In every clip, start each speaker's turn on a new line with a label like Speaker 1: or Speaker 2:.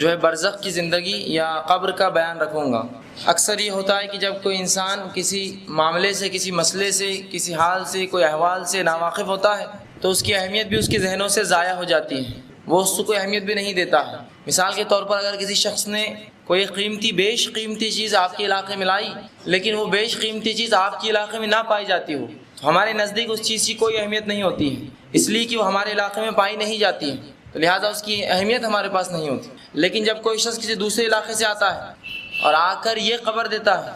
Speaker 1: جو ہے برزخ کی زندگی یا قبر کا بیان رکھوں گا۔ اکثر یہ ہوتا ہے کہ جب کوئی انسان کسی معاملے سے، کسی مسئلے سے، کسی حال سے، کوئی احوال سے ناواقف ہوتا ہے تو اس کی اہمیت بھی اس کے ذہنوں سے ضائع ہو جاتی ہے، وہ اس کو کوئی اہمیت بھی نہیں دیتا ہے۔ مثال کے طور پر اگر کسی شخص نے کوئی بیش قیمتی چیز آپ کے علاقے میں لائی، لیکن وہ بیش قیمتی چیز آپ کے علاقے میں نہ پائی جاتی ہو، تو ہمارے نزدیک اس چیز کی کوئی اہمیت نہیں ہوتی ہے، اس لیے کہ وہ ہمارے علاقے میں پائی نہیں جاتی ہے، تو لہٰذا اس کی اہمیت ہمارے پاس نہیں ہوتی۔ لیکن جب کوئی شخص کسی دوسرے علاقے سے آتا ہے اور آ کر یہ خبر دیتا ہے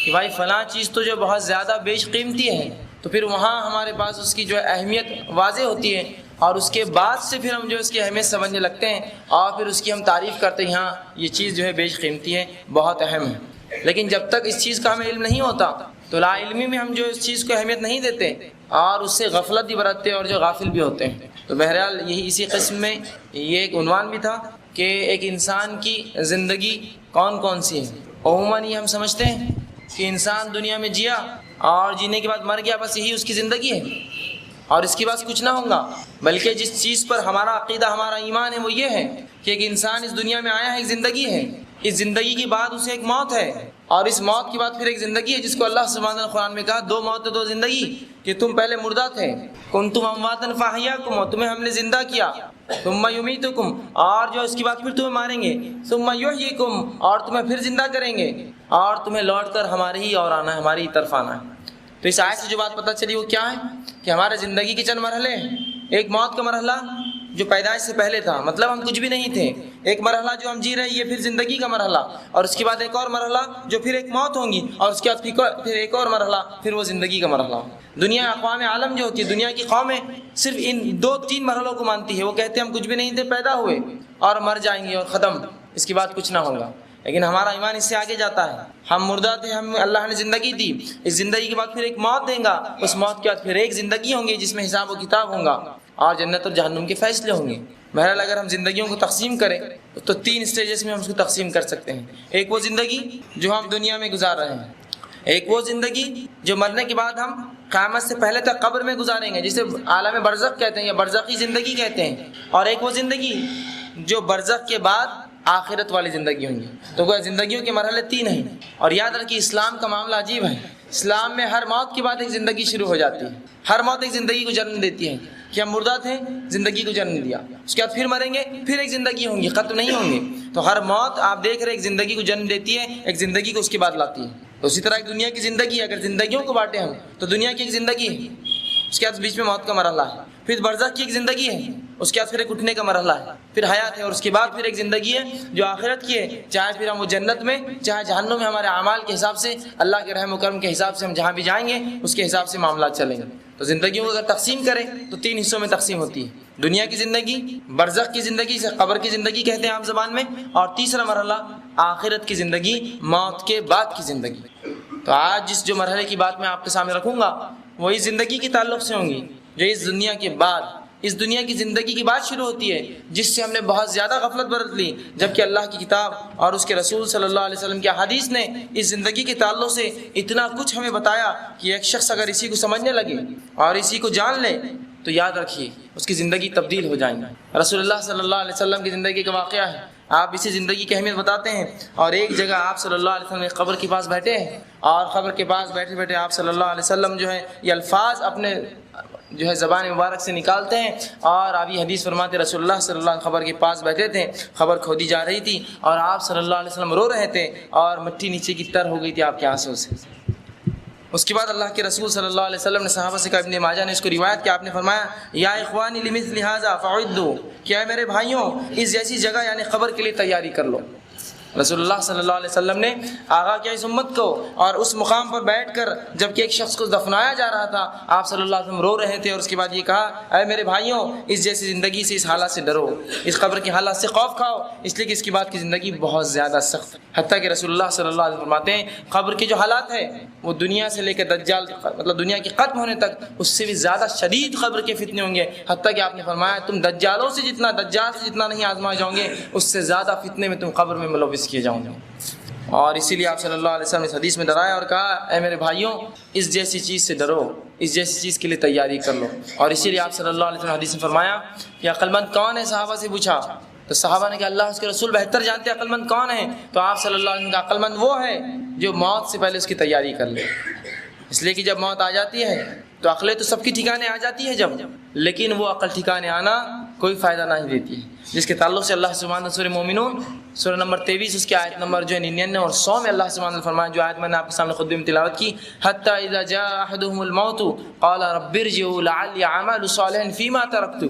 Speaker 1: کہ بھائی فلاں چیز تو جو بہت زیادہ بیش قیمتی ہے، تو پھر وہاں ہمارے پاس اس کی جو اہمیت واضح ہوتی ہے، اور اس کے بعد سے پھر ہم جو اس کی اہمیت سمجھنے لگتے ہیں اور پھر اس کی ہم تعریف کرتے ہیں، ہاں یہ چیز جو ہے بیش قیمتی ہے، بہت اہم ہے۔ لیکن جب تک اس چیز کا ہمیں علم نہیں ہوتا تو لا علمی میں ہم جو اس چیز کو اہمیت نہیں دیتے اور اس سے غفلت بھی برتتے اور جو غافل بھی ہوتے ہیں۔ تو بہرحال یہی اسی قسم میں یہ ایک عنوان بھی تھا کہ ایک انسان کی زندگی کون کون سی ہے۔ عموماً یہ ہم سمجھتے ہیں کہ انسان دنیا میں جیا اور جینے کے بعد مر گیا، بس یہی اس کی زندگی ہے اور اس کے پاس کچھ نہ ہوگا، بلکہ جس چیز پر ہمارا عقیدہ، ہمارا ایمان ہے وہ یہ ہے کہ ایک انسان اس دنیا میں آیا ہے، ایک زندگی ہے، اس زندگی کے بعد اسے ایک موت ہے، اور اس موت کے بعد پھر ایک زندگی ہے، جس کو اللہ سبحانہ وتعالیٰ نے قرآن میں کہا 2 موت 2 زندگی، کہ تم پہلے مردہ تھے، کنتم امواتا فاحیاکم، اور تمہیں ہم نے زندہ کیا، ثم یمیتکم، اور جو اس کے بعد پھر تمہیں ماریں گے، ثم یحییکم، اور تمہیں پھر زندہ کریں گے، اور تمہیں لوٹ کر ہمارے ہی اور آنا ہے، ہماری طرف آنا ہے۔ تو اس آیت سے جو بات پتہ چلی وہ کیا ہے کہ ہمارے زندگی کے چند مرحلے ہیں۔ ایک موت کا مرحلہ جو پیدائش سے پہلے تھا، مطلب ہم کچھ بھی نہیں تھے، ایک مرحلہ جو ہم جی رہے ہیں یہ پھر زندگی کا مرحلہ، اور اس کے بعد ایک اور مرحلہ جو پھر ایک موت ہوں گی، اور اس کے بعد پھر ایک اور مرحلہ، پھر وہ زندگی کا مرحلہ۔ دنیا اقوام عالم جو ہوتی ہے، دنیا کی قومیں صرف ان 2-3 مرحلوں کو مانتی ہے، وہ کہتے ہیں ہم کچھ بھی نہیں تھے، پیدا ہوئے اور مر جائیں گے اور ختم، اس کے بعد کچھ نہ ہوگا۔ لیکن ہمارا ایمان اس سے آگے جاتا ہے، ہم مردہ تھے، ہم اللہ نے زندگی دی، اس زندگی کے بعد پھر ایک موت دیں گا، اس موت کے بعد پھر ایک زندگی ہوں گی جس میں حساب و کتاب ہوں گا اور جنت اور جہنم کے فیصلے ہوں گے۔ بہرحال اگر ہم زندگیوں کو تقسیم کریں تو 3 اسٹیجز میں ہم اس کو تقسیم کر سکتے ہیں۔ ایک وہ زندگی جو ہم دنیا میں گزار رہے ہیں، ایک وہ زندگی جو مرنے کے بعد ہم قیامت سے پہلے تک قبر میں گزاریں گے، جسے عالم برزخ کہتے ہیں یا برزخی زندگی کہتے ہیں، اور ایک وہ زندگی جو برزخ کے بعد آخرت والی زندگی ہوں گی۔ تو وہ زندگیوں کے مرحلے 3 ہیں، اور یاد رکھیے اسلام کا معاملہ عجیب ہے۔ اسلام میں ہر موت کے بعد ایک زندگی شروع ہو جاتی ہے، ہر موت ایک زندگی کو جنم دیتی ہے، کہ ہم مردہ تھے، زندگی کو جنم دیا، اس کے بعد پھر مریں گے، پھر ایک زندگی ہوں گی، ختم نہیں ہوں گے۔ تو ہر موت آپ دیکھ رہے ایک زندگی کو جنم دیتی ہے، ایک زندگی کو اس کے بعد لاتی ہے۔ تو اسی طرح ایک دنیا کی زندگی ہے، اگر زندگیوں کو بانٹیں ہم تو دنیا کی ایک زندگی ہے، اس کے بعد بیچ میں موت کا مرحلہ ہے، پھر برزخ کی ایک زندگی ہے، اس کے بعد پھر ایک اٹھنے کا مرحلہ ہے، پھر حیات ہے، اور اس کے بعد پھر ایک زندگی ہے جو آخرت کی ہے، چاہے پھر ہم وہ جنت میں چاہے جہنم میں، ہمارے اعمال کے حساب سے، اللہ کے رحم و کرم کے حساب سے ہم جہاں بھی جائیں گے اس کے حساب سے معاملات چلیں گے۔ تو زندگیوں کو اگر تقسیم کریں تو 3 حصوں میں تقسیم ہوتی ہے، دنیا کی زندگی، برزخ کی زندگی سے قبر کی زندگی کہتے ہیں عام زبان میں، اور تیسرا مرحلہ آخرت کی زندگی، موت کے بعد کی زندگی۔ تو آج جو مرحلے کی بات میں آپ کے سامنے رکھوں گا وہ اس زندگی کے تعلق سے ہوں گی جو اس دنیا کے بعد، اس دنیا کی زندگی کی بات شروع ہوتی ہے، جس سے ہم نے بہت زیادہ غفلت برت لی، جبکہ اللہ کی کتاب اور اس کے رسول صلی اللہ علیہ وسلم کی احادیث نے اس زندگی کے تعلق سے اتنا کچھ ہمیں بتایا کہ ایک شخص اگر اسی کو سمجھنے لگے اور اسی کو جان لے تو یاد رکھیے اس کی زندگی تبدیل ہو جائیں گی۔ رسول اللہ صلی اللہ علیہ وسلم کی زندگی کا واقعہ ہے، آپ اسی زندگی کی اہمیت بتاتے ہیں، اور ایک جگہ آپ صلی اللہ علیہ وسلم قبر کے پاس بیٹھے ہیں، اور قبر کے پاس بیٹھے بیٹھے آپ صلی اللہ علیہ وسلم جو ہے یہ الفاظ اپنے جو ہے زبان مبارک سے نکالتے ہیں، اور آپ یہ حدیث فرماتے رسول اللہ صلی اللہ علیہ وسلم قبر کے پاس بیٹھے تھے، قبر کھودی جا رہی تھی، اور آپ صلی اللہ علیہ وسلم رو رہے تھے اور مٹی نیچے کی تر ہو گئی تھی آپ کے آنسوں سے۔ اس کے بعد اللہ کے رسول صلی اللہ علیہ وسلم نے صحابہ سے کہا، ابن ماجہ نے اس کو روایت کیا، آپ نے فرمایا یا اخوانی لمثل هذا فاعدوا، کیا میرے بھائیوں اس جیسی جگہ یعنی قبر کے لیے تیاری کر لو۔ رسول اللہ صلی اللہ علیہ وسلم نے آغا کیا اس امت کو، اور اس مقام پر بیٹھ کر جب کہ ایک شخص کو دفنایا جا رہا تھا آپ صلی اللہ علیہ وسلم رو رہے تھے، اور اس کے بعد یہ کہا اے میرے بھائیوں اس جیسی زندگی سے، اس حالات سے ڈرو، اس قبر کے حالات سے خوف کھاؤ، اس لیے کہ اس کے بعد کی زندگی بہت زیادہ سخت ہے۔ حتیٰ کہ رسول اللہ صلی اللہ علیہ وسلم فرماتے ہیں قبر کے جو حالات ہیں وہ دنیا سے لے کے دجال مطلب دنیا کے ختم ہونے تک اس سے بھی زیادہ شدید قبر کے فتنے ہوں گے، حتیٰ کہ آپ نے فرمایا تم دجال سے جتنا نہیں آزمائے جاؤ گے اس سے زیادہ فتنے میں تم قبر میں ملوث کیے جاؤ گے۔ اور اسی لیے آپ صلی اللہ علیہ وسلم نے اس حدیث میں ڈرایا اور کہا اے میرے بھائیوں اس جیسی چیز سے ڈرو، اس جیسی چیز کے لیے تیاری کر لو۔ اور اسی لیے آپ صلی اللہ علیہ وسلم نے حدیث میں فرمایا کہ عقل مند کون ہے، صحابہ سے پوچھا تو صحابہ نے کہا اللہ اس کے رسول بہتر جانتے عقل مند کون ہے؟ تو آپ صلی اللہ علیہ وسلم کا عقل مند وہ ہے جو موت سے پہلے اس کی تیاری کر لے، اس لیے کہ جب موت آ جاتی ہے تو عقلیں تو سب کی ٹھکانے آ جاتی ہے جب، لیکن وہ عقل ٹھکانے آنا کوئی فائدہ نہیں دیتی ہے، جس کے تعلق سے اللہ سبحانہ سورہ مومنون سورہ نمبر 23 اس کی آیت نمبر جو ہے 99 اور 100 میں اللہ سبحانہ نے فرمایا، جو آیت میں نے آپ کے سامنے خطبے میں تلاوت کی، حتی اذا جاء احدهم الموت قال رب ارجعوا لعلی اعمل صالحا فیما ترکت۔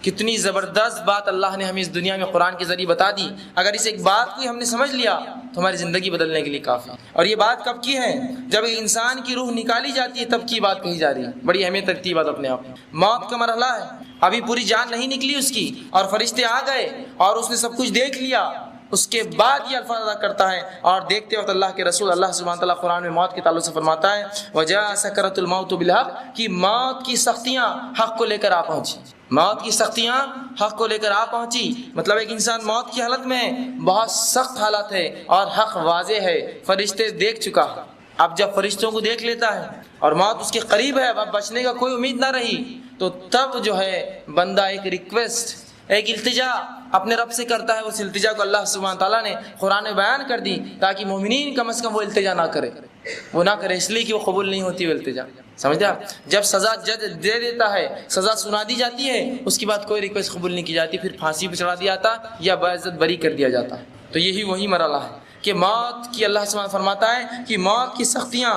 Speaker 1: کتنی زبردست بات اللہ نے ہمیں اس دنیا میں قرآن کے ذریعے بتا دی، اگر اس ایک بات کو ہم نے سمجھ لیا تو ہماری زندگی بدلنے کے لیے کافی۔ اور یہ بات کب کی ہے؟ جب انسان کی روح نکالی جاتی ہے تب کی بات کہی جا رہی ہے، بڑی اہمیت رکھتی ہے بات اپنے آپ میں۔ موت کا مرحلہ ہے، ابھی پوری جان نہیں نکلی اس کی اور فرشتے آ گئے اور اس نے سب کچھ دیکھ لیا، اس کے بعد یہ الفاظ ادا کرتا ہے، اور دیکھتے وقت اللہ کے رسول اللہ سبحانہ تعالیٰ قرآن میں موت کے تعلق سے فرماتا ہے وجاء سکرۃ الموت بالحق، کہ موت کی سختیاں حق کو لے کر آ پہنچی، موت کی سختیاں حق کو لے کر آ پہنچی، مطلب ایک انسان موت کی حالت میں بہت سخت حالت ہے اور حق واضح ہے، فرشتے دیکھ چکا، اب جب فرشتوں کو دیکھ لیتا ہے اور موت اس کے قریب ہے، اب بچنے کا کوئی امید نہ رہی، تو تب جو ہے بندہ ایک ریکویسٹ، ایک التجا اپنے رب سے کرتا ہے۔ اس التجا کو اللہ سبحانہ تعالیٰ نے قرآن میں بیان کر دی تاکہ مومنین کم از کم وہ التجا نہ کرے، وہ نہ کرے، اس لیے کہ وہ قبول نہیں ہوتی وہ التجا، سمجھتے آپ؟ جب سزا جج دے دیتا ہے، سزا سنا دی جاتی ہے، اس کے بعد کوئی ریکویسٹ قبول نہیں کی جاتی، پھر پھانسی پہ چڑھا دیا جاتا یا باعزت بری کر دیا جاتا ہے۔ تو یہی وہی مرحلہ ہے کہ موت کی اللہ سبحانہ فرماتا ہے کہ موت کی سختیاں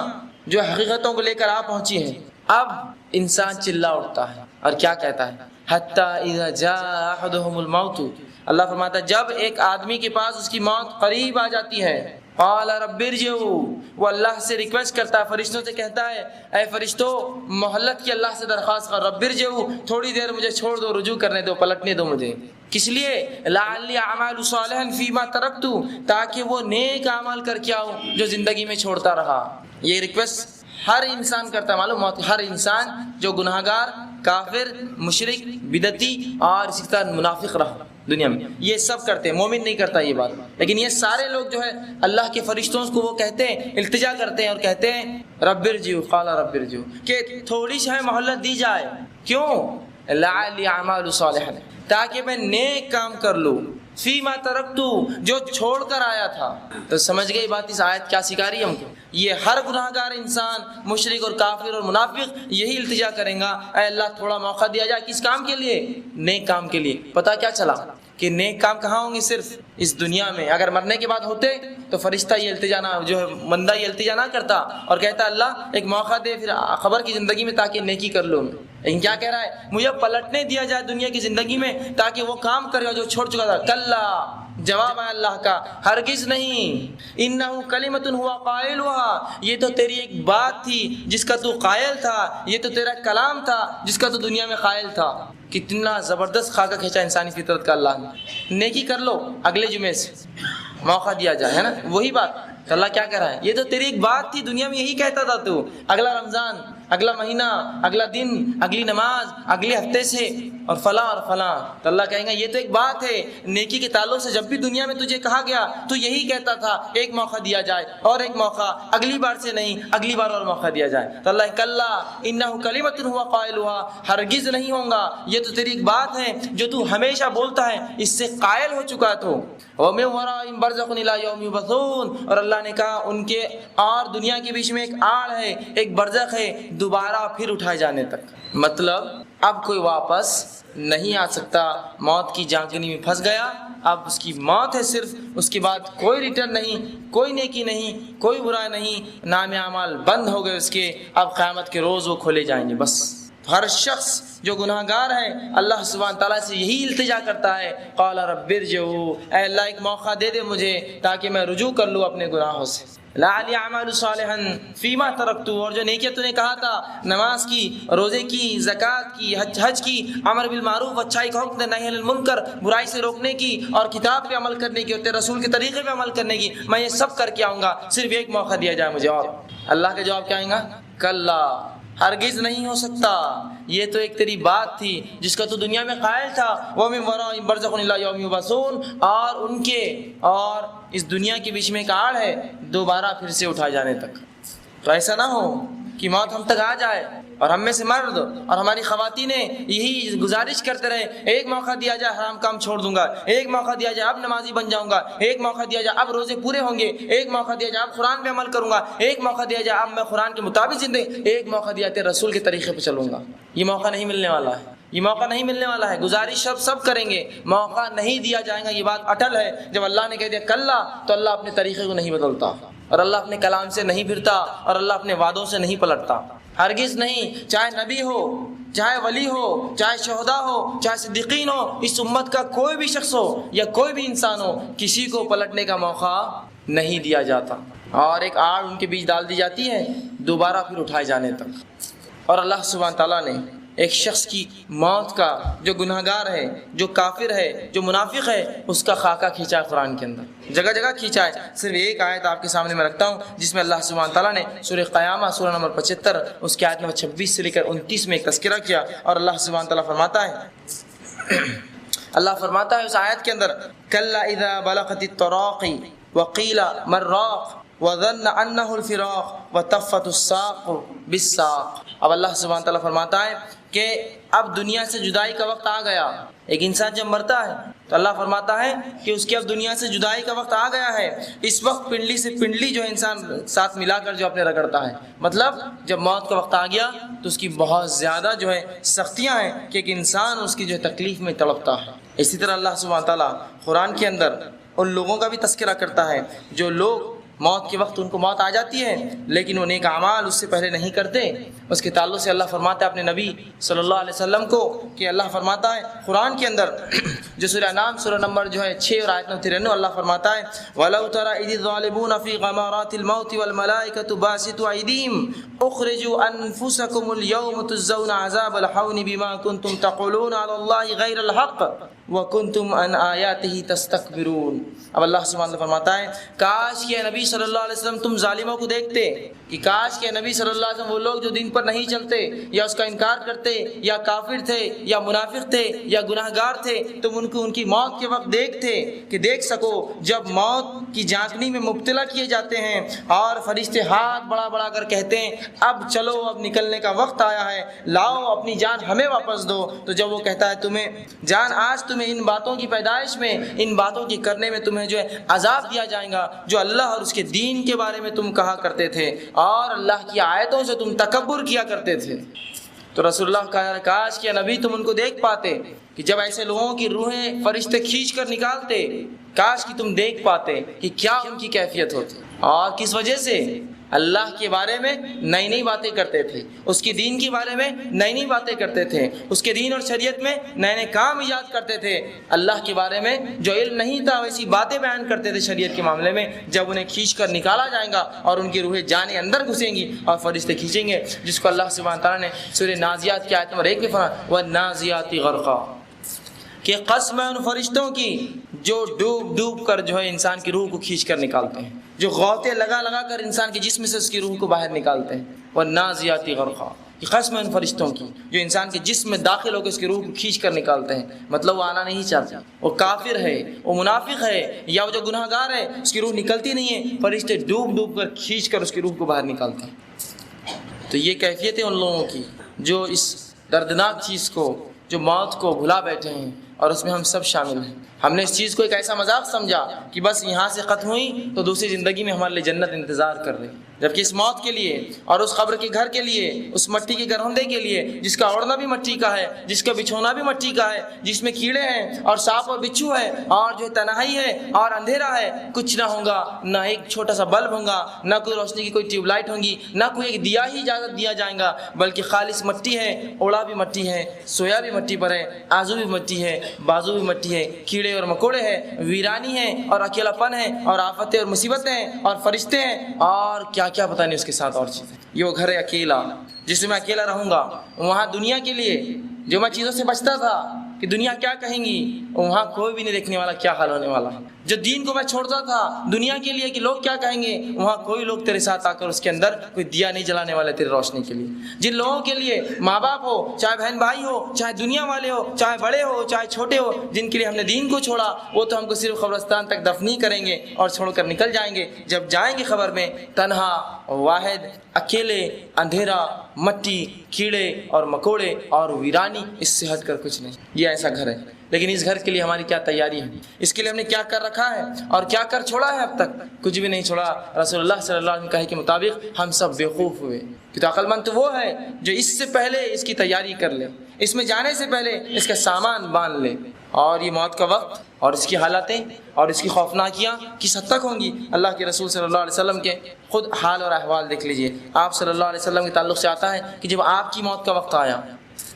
Speaker 1: جو حقیقتوں کو لے کر آ پہنچی ہیں، اب انسان چلا اٹھتا ہے اور کیا کہتا ہے حتی اذا جاء احدهم الموت، اللہ فرماتا ہے جب ایک آدمی کے پاس اس کی موت قریب آ جاتی ہے، قال رب ارجعوا، وہ اللہ سے ریکویسٹ کرتا ہے، فرشتوں سے کہتا ہے اے فرشتوں مہلت کی اللہ سے درخواست کر، رب ارجعوا تھوڑی دیر مجھے چھوڑ دو، رجوع کرنے دو، پلٹنے دو مجھے، کس لیے؟ لعلی اعمل صالحا فیما ترکت، تاکہ وہ نیک اعمال کر کے آؤں جو زندگی میں چھوڑتا رہا۔ یہ ریکویسٹ ہر انسان کرتا ہے، معلوم ہوتا ہے ہر انسان جو گناہ گار، کافر، مشرک، بدعتی اور اسی طرح منافق رہا دنیا میں، یہ سب کرتے ہیں، مومن نہیں کرتا یہ بات، لیکن یہ سارے لوگ جو ہے اللہ کے فرشتوں کو وہ کہتے ہیں، التجا کرتے ہیں اور کہتے ہیں رب ارجعوا، قال رب ارجعوا، کہ تھوڑی سی مہلت دی جائے، کیوں؟ لعلی اعمل صالحا، تاکہ میں نیک کام کر لوں، فیما ترکتو، جو چھوڑ کر آیا تھا۔ تو سمجھ گئی بات اس آیت کیا سکھا رہی ہے ہم کو؟ یہ ہر گناہ گار انسان، مشرک اور کافر اور منافق یہی التجا کریں گا، اے اللہ تھوڑا موقع دیا جائے، کس کام کے لیے؟ نیک کام کے لیے۔ پتہ کیا چلا کہ نیک کام کہاں ہوں گے؟ صرف اس دنیا میں، اگر مرنے کے بعد ہوتے تو فرشتہ یہ التجا نہ، جو ہے بندہ یہ التجا نہ کرتا اور کہتا اللہ ایک موقع دے پھر خبر کی زندگی میں تاکہ نیکی کر لوں، لیکن کیا کہہ رہا ہے؟ مجھے پلٹنے دیا جائے دنیا کی زندگی میں تاکہ وہ کام کرے جو چھوڑ چکا تھا۔ کلا، جواب ہے اللہ کا، ہرگز نہیں، انہو کلمۃ ہوا قائلها، یہ تو تیری ایک بات تھی جس کا تو قائل تھا، یہ تو تیرا کلام تھا جس کا تو دنیا میں قائل تھا۔ کتنا زبردست خاکہ کھینچا انسانی فطرت کا اللہ نے۔ نیکی کر لو اگلے جمعے سے، موقع دیا جائے، ہے نا، وہی بات تو اللہ کیا کہہ رہا ہے، یہ تو تیری ایک بات تھی دنیا میں، یہی کہتا تھا تو، اگلا رمضان، اگلا مہینہ، اگلا دن، اگلی نماز، اگلے ہفتے سے اور فلاں اور فلاں، تو اللہ کہیں گا یہ تو ایک بات ہے نیکی کے تعلق سے، جب بھی دنیا میں تجھے کہا گیا تو یہی کہتا تھا ایک موقع دیا جائے اور ایک موقع، اگلی بار سے نہیں اگلی بار اور موقع دیا جائے۔ تو اللہ کلا انہ کلمۃ ہوا قائلها، ہرگز نہیں ہوں گا، یہ تو تیری ایک بات ہے جو تو ہمیشہ بولتا ہے، اس سے قائل ہو چکا تو۔ وَمِن وَرَائِهِمْ بَرْزَخٌ إِلَىٰ يَوْمِ يُبْعَثُونَ، اور اللہ نے کہا ان کے اور دنیا کے بیچ میں ایک آڑ ہے، ایک برزخ ہے، دوبارہ پھر اٹھائے جانے تک، مطلب اب کوئی واپس نہیں آ سکتا، موت کی جانکنی میں پھنس گیا، اب اس کی موت ہے صرف، اس کے بعد کوئی ریٹرن نہیں، کوئی نیکی نہیں، کوئی برا نہیں، نام اعمال بند ہو گئے اس کے، اب قیامت کے روز وہ کھولے جائیں گے۔ بس ہر شخص جو گناہ گار ہے اللہ سبحانہ تعالیٰ سے یہی التجا کرتا ہے، قال رب ارجعوا، اے اللہ ایک موقع دے دے مجھے تاکہ میں رجوع کر لوں اپنے گناہوں سے، لعلی اعمل صالحا فیما ترکت، اور جو نیکیاں تو نے کہا تھا، نماز کی، روزے کی، زکوٰۃ کی، حج کی، امر بالمعروف، اچھائی کا حکم، نہی عن المنکر، برائی سے روکنے کی، اور کتاب پہ عمل کرنے کی، اور تیرے رسول کے طریقے پہ عمل کرنے کی، میں یہ سب کر کے آؤں گا، صرف ایک موقع دیا جائے مجھے۔ اور اللہ کا جواب کیا آئے گا؟ کلا، ہرگز نہیں ہو سکتا، یہ تو ایک تیری بات تھی جس کا تو دنیا میں قائل تھا، وَمِن وَرَائِهِمْ بَرْزَخٌ إِلَىٰ يَوْمِ يُبْعَثُونَ، اور ان کے اور اس دنیا کے بیچ میں ایک آڑ ہے، دوبارہ پھر سے اٹھائے جانے تک۔ تو ایسا نہ ہو کہ موت ہم تک آ جائے اور ہم میں سے مرد اور ہماری خواتینیں یہی گزارش کرتے رہے، ایک موقع دیا جائے حرام کام چھوڑ دوں گا، ایک موقع دیا جائے اب نمازی بن جاؤں گا، ایک موقع دیا جائے اب روزے پورے ہوں گے، ایک موقع دیا جائے اب قرآن پہ عمل کروں گا، ایک موقع دیا جائے اب میں قرآن کے مطابق زندگی، ایک موقع دیا جائے رسول کے طریقے پہ چلوں گا۔ یہ موقع نہیں ملنے والا ہے، یہ موقع نہیں ملنے والا ہے۔ گزارش سب کریں گے، موقع نہیں دیا جائے گا، یہ بات اٹل ہے۔ جب اللہ نے کہہ دیا کلا، تو اللہ اپنے طریقے کو نہیں بدلتا، اور اللہ اپنے کلام سے نہیں پھرتا، اور اللہ اپنے وعدوں سے نہیں پلٹتا، ہرگز نہیں۔ چاہے نبی ہو، چاہے ولی ہو، چاہے شہداء ہو، چاہے صدیقین ہو، اس امت کا کوئی بھی شخص ہو یا کوئی بھی انسان ہو، کسی کو پلٹنے کا موقع نہیں دیا جاتا، اور ایک آڑ ان کے بیچ ڈال دی جاتی ہے دوبارہ پھر اٹھائے جانے تک۔ اور اللہ سبحانہ تعالیٰ نے ایک شخص کی موت کا، جو گناہگار ہے، جو کافر ہے، جو منافق ہے، اس کا خاکہ کھینچا ہے قرآن کے اندر، جگہ جگہ کھینچا ہے۔ صرف ایک آیت آپ کے سامنے میں رکھتا ہوں جس میں اللہ سبحانہ تعالیٰ نے سورہ قیامہ سورہ نمبر 75 اس کی آیت نمبر 26 سے لے کر 29 میں ایک تذکرہ کیا، اور اللہ سبحانہ تعالیٰ فرماتا ہے، اللہ فرماتا ہے اس آیت کے اندر، کلا اذا بلغت التراقی وقیل من راق وظن انہ الفراق وتفت الساق بالساق۔ اب اللہ سبحانہ تعالیٰ فرماتا ہے کہ اب دنیا سے جدائی کا وقت آ گیا۔ ایک انسان جب مرتا ہے تو اللہ فرماتا ہے کہ اس کی اب دنیا سے جدائی کا وقت آ گیا ہے۔ اس وقت پنڈلی سے پنڈلی جو انسان ساتھ ملا کر جو اپنے رگڑتا ہے، مطلب جب موت کا وقت آ گیا تو اس کی بہت زیادہ جو ہے سختیاں ہیں کہ ایک انسان اس کی جو تکلیف میں تڑپتا ہے۔ اسی طرح اللہ سبحانہ تعالیٰ قرآن کے اندر ان لوگوں کا بھی تذکرہ کرتا ہے جو لوگ موت کے وقت ان کو موت آ جاتی ہے لیکن وہ نیک اعمال اس سے پہلے نہیں کرتے۔ اس کے تعلق سے اللہ فرماتا ہے اپنے نبی صلی اللہ علیہ وسلم کو کہ اللہ فرماتا ہے قرآن کے اندر جو سورہ انعام سورہ نمبر جو ہے 6 اور آیت نمبر 93، اللہ فرماتا ہے وَلَوْ تَرَى إِذِ الظَّالِمُونَ فِي غَمَرَاتِ الْمَوْتِ وَالْمَلَائِكَةُ بَاسِطُو أَيْدِيهِمْ اخرجوا أنفسكم اليوم تجزون عذاب الحون بما كنتم تقولون على الله غير الحق وَكُنْتُمْ عَنْ آيَاتِهِ تَسْتَكْبِرُونَ۔ اب اللہ سبحانہ وتعالیٰ فرماتا ہے کاش کہ نبی صلی اللہ علیہ وسلم تم ظالموں کو دیکھتے، کہ کاش کہ نبی صلی اللہ علیہ وسلم وہ لوگ جو دین پر نہیں چلتے یا اس کا انکار کرتے یا کافر تھے یا منافق تھے یا گناہگار تھے، تم ان کو ان کی موت کے وقت دیکھتے کہ دیکھ سکو جب موت کی جھانکنے میں مبتلا کیے جاتے ہیں اور فرشتے ہاتھ بڑا بڑا کر کہتے ہیں اب چلو اب نکلنے کا وقت آیا ہے، لاؤ اپنی جان ہمیں واپس دو، تو جب وہ کہتا ہے تمہیں جان آج تمہیں ان باتوں کی پیدائش میں، ان باتوں کی کرنے میں تمہیں جو ہے عذاب دیا جائے گا جو اللہ اور اس کے دین کے بارے میں تم کہا کرتے تھے اور اللہ کی آیتوں سے تم تکبر کیا کرتے تھے۔ تو رسول اللہ کہا کاش کہ نبی تم ان کو دیکھ پاتے کہ جب ایسے لوگوں کی روحیں فرشتے کھینچ کر نکالتے، کاش کہ تم دیکھ پاتے کہ کیا ان کی کیفیت ہوتی اور کس وجہ سے اللہ کے بارے میں نئی نئی باتیں کرتے تھے، اس کے دین کے بارے میں نئی نئی باتیں کرتے تھے، اس کے دین اور شریعت میں نئے نئے کام ایجاد کرتے تھے، اللہ کے بارے میں جو علم نہیں تھا ویسی باتیں بیان کرتے تھے شریعت کے معاملے میں۔ جب انہیں کھینچ کر نکالا جائے گا اور ان کی روحیں جانیں اندر گھسیں گی اور فرشتے کھینچیں گے، جس کو اللہ سبحانہ تعالیٰ نے سورہ نازیات کی آیت نمبر 1 میں فرمایا وَالنَّازِعَاتِ غَرْقًا، کہ قسم ہے ان فرشتوں کی جو ڈوب ڈوب کر جو ہے انسان کی روح کو کھینچ کر نکالتے ہیں، جو غوطے لگا لگا کر انسان کے جسم سے اس کی روح کو باہر نکالتے ہیں۔ وَالنَّازِعَاتِ غَرْقًا، کہ قسم ہے ان فرشتوں کی جو انسان کے جسم میں داخل ہو کے اس کی روح کو کھینچ کر نکالتے ہیں، مطلب وہ آنا نہیں چاہتا، وہ کافر ہے، وہ منافق ہے یا وہ جو گناہگار ہے اس کی روح نکلتی نہیں ہے، فرشتے ڈوب ڈوب کر کھینچ کر اس کی روح کو باہر نکالتے ہیں۔ تو یہ کیفیت ہے ان لوگوں کی جو اس دردناک چیز کو، جو موت کو بھلا بیٹھے ہیں، اور اس میں ہم سب شامل ہیں۔ ہم نے اس چیز کو ایک ایسا مذاق سمجھا کہ بس یہاں سے ختم ہوئی تو دوسری زندگی میں ہمارے لیے جنت انتظار کر رہی، جبکہ اس موت کے لیے اور اس قبر کے گھر کے لیے، اس مٹی کے گرہندے کے لیے جس کا اوڑھنا بھی مٹی کا ہے، جس کا بچھونا بھی مٹی کا ہے، جس میں کیڑے ہیں اور سانپ اور بچھو ہے اور جو تنہائی ہے اور اندھیرا ہے، کچھ نہ ہوگا، نہ ایک چھوٹا سا بلب ہوگا، نہ کوئی روشنی کی کوئی ٹیوب لائٹ ہوگی، نہ کوئی ایک دیا ہی اجازت دیا جائے گا، بلکہ خالص مٹی ہے، اوڑا بھی مٹی ہے، سویا بھی مٹی پر ہے، آزو بھی مٹی ہے، بازو بھی مٹی ہے، کیڑے اور مکوڑے ہیں، ویرانی ہے اور اکیلا پن ہے اور آفتیں اور مصیبتیں ہیں اور فرشتے ہیں اور کیا کیا پتہ نہیں اس کے ساتھ اور چیزیں۔ یہ وہ گھر ہے اکیلا جس میں میں اکیلا رہوں گا، وہاں دنیا کے لیے جو میں چیزوں سے بچتا تھا کہ دنیا کیا کہیں گی، وہاں کوئی بھی نہیں دیکھنے والا کیا حال ہونے والا ہے۔ جو دین کو میں چھوڑتا تھا دنیا کے لیے کہ لوگ کیا کہیں گے، وہاں کوئی لوگ تیرے ساتھ آ کر اس کے اندر کوئی دیا نہیں جلانے والے تیری روشنی کے لیے۔ جن لوگوں کے لیے ماں باپ ہو، چاہے بہن بھائی ہو، چاہے دنیا والے ہو، چاہے بڑے ہو چاہے چھوٹے ہو، جن کے لیے ہم نے دین کو چھوڑا، وہ تو ہم کو صرف قبرستان تک دفنی کریں گے اور چھوڑ کر نکل جائیں گے۔ جب جائیں گے قبر میں تنہا، واحد، اکیلے، اندھیرا، مٹی، کیڑے اور مکوڑے اور ویرانی، اس سے ہٹ کر کچھ نہیں۔ یہ ایسا گھر ہے، لیکن اس گھر کے لیے ہماری کیا تیاری ہے، اس کے لیے ہم نے کیا کر رکھا ہے اور کیا کر چھوڑا ہے؟ اب تک کچھ بھی نہیں چھوڑا۔ رسول اللہ صلی اللہ علیہ وسلم کہے کے مطابق ہم سب بیوقوف ہوئے، کہ تو عقل مند تو وہ ہے جو اس سے پہلے اس کی تیاری کر لے، اس میں جانے سے پہلے اس کا سامان باندھ لے۔ اور یہ موت کا وقت اور اس کی حالتیں اور اس کی خوفناکیاں کس حد تک ہوں گی، اللہ کے رسول صلی اللہ علیہ وسلم کے خود حال اور احوال دیکھ لیجئے۔ آپ صلی اللہ علیہ وسلم کے تعلق سے آتا ہے کہ جب آپ کی موت کا وقت آیا،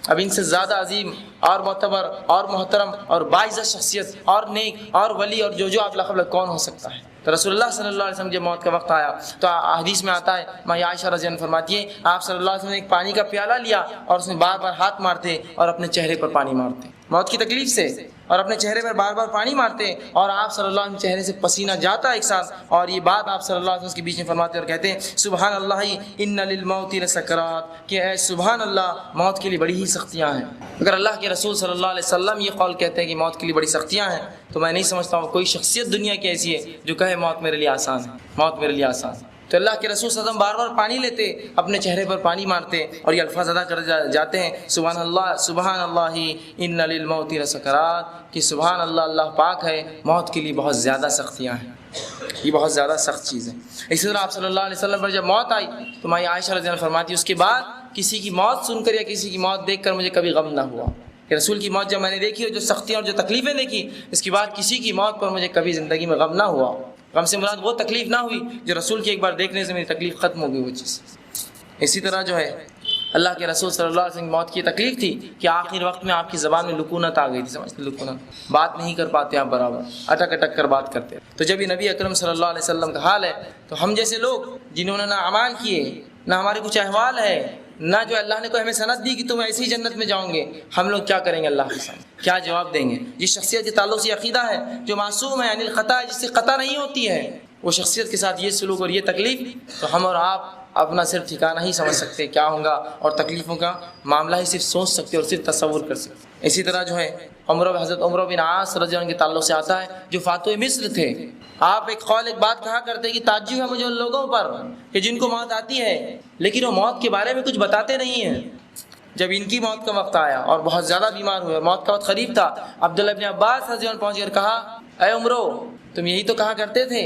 Speaker 1: اب ان سے زیادہ عظیم اور معتبر اور محترم اور باعزت شخصیت اور نیک اور ولی اور جو آپ لقب لگ کون ہو سکتا ہے؟ تو رسول اللہ صلی اللہ علیہ وسلم جب موت کا وقت آیا تو حدیث میں آتا ہے، ماں عائشہ رضی اللہ عنہا فرماتی ہے آپ صلی اللہ علیہ وسلم نے ایک پانی کا پیالہ لیا اور اس میں بار بار ہاتھ مارتے اور اپنے چہرے پر پانی مارتے موت کی تکلیف سے، اور اپنے چہرے پر بار بار پانی مارتے، اور آپ صلی اللہ علیہ وسلم چہرے سے پسینہ جاتا ایک ساتھ، اور یہ بات آپ صلی اللہ علیہ وسلم کے بیچ میں فرماتے اور کہتے ہیں سبحان اللہ ان للموت لسکرات، کہ اے سبحان اللہ، موت کے لیے بڑی ہی سختیاں ہیں۔ اگر اللہ کے رسول صلی اللہ علیہ وسلم یہ قول کہتے ہیں کہ موت کے لیے بڑی سختیاں ہیں، تو میں نہیں سمجھتا ہوں کوئی شخصیت دنیا کی ایسی ہے جو کہے موت میرے لیے آسان ہے، موت میرے لیے آسان ہے۔ تو اللہ کے رسول صلی اللہ علیہ وسلم بار بار پانی لیتے، اپنے چہرے پر پانی مارتے اور یہ الفاظ ادا کر جاتے ہیں سبحان اللہ ان للموت لسکرات، کہ سبحان اللہ، اللہ پاک ہے، موت کے لیے بہت زیادہ سختیاں ہیں، یہ بہت زیادہ سخت چیز ہے۔ اسی طرح آپ صلی اللہ علیہ وسلم پر جب موت آئی تو ماں عائشہ رضی اللہ عنہا فرماتی اس کے بعد کسی کی موت سن کر یا کسی کی موت دیکھ کر مجھے کبھی غم نہ ہوا، کہ رسول کی موت جب میں نے دیکھی اور جو سختیاں اور جو تکلیفیں دیکھی، اس کے بعد کسی کی موت پر مجھے کبھی زندگی میں غم نہ ہوا۔ غم سے مراد وہ تکلیف نہ ہوئی جو رسول کی ایک بار دیکھنے سے میری تکلیف ختم ہو گئی وہ چیز۔ اسی طرح جو ہے اللہ کے رسول صلی اللہ علیہ وسلم کی موت کی تکلیف تھی کہ آخر وقت میں آپ کی زبان میں لکونت آ گئی تھی، سمجھتے لکونت، بات نہیں کر پاتے آپ برابر، اٹک اٹک کر بات کرتے۔ تو جب یہ نبی اکرم صلی اللہ علیہ وسلم کا حال ہے تو ہم جیسے لوگ جنہوں نے نہ اعمال کیے، نہ ہمارے کچھ احوال ہے، نہ جو اللہ نے کوئی ہمیں سند دی کہ تم ایسی ہی جنت میں جاؤں گے، ہم لوگ کیا کریں گے اللہ کے سامنے، کیا جواب دیں گے؟ جس شخصیت کے تعلق سے عقیدہ ہے جو معصوم ہے، یعنی الخطا، جس سے خطا نہیں ہوتی ہے، وہ شخصیت کے ساتھ یہ سلوک اور یہ تکلیف، تو ہم اور آپ اپنا صرف ٹھکانہ ہی سمجھ سکتے کیا ہوگا، اور تکلیفوں کا معاملہ ہی صرف سوچ سکتے اور صرف تصور کر سکتے۔ اسی طرح جو ہے حضرت عمر بن عاص رضی اللہ عنہ کے تعلق سے آتا ہے جو فاتح مصر تھے، آپ ایک بات کہا کرتے کہ تعجب ہے مجھے ان لوگوں پر کہ جن کو موت آتی ہے لیکن وہ موت کے بارے میں کچھ بتاتے نہیں ہیں۔ جب ان کی موت کا وقت آیا اور بہت زیادہ بیمار ہوئے، موت کا وقت قریب تھا، عبداللہ ابن عباس رضی اللہ عنہ پہنچ کر کہا اے عمرو، تم یہی تو کہا کرتے تھے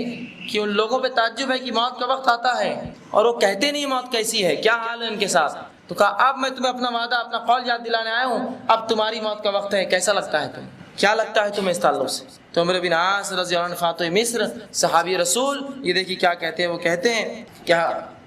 Speaker 1: کہ ان لوگوں پہ تعجب ہے کہ موت کا وقت آتا ہے اور وہ کہتے نہیں موت کیسی ہے، کیا حال ہے ان کے ساتھ؟ تو کہا اب میں تمہیں اپنا وعدہ، اپنا قول یاد دلانے آیا ہوں، اب تمہاری موت کا وقت ہے، کیسا لگتا ہے تمہیں، کیا لگتا ہے تمہیں اس تعلق سے؟ تو عمر بن عاص رضی اللہ عنہ فاتح مصر صحابی رسول، یہ دیکھیے کیا کہتے ہیں، وہ کہتے ہیں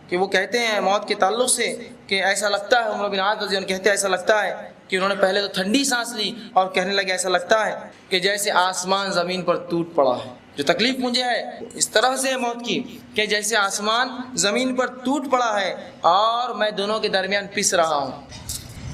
Speaker 1: کہ وہ کہتے ہیں موت کے تعلق سے کہ ایسا لگتا ہے، عمر بن عاص رضی اللہ عنہ کہتے ہیں ایسا لگتا ہے کہ انہوں نے پہلے تو ٹھنڈی سانس لی اور کہنے لگے ایسا لگتا ہے کہ جیسے آسمان زمین پر ٹوٹ پڑا ہے۔ جو تکلیف مجھے ہے اس طرح سے ہے موت کی کہ جیسے آسمان زمین پر ٹوٹ پڑا ہے اور میں دونوں کے درمیان پس رہا ہوں،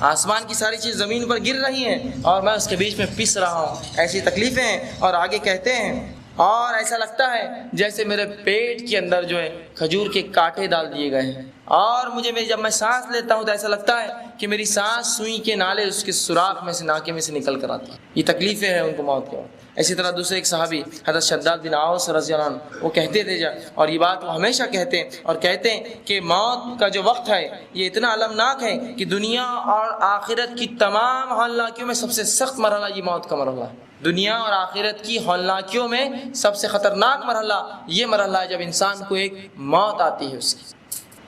Speaker 1: آسمان کی ساری چیز زمین پر گر رہی ہیں اور میں اس کے بیچ میں پس رہا ہوں، ایسی تکلیفیں ہیں۔ اور آگے کہتے ہیں اور ایسا لگتا ہے جیسے میرے پیٹ کے اندر جو ہے کھجور کے کانٹے ڈال دیے گئے ہیں، اور مجھے جب میں سانس لیتا ہوں تو ایسا لگتا ہے کہ میری سانس سوئی کے نالے اس کے سوراخ میں سے، ناکے میں سے نکل کر آتی ہیں۔ یہ تکلیفیں ہیں ان کو موت کے وقت۔ اسی طرح دوسرے ایک صحابی حضرت شداد بن اوس رضی اللہ عنہ وہ کہتے تھے اور یہ بات وہ ہمیشہ کہتے ہیں اور کہتے ہیں کہ موت کا جو وقت ہے یہ اتنا المناک ہے کہ دنیا اور آخرت کی تمام ہولناکیوں میں سب سے سخت مرحلہ یہ موت کا مرحلہ ہے۔ دنیا اور آخرت کی ہولناکیوں میں سب سے خطرناک مرحلہ یہ مرحلہ ہے جب انسان کو ایک موت آتی ہے اس کی۔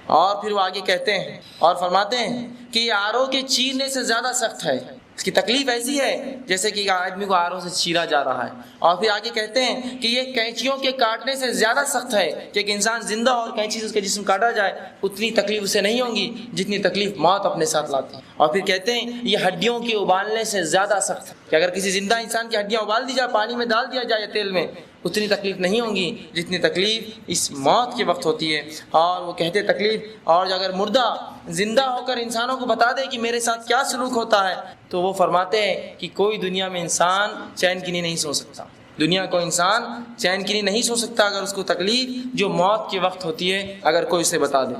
Speaker 1: اور پھر وہ آگے کہتے ہیں اور فرماتے ہیں کہ یہ آرو کے چیرنے سے زیادہ سخت ہے، اس کی تکلیف ایسی ہے جیسے کہ آدمی کو آروں سے چیرا جا رہا ہے۔ اور پھر آگے کہتے ہیں کہ یہ کینچیوں کے کاٹنے سے زیادہ سخت ہے کہ ایک انسان زندہ اور کینچی سے اس کا جسم کاٹا جائے اتنی تکلیف اسے نہیں ہوگی جتنی تکلیف موت اپنے ساتھ لاتی ہے۔ اور پھر کہتے ہیں یہ ہڈیوں کے ابالنے سے زیادہ سخت ہے کہ اگر کسی زندہ انسان کی ہڈیاں ابال دی جائے، پانی میں ڈال دیا جائے یا تیل میں، اتنی تکلیف نہیں ہوگی جتنی تکلیف اس موت کے وقت ہوتی ہے۔ اور وہ کہتے تکلیف، اور اگر مردہ زندہ ہو کر انسانوں کو بتا دے کہ میرے ساتھ کیا سلوک ہوتا ہے تو وہ فرماتے ہیں کہ کوئی دنیا میں انسان چین کی نیند نہیں سو سکتا، دنیا کو انسان چین کی نہیں سو سکتا اگر اس کو تکلیف جو موت کے وقت ہوتی ہے اگر کوئی اسے بتا دے.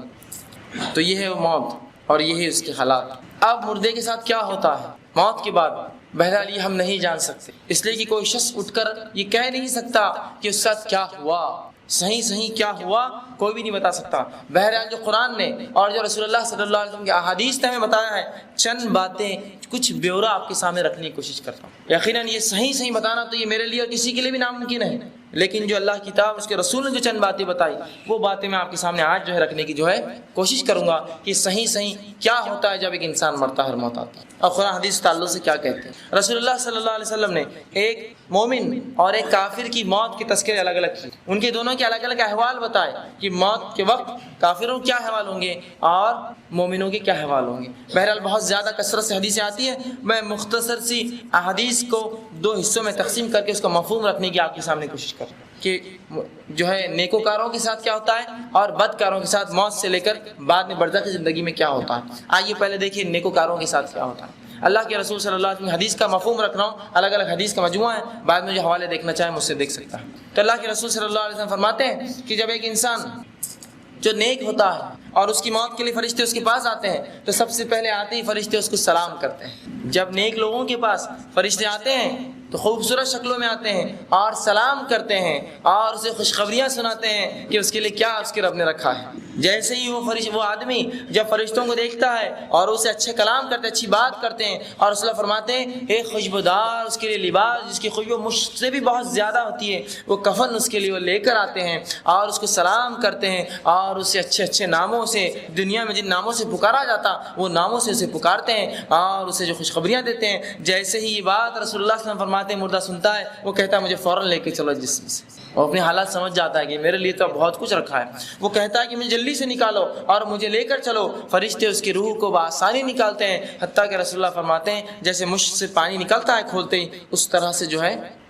Speaker 1: تو یہ ہے وہ موت اور یہ ہے اس کے حالات. اب مردے کے ساتھ کیا ہوتا ہے موت کے بعد، بہرحال یہ ہم نہیں جان سکتے، اس لیے کہ کوئی شخص اٹھ کر یہ کہہ نہیں سکتا کہ اس کے ساتھ کیا ہوا، صحیح کیا ہوا کوئی بھی نہیں بتا سکتا. بہرحال جو قرآن نے اور جو رسول اللہ صلی اللہ علیہ وسلم کی احادیث نے ہمیں بتایا ہے، چند باتیں کچھ بیورا آپ کے سامنے رکھنے کی کوشش کرتا ہوں. یقیناً یہ صحیح بتانا تو یہ میرے لیے اور کسی کے لیے بھی ناممکن ہے، لیکن جو اللہ کی کتاب اس کے رسول نے جو چند باتیں بتائی وہ باتیں میں آپ کے سامنے آج رکھنے کی کوشش کروں گا کہ صحیح کیا ہوتا ہے جب ایک انسان مرتا ہے، موت آتی ہے، اور قرآن حدیث تعلق سے کیا کہتے ہیں. رسول اللہ صلی اللہ علیہ وسلم نے ایک مومن اور ایک کافر کی موت کے تذکرے الگ الگ کیے، ان کے دونوں کے الگ الگ احوال بتائے کہ موت کے وقت کافروں کے کیا احوال ہوں گے اور مومنوں کے کیا احوال ہوں گے. بہرحال بہت زیادہ کثرت سے حدیثیں آتی ہیں، میں مختصر سی احادیث کو 2 حصوں میں تقسیم کر کے اس کا مفہوم رکھنے کی آپ کے سامنے کوشش کروں کہ نیکوکاروں کے ساتھ کیا ہوتا ہے اور بدکاروں کے ساتھ موت سے لے کر بعد میں برزخ کی زندگی میں کیا ہوتا ہے. آئیے پہلے دیکھیے نیکوکاروں کے ساتھ کیا ہوتا ہے. اللہ کے رسول صلی اللہ علیہ وسلم حدیث کا مفہوم رکھ رہا ہوں، الگ الگ حدیث کا مجموعہ ہے، بعد میں جو حوالے دیکھنا چاہے مجھ سے دیکھ سکتا ہے. تو اللہ کے رسول صلی اللہ علیہ وسلم فرماتے ہیں کہ جب ایک انسان جو نیک ہوتا ہے اور اس کی موت کے لیے فرشتے اس کے پاس آتے ہیں تو سب سے پہلے آتے ہی فرشتے اس کو سلام کرتے ہیں. جب نیک لوگوں کے پاس فرشتے آتے ہیں تو خوبصورت شکلوں میں آتے ہیں اور سلام کرتے ہیں اور اسے خوشخبریاں سناتے ہیں کہ اس کے لیے کیا اس کے رب نے رکھا ہے. جیسے ہی وہ آدمی جب فرشتوں کو دیکھتا ہے اور اسے اچھے کلام کرتے اچھی بات کرتے ہیں اور رسول اللہ فرماتے ہیں ایک خوشبودار اس کے لیے لباس جس کی خوشبو مجھ سے بھی بہت زیادہ ہوتی ہے، وہ کفن اس کے لیے وہ لے کر آتے ہیں اور اس کو سلام کرتے ہیں اور اسے اچھے ناموں سے، دنیا میں جن ناموں سے پکارا جاتا وہ ناموں سے اسے پکارتے ہیں اور اسے جو خوشخبریاں دیتے ہیں. جیسے ہی یہ بات رسول اللہ صلی اللہ علیہ وسلم فرماتے ہیں مردہ سنتا ہے، وہ کہتا ہے مجھے فوراً لے کے چلو جسم سے. وہ اپنے حالات سمجھ جاتا ہے کہ میرے لیے تو بہت کچھ رکھا ہے. وہ کہتا ہے کہ مجھے جلدی سے نکالو اور مجھے لے کر چلو. فرشتے اس کی روح کو بآسانی نکالتے ہیں، حتیٰ کہ رسول اللہ فرماتے ہیں جیسے مشک سے پانی نکلتا ہے کھولتے ہی اس طرح سے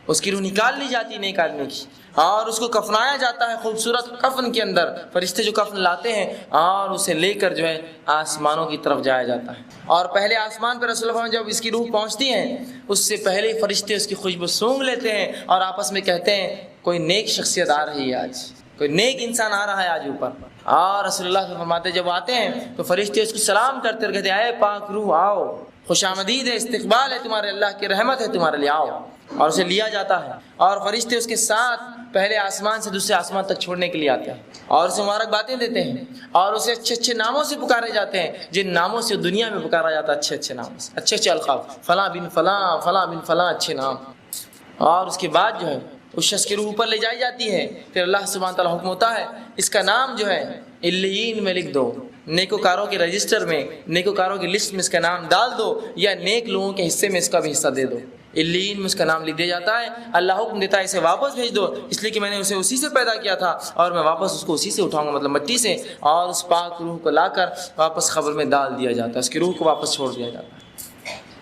Speaker 1: اس کی روح نکال لی جاتی ہے نیک آدمی کی اور اس کو کفنایا جاتا ہے خوبصورت کفن کے اندر. فرشتے جو کفن لاتے ہیں اور اسے لے کر آسمانوں کی طرف جایا جاتا ہے. اور پہلے آسمان پر رسول اللہ جب اس کی روح پہنچتی ہے اس سے پہلے فرشتے اس کی خوشبو سونگھ لیتے ہیں اور آپس میں کہتے ہیں کوئی نیک شخصیت آ رہی ہے آج، کوئی نیک انسان آ رہا ہے آج اوپر. اور رسول اللہ فرماتے جب آتے ہیں تو فرشتے اس کو سلام کرتے اور کہتے ہیں اے پاک روح آؤ، خوش آمدید ہے، استقبال ہے تمہارے، اللہ کی رحمت ہے تمہارے لیے، آؤ. اور اسے لیا جاتا ہے اور فرشتے اس کے ساتھ پہلے آسمان سے دوسرے آسمان تک چھوڑنے کے لیے آتے ہیں اور اسے مبارک باتیں دیتے ہیں اور اسے اچھے ناموں سے پکارے جاتے ہیں جن ناموں سے دنیا میں پکارا جاتا ہے، اچھے ناموں سے، اچھے القاب، فلاں بن فلاں، فلاں بن فلاں، اچھے نام. اور اس کے بعد اس شخص کی روح اوپر لے جائی جاتی ہے. پھر اللہ سبحانہ تعالیٰ حکم ہوتا ہے اس کا نام علیین میں لکھ دو، نیکوکاروں کے رجسٹر میں، نیکوکاروں کی لسٹ میں اس کا نام ڈال دو یا نیک لوگوں کے حصے میں اس کا بھی حصہ دے دو. علیین میں اس کا نام لکھ دیا جاتا ہے. اللہ حکم دیتا ہے اسے واپس بھیج دو، اس لیے کہ میں نے اسے اسی سے پیدا کیا تھا اور میں واپس اس کو اسی سے اٹھاؤں گا، مطلب مٹی سے، اور اس پاک روح کو لا کر واپس قبر میں ڈال دیا جاتا ہے، اس کی روح کو واپس چھوڑ دیا جاتا ہے.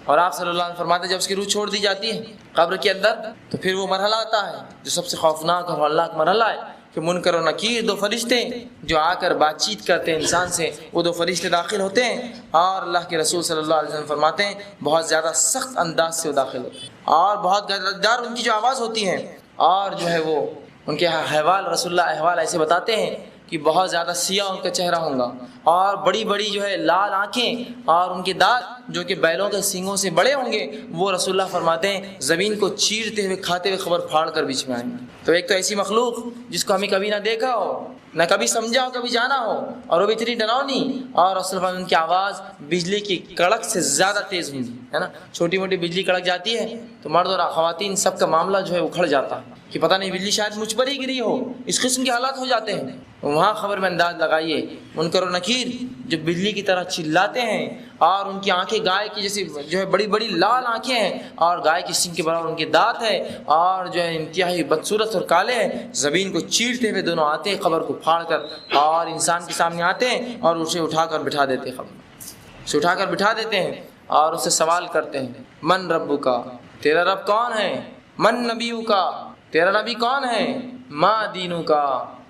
Speaker 1: اور آپ صلی اللہ علیہ وسلم فرماتے ہیں جب اس کی روح چھوڑ دی جاتی ہے قبر کے اندر تو پھر وہ مرحلہ آتا ہے جو سب سے خوفناک اور ہولناک مرحلہ ہے کہ منکر و نکیر 2 فرشتے جو آ کر بات چیت کرتے ہیں انسان سے، وہ 2 فرشتے داخل ہوتے ہیں اور اللہ کے رسول صلی اللہ علیہ وسلم فرماتے ہیں بہت زیادہ سخت انداز سے وہ داخل ہوتے ہیں اور بہت گدردار ان کی جو آواز ہوتی ہے اور وہ ان کے احوال رسول اللہ احوال ایسے بتاتے ہیں کہ بہت زیادہ سیاہ ان کا چہرہ ہوگا اور بڑی بڑی لال آنکھیں اور ان کے دانت جو کہ بیلوں کے سینگوں سے بڑے ہوں گے، وہ رسول اللہ فرماتے ہیں زمین کو چیرتے ہوئے کھاتے ہوئے خبر پھاڑ کر بیچ میں آئیں گے. تو ایک تو ایسی مخلوق جس کو ہمیں کبھی نہ دیکھا ہو، نہ کبھی سمجھا ہو، کبھی جانا ہو، اور وہ بھی اتنی ڈراؤنی، اور رسول اللہ ان کی آواز بجلی کی کڑک سے زیادہ تیز ہوگی، ہے نا. چھوٹی موٹی بجلی کڑک جاتی ہے تو مرد اور خواتین سب کا معاملہ اکھڑ جاتا ہے کہ پتہ نہیں بجلی شاید مجھ پر ہی گری ہو، اس قسم کے حالات ہو جاتے ہیں. وہاں خبر میں انداز لگائیے منکر و نکیر جو بجلی کی طرح چلاتے ہیں اور ان کی آنکھیں گائے کی جیسی بڑی بڑی لال آنکھیں ہیں اور گائے کی سینگ کے برابر ان کے دانت ہے اور انتہائی بدصورت اور کالے ہیں، زمین کو چیرتے ہوئے دونوں آتے ہیں قبر کو پھاڑ کر اور انسان کے سامنے آتے ہیں اور اسے اٹھا کر بٹھا دیتے ہیں، قبر سے اٹھا کر بٹھا دیتے ہیں اور اسے سوال کرتے ہیں من رب کا، تیرا رب کون ہے؟ من نبیو کا، تیرا نبی کون ہے؟ ما دینو کا،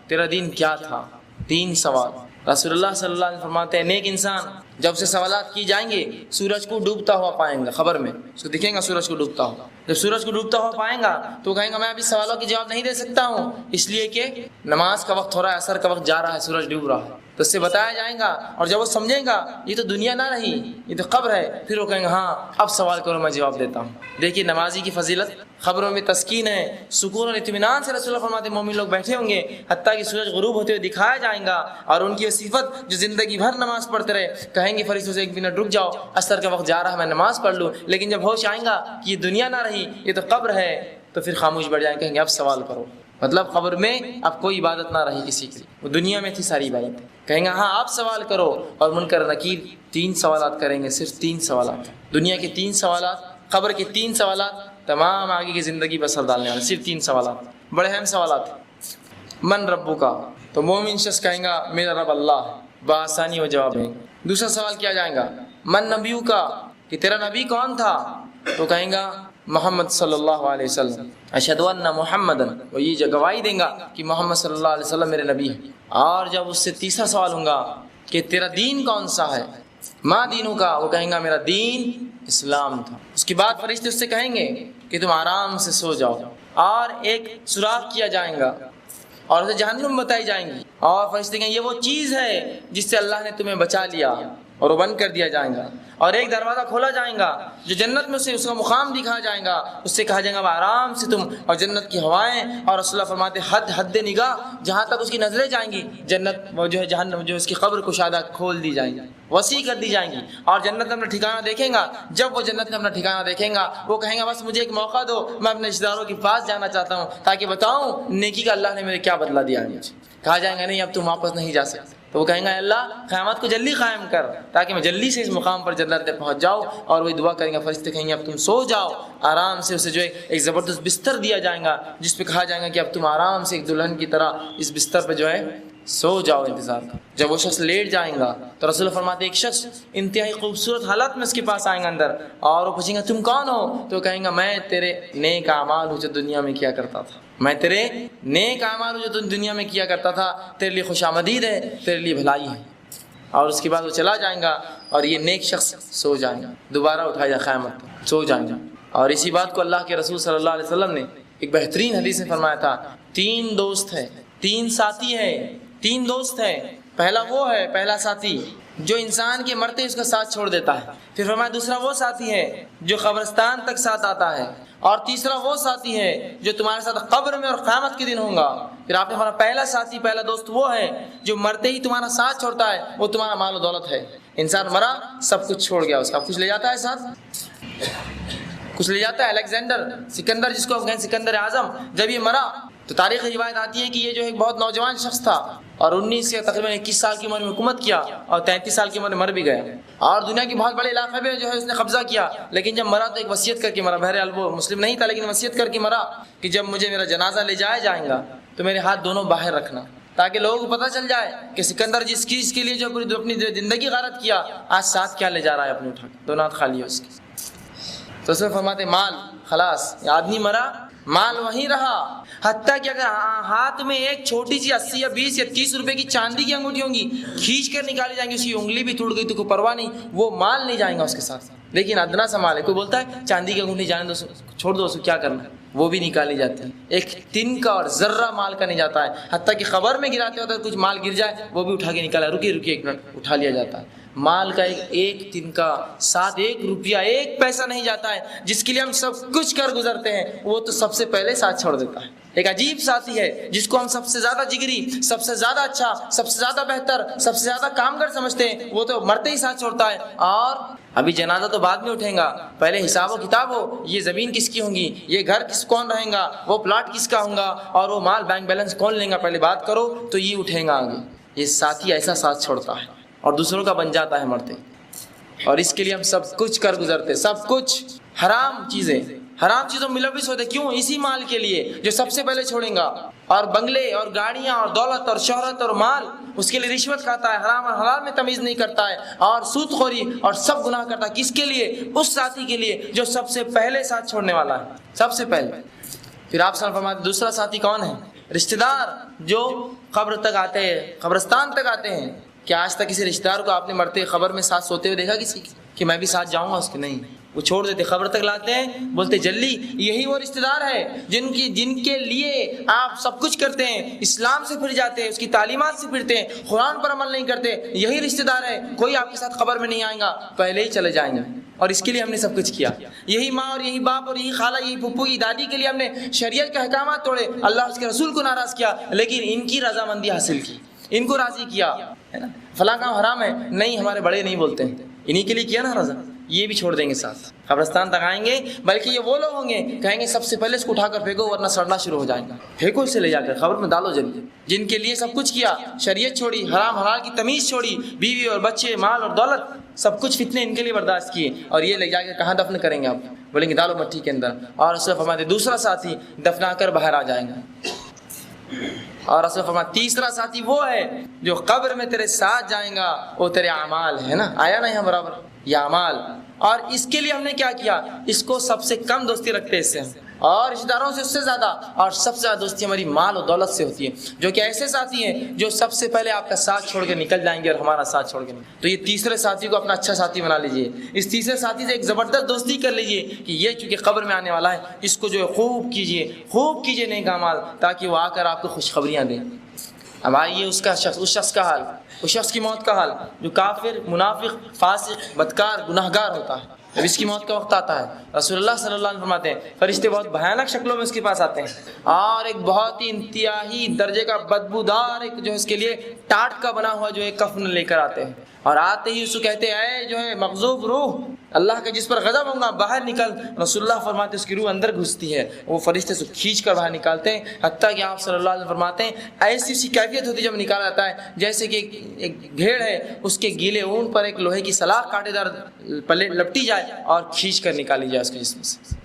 Speaker 1: تیرا دین کیا تھا؟ 3 سوال. رسول اللہ صلی اللہ علیہ وسلم فرماتے ہیں نیک انسان جب سے سوالات کی جائیں گے سورج کو ڈوبتا ہوا پائیں گا، خبر میں اس کو دکھیں گا سورج کو ڈوبتا ہوا. جب سورج کو ڈوبتا ہوا پائیں گا تو کہیں گا میں ابھی سوالوں کی جواب نہیں دے سکتا ہوں، اس لیے کہ نماز کا وقت ہو رہا ہے، عصر کا وقت جا رہا ہے، سورج ڈوب رہا ہے. تو اس سے بتایا جائے گا، اور جب وہ سمجھیں گا یہ تو دنیا نہ رہی، یہ تو قبر ہے، پھر وہ کہیں گے ہاں اب سوال کرو میں جواب دیتا ہوں. دیکھیے نمازی کی فضیلت، خبروں میں تسکین ہے، سکون اور اطمینان سے رسول اللہ فرماتے ہیں مومن لوگ بیٹھے ہوں گے حتیٰ کہ سورج غروب ہوتے ہوئے دکھایا جائے گا، اور ان کی وہ صفت جو زندگی بھر نماز پڑھتے رہے، کہیں گے فرشتوں سے ایک منٹ رک جاؤ، عصر کا وقت جا رہا ہے میں نماز پڑھ لوں. لیکن جب ہوش آئیں گا کہ یہ دنیا نہ رہی، یہ تو قبر ہے، تو پھر خاموش بیٹھ جائیں، کہیں گے اب سوال کرو. مطلب قبر میں اب کوئی عبادت نہ رہی کسی کی، وہ دنیا میں تھی ساری عبادت. کہیں گے ہاں آپ سوال کرو، اور منکر نکیر 3 سوالات کریں گے، صرف 3 سوالات. دنیا کے 3 سوالات، قبر کے 3 سوالات، تمام آگے کی زندگی پر اثر ڈالنے والے، صرف 3 سوالات، بڑے اہم سوالات. من ربو کا، تو مومن شخص کہیں گا میرا رب اللہ، بآسانی وہ جواب ہے. دوسرا سوال کیا جائے گا من نبیو کا، کہ تیرا نبی کون تھا، تو کہیں گا محمد صلی اللہ علیہ وسلم. اشہد ان محمدن، وہ یہ گواہی دیں گا کہ محمد صلی اللہ علیہ وسلم میرے نبی ہیں. اور جب اس سے تیسرا سوال ہوگا کہ تیرا دین کون سا ہے، ما دینوں کا، وہ کہیں گا میرا دین اسلام تھا. اس کے بعد فرشتے اس سے کہیں گے کہ تم آرام سے سو جاؤ، اور ایک سوراخ کیا جائے گا اور اسے جہنم بتائی جائیں گی، اور فرشتے کہیں یہ وہ چیز ہے جس سے اللہ نے تمہیں بچا لیا، اور وہ بند کر دیا جائے گا. اور ایک دروازہ کھولا جائے گا جو جنت میں سے اس کا مقام دکھایا جائے گا، اس سے کہا جائے گا آرام سے تم، اور جنت کی ہوائیں، اور رسول اللہ فرماتے حد نگاہ جہاں تک اس کی نظریں جائیں گی، جنت وہ جو ہے جہنم جو اس کی قبر کشادہ کھول دی جائیں گی، وسیع کر دی جائیں گی، اور جنت میں اپنا ٹھکانہ دیکھیں گا. جب وہ جنت میں اپنا ٹھکانہ دیکھیں گا وہ کہیں گا بس مجھے ایک موقع دو، میں اپنے رشتہ داروں کے پاس جانا چاہتا ہوں تاکہ بتاؤں نیکی کا اللہ نے میرے کیا بدلہ دیا ہے مجھے. کہا جائے گا نہیں اب تم واپس نہیں جا سکتے. تو وہ کہیں گا اللہ قیامت کو جلدی قائم کر تاکہ میں جلدی سے اس مقام پر جنت میں پہنچ جاؤں. اور وہی دعا کریں گا، فرشتے کہیں گے اب تم سو جاؤ آرام سے. اسے جو ہے ایک زبردست بستر دیا جائے گا جس پہ کہا جائے گا کہ اب تم آرام سے ایک دلہن کی طرح اس بستر پہ جو ہے سو جاؤ انتظار کر. جب وہ شخص لیٹ جائیں گا تو رسول اللہ فرماتے ایک شخص انتہائی خوبصورت حالت میں اس کے پاس آئیں گا اندر، اور وہ پوچھیں گا تم کون ہو، تو کہیں گا میں تیرے نیک اعمال ہوں جو دنیا میں کیا کرتا تھا، میں تیرے نیک اعمال ہوں جو دنیا میں کیا کرتا تھا، تیرے لیے خوش آمدید ہے، تیرے لیے بھلائی ہے. اور اس کے بعد وہ چلا جائیں گا اور یہ نیک شخص سو جائیں گا، دوبارہ اٹھایا جائے قیامت سو جائیں گا. اور اسی بات کو اللہ کے رسول صلی اللہ علیہ وسلم نے ایک بہترین حدیث میں فرمایا تھا 3 دوست ہیں، 3 ساتھی ہیں، 3 دوست ہیں. پہلا وہ ہے، پہلا ساتھی جو انسان کے مرتے اس کا ساتھ چھوڑ دیتا ہے. پھر فرمایا دوسرا وہ ساتھی ہے جو قبرستان تک ساتھ آتا ہے، اور تیسرا وہ ساتھی ہے جو تمہارے ساتھ قبر میں اور قیامت کے دن ہوگا. پھر آپ نے فرمایا پہلا ساتھی، پہلا دوست وہ ہے جو مرتے ہی تمہارا ساتھ چھوڑتا ہے، وہ تمہارا مال و دولت ہے. انسان مرا سب کچھ چھوڑ گیا، اس کا کچھ لے جاتا ہے ساتھ، کچھ لے جاتا ہے. الیگزینڈر سکندر جس کو آپ کہیں سکندر اعظم، جب یہ مرا تو تاریخ روایت آتی ہے کہ یہ جو ایک بہت نوجوان شخص تھا، اور 19 یا تقریباً 21 سال کی عمر میں حکومت کیا، اور 33 سال کی عمر میں مر بھی گیا، اور دنیا کے بہت بڑے علاقے میں جو ہے اس نے قبضہ کیا. لیکن جب مرا تو ایک وصیت کر کے مرا، بہرحال وہ مسلم نہیں تھا لیکن وصیت کر کے مرا کہ جب مجھے میرا جنازہ لے جایا جائے گا تو میرے ہاتھ دونوں باہر رکھنا، تاکہ لوگوں کو پتہ چل جائے کہ سکندر جس چیز کے لیے جو اپنی زندگی غارت کیا، آج ساتھ کیا لے جا رہا ہے اپنے اٹھا کے، دونوں ہاتھ خالی ہے اس کے. تو اس میں فرماتے مال خلاص، آدمی مرا مال وہیں رہا، حتیٰ کہ اگر ہاتھ میں ایک چھوٹی سی 80 یا 20 یا 30 روپے کی چاندی کی انگوٹھی ہوں گی، کھینچ کر نکالی جائیں گی، اس کی انگلی بھی ٹوٹ گئی تو کوئی پرواہ نہیں، وہ مال نہیں جائیں گا اس کے ساتھ. لیکن ادنا سا مال ہے، کوئی بولتا ہے چاندی کی انگوٹھی جانے دو، چھوڑ دو، اس کو کیا کرنا ہے، وہ بھی نکالی جاتی ہے. ایک تن کا اور ذرہ مال کا نہیں جاتا ہے، حتیٰ کہ خبر میں گراتے ہوتے کچھ مال گر جائے وہ بھی اٹھا کے نکالا، رکیے ایک منٹ، اٹھا لیا جاتا ہے. مال کا ایک تن کا ساتھ 1 روپیہ 1 پیسہ نہیں جاتا ہے، جس کے لیے ہم سب کچھ کر گزرتے ہیں وہ تو سب سے پہلے ساتھ چھوڑ دیتا ہے. ایک عجیب ساتھی ہے جس کو ہم سب سے زیادہ جگری، سب سے زیادہ اچھا، سب سے زیادہ بہتر، سب سے زیادہ کامگر سمجھتے ہیں، وہ تو مرتے ہی ساتھ چھوڑتا ہے. اور ابھی جنازہ تو بعد میں اٹھیں گا، پہلے حساب و کتاب ہو، یہ زمین کس کی ہوں گی، یہ گھر کون رہیں گا، وہ پلاٹ کس کا ہوں گا، اور وہ مال بینک بیلنس کون لیں گا، پہلے بات کرو تو یہ اٹھیں گا آگے. یہ ساتھی ایسا ساتھ چھوڑتا ہے اور دوسروں کا بن جاتا ہے مرتے، اور اس کے لیے ہم سب کچھ کر گزرتے، سب کچھ حرام چیزوں ملوث ہوتے. کیوں؟ اسی مال کے لیے جو سب سے پہلے چھوڑیں گا. اور بنگلے اور گاڑیاں اور دولت اور شہرت اور مال، اس کے لیے رشوت کھاتا ہے، حرام اور حلال میں تمیز نہیں کرتا ہے، اور سود خوری اور سب گناہ کرتا ہے. کس کے لیے؟ اس ساتھی کے لیے جو سب سے پہلے ساتھ چھوڑنے والا ہے، سب سے پہلے. پھر آپ صلی اللہ علیہ وسلم فرماتے دوسرا ساتھی کون ہے؟ رشتہ دار جو قبر تک آتے ہیں، قبرستان تک آتے ہیں، کیا آج تک کسی رشتہ دار کو آپ نے مرتے قبر میں ساتھ سوتے ہوئے دیکھا کسی کی کہ میں بھی ساتھ جاؤں گا اس کے؟ نہیں، وہ چھوڑ دیتے، قبر تک لاتے ہیں، بولتے جلدی یہی وہ رشتہ دار ہے جن کے لیے آپ سب کچھ کرتے ہیں، اسلام سے پھر جاتے ہیں، اس کی تعلیمات سے پھرتے ہیں، قرآن پر عمل نہیں کرتے، یہی رشتہ دار ہے، کوئی آپ کے ساتھ قبر میں نہیں آئے گا، پہلے ہی چلے جائیں گے، اور اس کے لیے ہم نے سب کچھ کیا۔ یہی ماں اور یہی باپ اور یہی خالہ، یہی پھپھو، یہی دادی کے لیے ہم نے شریعت کے احکامات توڑے، اللہ اس کے رسول کو ناراض کیا، لیکن ان کی رضامندی حاصل کی، ان کو راضی کیا، ہے نا، فلاں کام حرام ہے، نہیں ہمارے بڑے نہیں بولتے ہیں، انہی کے لیے کیا نا رضا، یہ بھی چھوڑ دیں گے ساتھ، قبرستان تک آئیں گے، بلکہ یہ وہ لوگ ہوں گے کہیں گے سب سے پہلے اس کو اٹھا کر پھینکو ورنہ سڑنا شروع ہو جائے گا، پھینکو اسے لے جا کر قبر میں ڈالو جلدی، جن کے لیے سب کچھ کیا، شریعت چھوڑی، حرام حلال کی تمیز چھوڑی، بیوی اور بچے، مال اور دولت، سب کچھ فتنے ان کے لیے برداشت کیے، اور یہ لے جا کے کہاں دفن کریں گے آپ؟ بولیں گے ڈالو مٹی کے اندر، اور رسول فرماتے دوسرا ساتھی دفنا کر باہر آ جائیں گا، اور رسول فرماتے تیسرا ساتھی وہ ہے جو قبر میں تیرے ساتھ جائیں گا، وہ تیرے اعمال ہے نا، آیا نا یہاں برابر یہ اعمال، اور اس کے لیے ہم نے کیا کیا، اس کو سب سے کم دوستی رکھتے ہیں اس سے، اور رشتہ داروں سے اس سے زیادہ، اور سب سے زیادہ دوستی ہماری مال اور دولت سے ہوتی ہے، جو کہ ایسے ساتھی ہیں جو سب سے پہلے آپ کا ساتھ چھوڑ کے نکل جائیں گے اور ہمارا ساتھ چھوڑ کے تو یہ تیسرے ساتھی کو اپنا اچھا ساتھی بنا لیجئے، اس تیسرے ساتھی سے ایک زبردست دوستی کر لیجئے کہ یہ چونکہ قبر میں آنے والا ہے، اس کو جو ہے خوب کیجئے نیک اعمال، تاکہ وہ آ کر آپ کو خوشخبریاں دیں۔ اب آئیے اس شخص کا حال، اس شخص کی موت کا حال جو کافر، منافق، فاسق، بدکار، گناہگار ہوتا ہے، جب اس کی موت کا وقت آتا ہے رسول اللہ صلی اللہ علیہ وسلم فرماتے ہیں فرشتے بہت بھیانک شکلوں میں اس کے پاس آتے ہیں، اور ایک بہت ہی انتہائی درجے کا بدبودار ایک جو اس کے لیے ٹاٹ کا بنا ہوا جو ایک کفن لے کر آتے ہیں، اور آتے ہی اس کو کہتے ہیں اے جو ہے مغضوب روح، اللہ کا جس پر غضب ہوگا باہر نکل، رسول اللہ فرماتے اس کی روح اندر گھستی ہے، وہ فرشتے سے کھینچ کر باہر نکالتے ہیں، حتیٰ کہ آپ صلی اللہ علیہ وسلم فرماتے ہیں ایسی سی کیفیت ہوتی ہے جب نکالا جاتا ہے جیسے کہ ایک بھیڑ ہے، اس کے گیلے اون پر ایک لوہے کی سلاخ کانٹے دار لپٹی جائے اور کھینچ کر نکالی جائے اس کے جسم سے،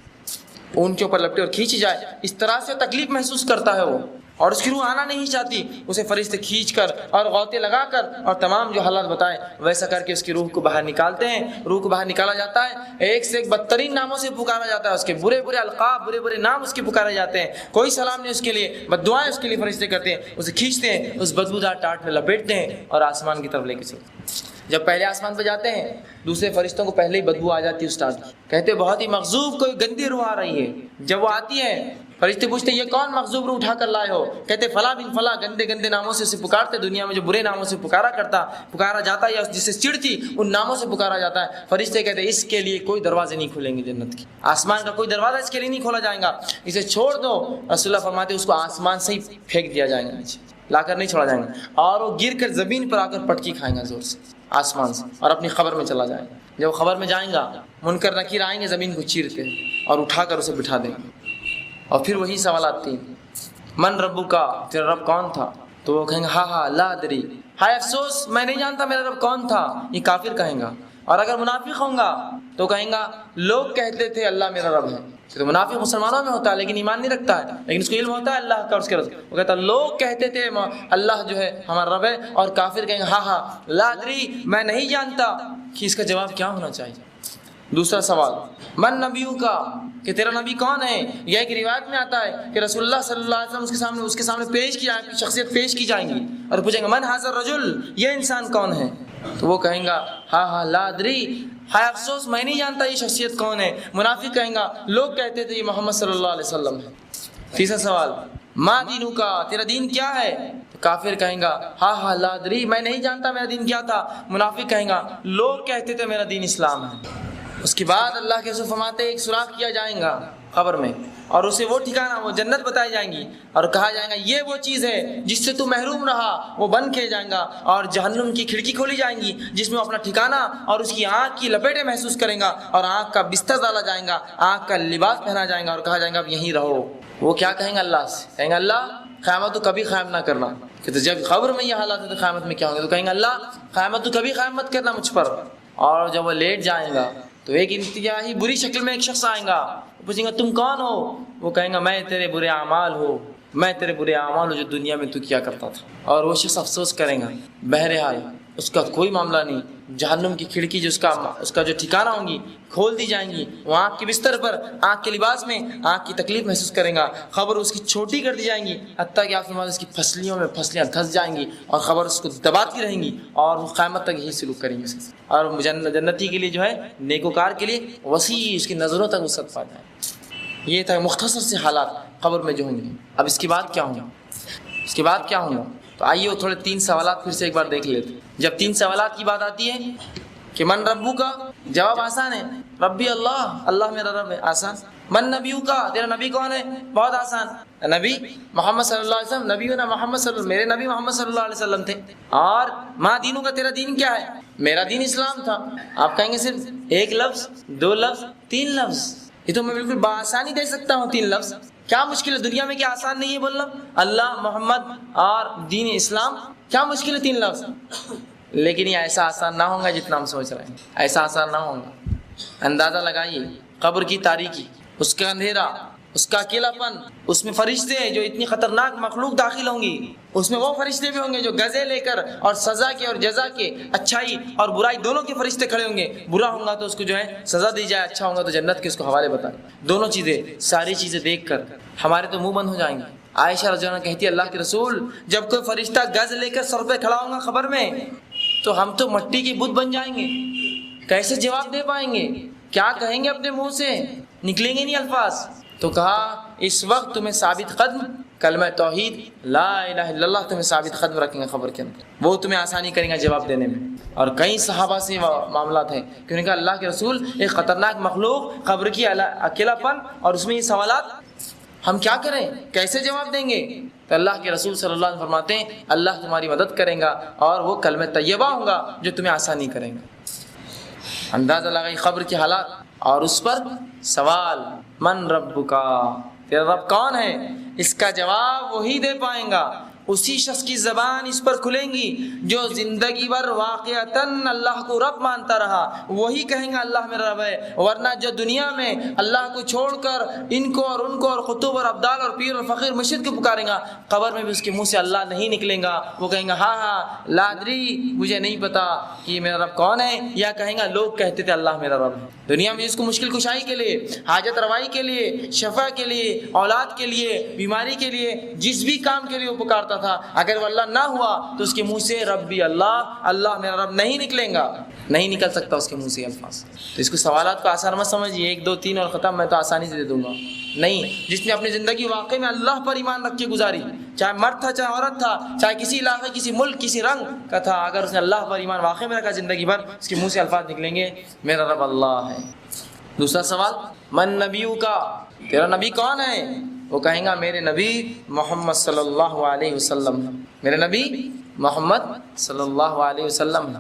Speaker 1: اون کے اوپر لپٹے اور کھینچی جائے، اس طرح سے تکلیف محسوس کرتا ہے وہ، اور اس کی روح آنا نہیں چاہتی، اسے فرشتے کھینچ کر اور غوطے لگا کر اور تمام جو حالات بتائے ویسا کر کے اس کی روح کو باہر نکالتے ہیں، روح کو باہر نکالا جاتا ہے، ایک سے ایک بدترین ناموں سے پکارا جاتا ہے، اس کے برے برے القاب، برے برے نام اس کے پکارے جاتے ہیں، کوئی سلام نہیں اس کے لیے، بد دعائیں اس کے لیے فرشتے کرتے ہیں، اسے کھینچتے ہیں، اس بدبودار ٹاٹ میں لپیٹتے ہیں اور آسمان کی طرف لے کے چلتے ہیں۔ جب پہلے آسمان پہ جاتے ہیں دوسرے فرشتوں کو پہلے ہی بدبو آ جاتی ہے اس ٹاٹ کی، کہتے بہت ہی مغضوب کوئی گندی روح آ رہی ہے، جب وہ آتی ہے فرشتے پوچھتے یہ کون مغضوب روح اٹھا کر لائے ہو، کہتے فلاں بن فلاں، گندے گندے ناموں سے اسے پکارتے، دنیا میں جو برے ناموں سے پکارا جاتا ہے یا جس سے چڑ تھی ان ناموں سے پکارا جاتا ہے، فرشتے کہتے اس کے لیے کوئی دروازے نہیں کھلیں گے جنت کے، آسمان کا کوئی دروازہ اس کے لیے نہیں کھولا جائے گا، اسے چھوڑ دو، رسول اللہ فرماتے اس کو آسمان سے ہی پھینک دیا جائے گا، نیچے لا کر نہیں چھوڑا جائے گا، اور وہ گر کر زمین پر آ کر پٹکی کھائیں گا زور سے آسمان سے، اور اپنی خبر میں چلا جائے گا، جب خبر میں جائیں گا منکر نکیر آئیں گے زمین کو چیرتے اور اٹھا کر اسے بٹھا دیں گے، اور پھر وہی سوالات تین، من ربو کا، تیرا رب کون تھا، تو وہ کہیں گے ہاں لا ادری، ہائے افسوس میں نہیں جانتا میرا رب کون تھا، یہ کافر کہیں گا، اور اگر منافق ہوں گا تو کہیں گا لوگ کہتے تھے اللہ میرا رب ہے، تو منافق مسلمانوں میں ہوتا ہے لیکن ایمان نہیں رکھتا ہے، لیکن اس کو علم ہوتا ہے اللہ کا، اس کے رب، وہ کہتا ہے لوگ کہتے تھے اللہ جو ہے ہمارا رب ہے، اور کافر کہیں گے ہاں لا ادری میں نہیں جانتا، کہ اس کا جواب کیا ہونا چاہیے۔ دوسرا سوال من نبیوں کا، کہ تیرا نبی کون ہے، یہ ایک روایت میں آتا ہے کہ رسول اللہ صلی اللہ علیہ وسلم اس کے سامنے پیش کیا، شخصیت پیش کی جائیں گی اور پوچھیں گے من ھذا الرجل، یہ انسان کون ہے، تو وہ کہیں گا ہاں لا ادری، ہائے افسوس میں نہیں جانتا یہ شخصیت کون ہے، منافق کہیں گا لوگ کہتے تھے یہ محمد صلی اللہ علیہ وسلم ہے۔ تیسرا سوال ما دینوں کا، تیرا دین کیا ہے، تو کافر کہیں گا ہاں لا ادری میں نہیں جانتا میرا دین کیا تھا، منافق کہیں گا لوگ کہتے تھے میرا دین اسلام ہے۔ اس کے بعد اللہ کے رسول فرماتے ایک سوراخ کیا جائیں گا قبر میں، اور اسے وہ ٹھکانہ وہ جنت بتائی جائیں گی، اور کہا جائے گا یہ وہ چیز ہے جس سے تو محروم رہا، وہ بند کیے جائیں گا، اور جہنم کی کھڑکی کھولی جائیں گی جس میں وہ اپنا ٹھکانہ اور اس کی آنکھ کی لپیٹیں محسوس کریں گا، اور آنکھ کا بستر ڈالا جائے گا، آنکھ کا لباس پہنا جائے گا، اور کہا جائے گا اب یہیں رہو۔ وہ کیا کہیں گے اللہ سے، کہیں گے اللہ قیامت تو کبھی قائم نہ کرنا، کہ تو جب قبر میں یہ حالات ہے تو قیامت میں کیا ہوں گے، تو کہیں گے اللہ قیامت تو کبھی قائم مت کرنا مجھ پر، اور جب وہ لیٹ جائیں گا تو ایک انتہائی بری شکل میں ایک شخص آئیں گا، پوچھیں گا تم کون ہو، وہ کہیں گا میں تیرے برے اعمال ہوں، میں تیرے برے اعمال ہوں جو دنیا میں تو کیا کرتا تھا، اور وہ شخص افسوس کریں گا۔ بہرحال اس کا کوئی معاملہ نہیں. جہنم کی کھڑکی جو اس کا جو ٹھکانہ ہوں گی کھول دی جائیں گی. وہ آنکھ کے بستر پر آنکھ کے لباس میں آنکھ کی تکلیف محسوس کرے گا. خبر اس کی چھوٹی کر دی جائیں گی حتیٰ کہ آپ فرماتے اس کی پھسلیوں میں پھسلیاں دھس جائیں گی اور خبر اس کو دباتی رہیں گی اور وہ قیامت تک یہی سلوک کریں گے اس کے ساتھ. اور جنتی کے لیے جو ہے نیکوکار کے لیے وسیع اس کی نظروں تک وسعت پاتا ہے. یہ تھا مختصر سے حالات قبر میں جو ہوں گے. اب اس کے بعد کیا ہوں گا؟ اس کے بعد کیا ہوں گا؟ تو آئیے وہ تھوڑے 3 سوالات پھر سے ایک بار دیکھ لیتے. جب 3 سوالات کی بات آتی ہے کہ من ربو کا، جواب آسان ہے، ربی اللہ، اللہ میرا رب ہے، آسان. من نبیو کا، تیرا نبی کون ہے، بہت آسان، نبی محمد صلی اللہ علیہ وسلم. نبی نا محمد صلی اللہ، میرے نبی محمد صلی اللہ علیہ وسلم تھے. اور ماں دینوں کا، تیرا دین کیا ہے، میرا دین اسلام تھا. آپ کہیں گے صرف 1 لفظ 2 لفظ 3 لفظ، یہ تو میں بالکل بآسانی دے سکتا ہوں 3 لفظ. کیا مشکل ہے دنیا میں؟ کیا آسان نہیں ہے بولنا اللہ محمد اور دین اسلام؟ کیا مشکل ہے 3 لفظ؟ لیکن یہ ایسا آسان نہ ہوگا جتنا ہم سوچ رہے ہیں. ایسا آسان نہ ہوگا. اندازہ لگائیے قبر کی تاریکی، اس کا اندھیرا، اس کا اکیلا پن، اس میں فرشتے جو اتنی خطرناک مخلوق داخل ہوں گی، اس میں وہ فرشتے بھی ہوں گے جو گزے لے کر اور سزا کے اور جزا کے، اچھائی اور برائی دونوں کے فرشتے کھڑے ہوں گے. برا ہوں گا تو اس کو جو ہے سزا دی جائے، اچھا ہوں گا تو جنت کے اس کو حوالے بتائیں. دونوں چیزیں، ساری چیزیں دیکھ کر ہمارے تو منہ بند ہو جائیں گے. عائشہ رضی اللہ عنہا کہتی ہے اللہ کے رسول جب کوئی فرشتہ گز لے کر سر پہ کھڑا ہوگا خبر میں تو ہم تو مٹی کے بت بن جائیں گے. کیسے جواب دے پائیں گے؟ کیا کہیں گے؟ اپنے منہ سے نکلیں گے نہیں الفاظ. تو کہا اس وقت تمہیں ثابت قدم کلمہ توحید لا الہ الا اللہ تمہیں ثابت قدم رکھیں گے خبر کے اندر، وہ تمہیں آسانی کریں گا جواب دینے میں. اور کئی صحابہ سے معاملات ہیں کہ انہوں نے کہا اللہ کے رسول ایک خطرناک مخلوق، قبر کی اکیلا پن اور اس میں یہ سوالات، ہم کیا کریں، کیسے جواب دیں گے؟ تو اللہ کے رسول صلی اللہ علیہ وسلم فرماتے ہیں اللہ تمہاری مدد کرے گا اور وہ کلمہ طیبہ ہوگا جو تمہیں آسانی کریں گا. اندازہ لگائی قبر کے حالات اور اس پر سوال من ربکا، تیرا رب کون ہے؟ اس کا جواب وہی دے پائیں گا، اسی شخص کی زبان اس پر کھلیں گی جو زندگی بھر واقعتاً اللہ کو رب مانتا رہا، وہی کہیں گا اللہ میرا رب ہے. ورنہ جو دنیا میں اللہ کو چھوڑ کر ان کو اور ان کو اور قطب اور ابدال اور پیر اور فقیر مرشد کو پکاریں گا، قبر میں بھی اس کے منہ سے اللہ نہیں نکلیں گا. وہ کہیں گا ہاں ہاں لا ادری، مجھے نہیں پتا کہ میرا رب کون ہے، یا کہیں گا لوگ کہتے تھے اللہ میرا رب ہے. دنیا میں اس کو مشکل کشائی کے لیے، حاجت روائی کے لیے، شفا کے لیے، اولاد کے لیے، بیماری کے لیے، جس بھی کام کے لیے وہ پکارتا تھا، اگر وہ اللہ نہ ہوا تو اس کے منہ سے ربی اللہ، اللہ میرا رب نہیں نکلیں گا، نہیں نکل سکتا اس کے منہ سے الفاظ. تو اس کو سوالات کو آسان مت سمجھیے 1 2 3 اور ختم، میں تو آسانی سے دے دوں گا. نہیں، جس نے اپنی زندگی واقعی میں اللہ پر ایمان رکھ کے گزاری، چاہے مرد تھا چاہے عورت تھا، چاہے کسی علاقے کسی ملک کسی رنگ کا تھا، اگر اس نے اللہ پر ایمان واقعی میں رکھا زندگی بھر، اس کے منہ سے الفاظ نکلیں گے میرا رب اللہ ہے. دوسرا سوال من نبیو کا، تیرا نبی کون ہے؟ وہ کہیں گا میرے نبی محمد صلی اللہ علیہ وسلم، میرے نبی محمد صلی اللہ علیہ وسلم.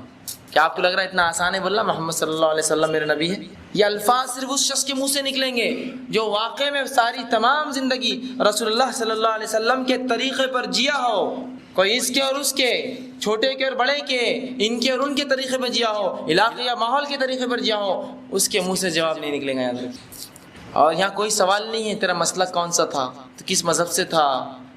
Speaker 1: کیا آپ کو لگ رہا ہے اتنا آسان ہے بولنا محمد صلی اللہ علیہ وسلم میرے نبی ہے؟ یہ الفاظ صرف اس شخص کے منہ سے نکلیں گے جو واقع میں ساری تمام زندگی رسول اللہ صلی اللہ علیہ وسلم کے طریقے پر جیا ہو. کوئی اس کے اور اس کے، چھوٹے کے اور بڑے کے، ان کے اور ان کے طریقے پر جیا ہو، علاقے یا ماحول کے طریقے پر جیا ہو، اس کے منہ سے جواب نہیں نکلے گا. یاد رکھیں. اور یہاں کوئی سوال نہیں ہے تیرا مسلک کون سا تھا، تو کس مذہب سے تھا،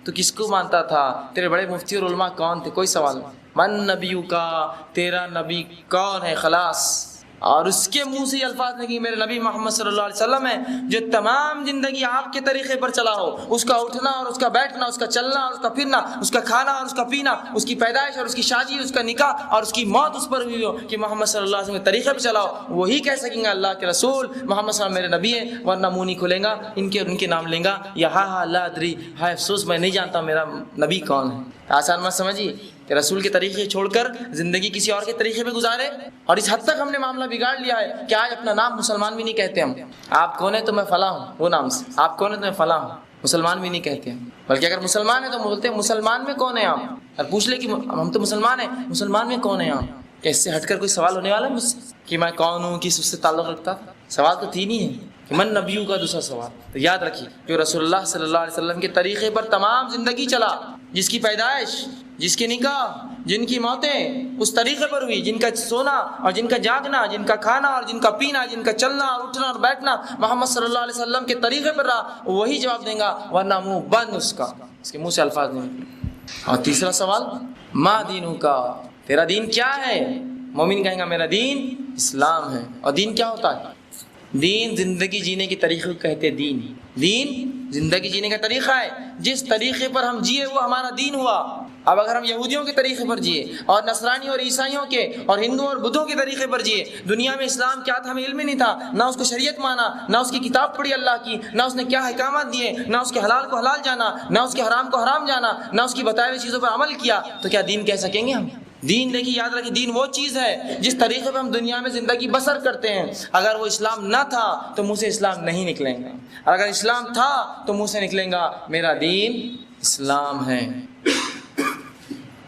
Speaker 1: تو کس کو مانتا تھا، تیرے بڑے مفتی اور علماء کون تھے، کوئی سوال نہیں. من نبیو کا، تیرا نبی کون ہے، خلاص. اور اس کے منہ سے یہ الفاظ نہیں کہ میرے نبی محمد صلی اللہ علیہ وسلم ہے جو تمام زندگی آپ کے طریقے پر چلا ہو، اس کا اٹھنا اور اس کا بیٹھنا، اس کا چلنا اور اس کا پھرنا، اس کا کھانا اور اس کا پینا، اس کی پیدائش اور اس کی شادی، اس کا نکاح اور اس کی موت اس پر ہوئی ہو کہ محمد صلی اللہ علیہ وسلم کے طریقے پہ چلا ہو. وہی کہہ سکیں گا اللہ کے رسول محمد صلی اللہ علیہ وسلم میرے نبی ہے. ورنہ منہ نہیں کھلیں گا، ان کے اور ان کے نام لیں گا یا ہاں ہاں لا ادری، ہائے افسوس میں نہیں جانتا میرا نبی کون ہے. آسان مت سمجھیے کہ رسول کے طریقے چھوڑ کر زندگی کسی اور کے طریقے پہ گزارے. اور اس حد تک ہم نے معاملہ بگاڑ لیا ہے کہ آج اپنا نام مسلمان بھی نہیں کہتے. ہم آپ کون ہیں تو میں فلاں ہوں، وہ نام سے آپ کون ہیں تو میں فلاں ہوں، مسلمان بھی نہیں کہتے ہیں. بلکہ اگر مسلمان ہیں تو بولتے ہیں مسلمان میں کون ہے آپ، اور پوچھ لے کہ ہم تو مسلمان ہیں، مسلمان میں کون ہے آپ. کہ اس سے ہٹ کر کوئی سوال ہونے والا ہے مجھ سے کہ میں کون ہوں، کس اس سے تعلق رکھتا؟ سوال تو 3 ہی ہے کہ من نبیوں کا. دوسرا سوال تو یاد رکھیے جو رسول اللہ صلی اللہ علیہ وسلم کے طریقے پر تمام زندگی چلا، جس کی پیدائش، جس کے نکاح، جن کی موتیں اس طریقے پر ہوئی، جن کا سونا اور جن کا جاگنا، جن کا کھانا اور جن کا پینا، جن کا چلنا اور اٹھنا اور بیٹھنا محمد صلی اللہ علیہ وسلم کے طریقے پر رہا، وہی جواب دیں گا. ورنہ منہ بند اس کا، اس کے منہ سے الفاظ نہیں. اور تیسرا سوال ما دینوں کا، تیرا دین کیا ہے؟ مومن کہیں گا میرا دین اسلام ہے۔ اور دین کیا ہوتا ہے؟ دین زندگی جینے کے طریقے کو کہتے ہیں دین۔ دین زندگی جینے کا طریقہ ہے، جس طریقے پر ہم جیے وہ ہمارا دین ہوا۔ اب اگر ہم یہودیوں کے طریقے پر جیے اور نصرانی اور عیسائیوں کے اور ہندو اور بدھوں کے طریقے پر جیے، دنیا میں اسلام کیا تھا ہمیں علم ہی نہیں تھا، نہ اس کو شریعت مانا، نہ اس کی کتاب پڑھی اللہ کی، نہ اس نے کیا احکامات دیے، نہ اس کے حلال کو حلال جانا، نہ اس کے حرام کو حرام جانا، نہ اس کی بتائی ہوئی چیزوں پر عمل کیا، تو کیا دین کہہ سکیں گے ہم؟ دین دیکھیے، یاد رکھیے، دین وہ چیز ہے جس طریقے پہ ہم دنیا میں زندگی بسر کرتے ہیں۔ اگر وہ اسلام نہ تھا تو منہ سے اسلام نہیں نکلیں گا، اور اگر اسلام تھا تو منہ سے نکلیں گا میرا دین اسلام ہے۔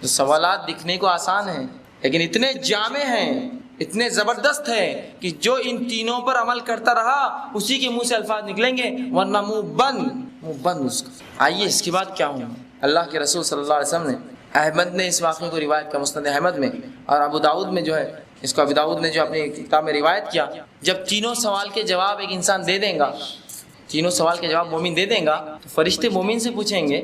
Speaker 1: تو سوالات دکھنے کو آسان ہیں لیکن اتنے جامع ہیں، اتنے زبردست ہیں کہ جو ان تینوں پر عمل کرتا رہا اسی کے منہ سے الفاظ نکلیں گے، ورنہ منہ بند اس کا۔ آئیے اس کے بعد کیا ہوں، اللہ کے رسول صلی اللہ علیہ وسلم نے، احمد نے اس واقعے کو روایت کا مسند احمد میں، اور ابو داؤد میں جو ہے اس کو ابو داؤد نے جو اپنی کتاب میں روایت کیا، جب تینوں سوال کے جواب ایک انسان دے دیں گا، تینوں سوال کے جواب مومن دے دیں گا، تو فرشتے مومن سے پوچھیں گے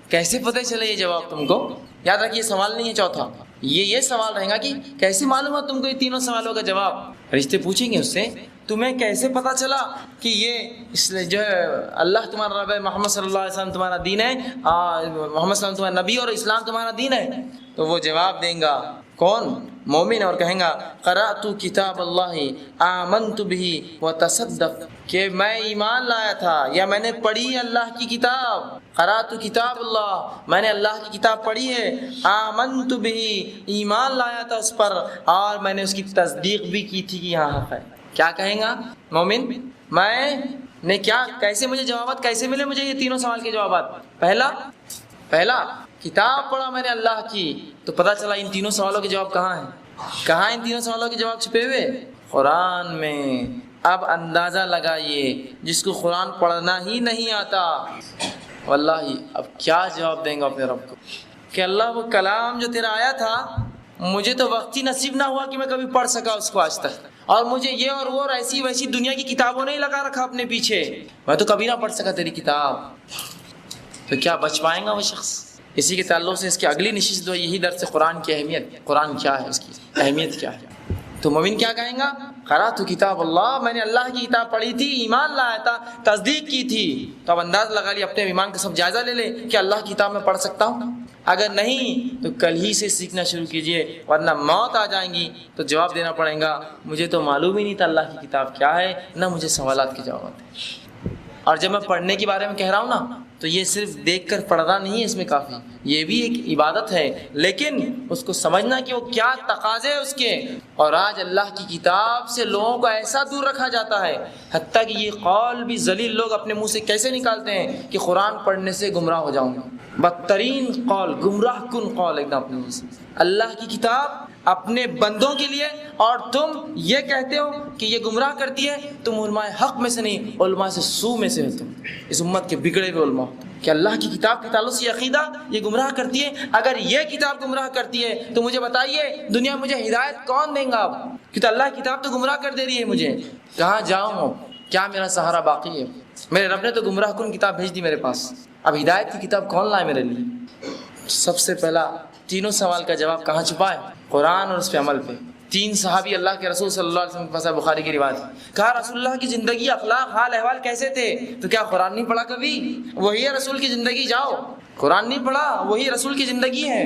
Speaker 1: کیسے پتہ چلے یہ جواب تم کو؟ یاد رکھیے سوال نہیں ہے چوتھا، یہ سوال رہے گا کہ کیسے معلوم ہے تم کو یہ تینوں سوالوں کا جواب؟ فرشتے پوچھیں گے اس سے تمہیں کیسے پتہ چلا کہ یہ جو ہے اللہ تمہارا رب ہے، محمد صلی اللہ علیہ وسلم تمہارا دین ہے، محمد صلی اللہ علیہ وسلم تمہارا نبی اور اسلام تمہارا دین ہے؟ تو وہ جواب دیں گا کون؟ مومن، اور کہیں گا قرأت کتاب اللہ آمنت بہ وتصدق، کہ میں ایمان لایا تھا یا میں نے پڑھی اللہ کی کتاب، قرأت کتاب اللہ، میں نے اللہ کی کتاب پڑھی ہے، آمنت بہ، ایمان لایا تھا اس پر، اور میں نے اس کی تصدیق بھی کی تھی کہ یہاں حق ہے۔ کیا کہیں گا مومن؟ میں نے کیا، کیسے مجھے جوابات کیسے ملے مجھے یہ تینوں سوال کے جوابات؟ پہلا کتاب پڑھا میں نے اللہ کی تو پتہ چلا ان تینوں سوالوں کے جواب کہاں ہیں؟ کہاں ان تینوں سوالوں کے جواب چھپے ہوئے؟ قرآن میں۔ اب اندازہ لگائیے جس کو قرآن پڑھنا ہی نہیں آتا، واللہ اب کیا جواب دیں گا اپنے رب کو کہ اللہ وہ کلام جو تیرا آیا تھا مجھے تو وقت ہی نصیب نہ ہوا کہ میں کبھی پڑھ سکا اس کو آج تک، اور مجھے یہ اور وہ ایسی ویسی دنیا کی کتابوں نے ہی لگا رکھا اپنے پیچھے، میں تو کبھی نہ پڑھ سکا تیری کتاب۔ تو کیا بچ پائیں گا وہ شخص؟ اسی کے تعلق سے اس کی اگلی نشست جو ہے یہی درس قرآن کی اہمیت، قرآن کیا ہے، اس کی اہمیت کیا ہے۔ تو مومن کیا کہیں گا؟ قرأت کتاب اللہ، میں نے اللہ کی کتاب پڑھی تھی، ایمان لایا تھا، تصدیق کی تھی۔ تو اب انداز لگا لیا، اپنے ایمان کا سب جائزہ لے لے کہ اللہ کی کتاب میں پڑھ سکتا ہوں، اگر نہیں تو کل ہی سے سیکھنا شروع کیجئے، ورنہ موت آ جائیں گی تو جواب دینا پڑے گا مجھے تو معلوم ہی نہیں تھا اللہ کی کتاب کیا ہے، نہ مجھے سوالات کے جوابات ہیں۔ اور جب میں پڑھنے کے بارے میں کہہ رہا ہوں نا تو یہ صرف دیکھ کر پڑھنا نہیں ہے اس میں کافی، یہ بھی ایک عبادت ہے، لیکن اس کو سمجھنا کہ وہ کیا تقاضے اس کے۔ اور آج اللہ کی کتاب سے لوگوں کو ایسا دور رکھا جاتا ہے، حتیٰ کہ یہ قول بھی ذلیل لوگ اپنے منہ سے کیسے نکالتے ہیں کہ قرآن پڑھنے سے گمراہ ہو جاؤں گا۔ بدترین قول، گمراہ کن قول ایک دم اپنے منہ سے، اللہ کی کتاب اپنے بندوں کے لیے، اور تم یہ کہتے ہو کہ یہ گمراہ کرتی ہے، تم علماء حق میں سے نہیں، علماء سے سو میں سے ہو، تم اس امت کے بگڑے ہوئے علماء کہ اللہ کی کتاب کے تعلق سے عقیدہ یہ گمراہ کرتی ہے۔ اگر یہ کتاب گمراہ کرتی ہے تو مجھے بتائیے دنیا میں مجھے ہدایت کون دیں گا اب؟ کہ تو اللہ کی کتاب تو گمراہ کر دے رہی ہے مجھے، کہاں جاؤں؟ کیا میرا سہارا باقی ہے؟ میرے رب نے تو گمراہ کن کتاب بھیج دی میرے پاس، اب ہدایت کی کتاب کون لائے میرے لیے؟ سب سے پہلا تینوں سوال کا جواب کہاں چھپا ہے؟ قرآن اور اس پہ عمل پہ۔ 3 صحابی اللہ کے رسول صلی اللہ علیہ وسلم کے پاس، بخاری کی روایت، کہا رسول اللہ کی زندگی، اخلاق، حال احوال کیسے تھے؟ تو کیا قرآن نہیں پڑھا کبھی؟ وہی ہے رسول کی زندگی، جاؤ قرآن نہیں پڑھا، وہی رسول کی زندگی ہے۔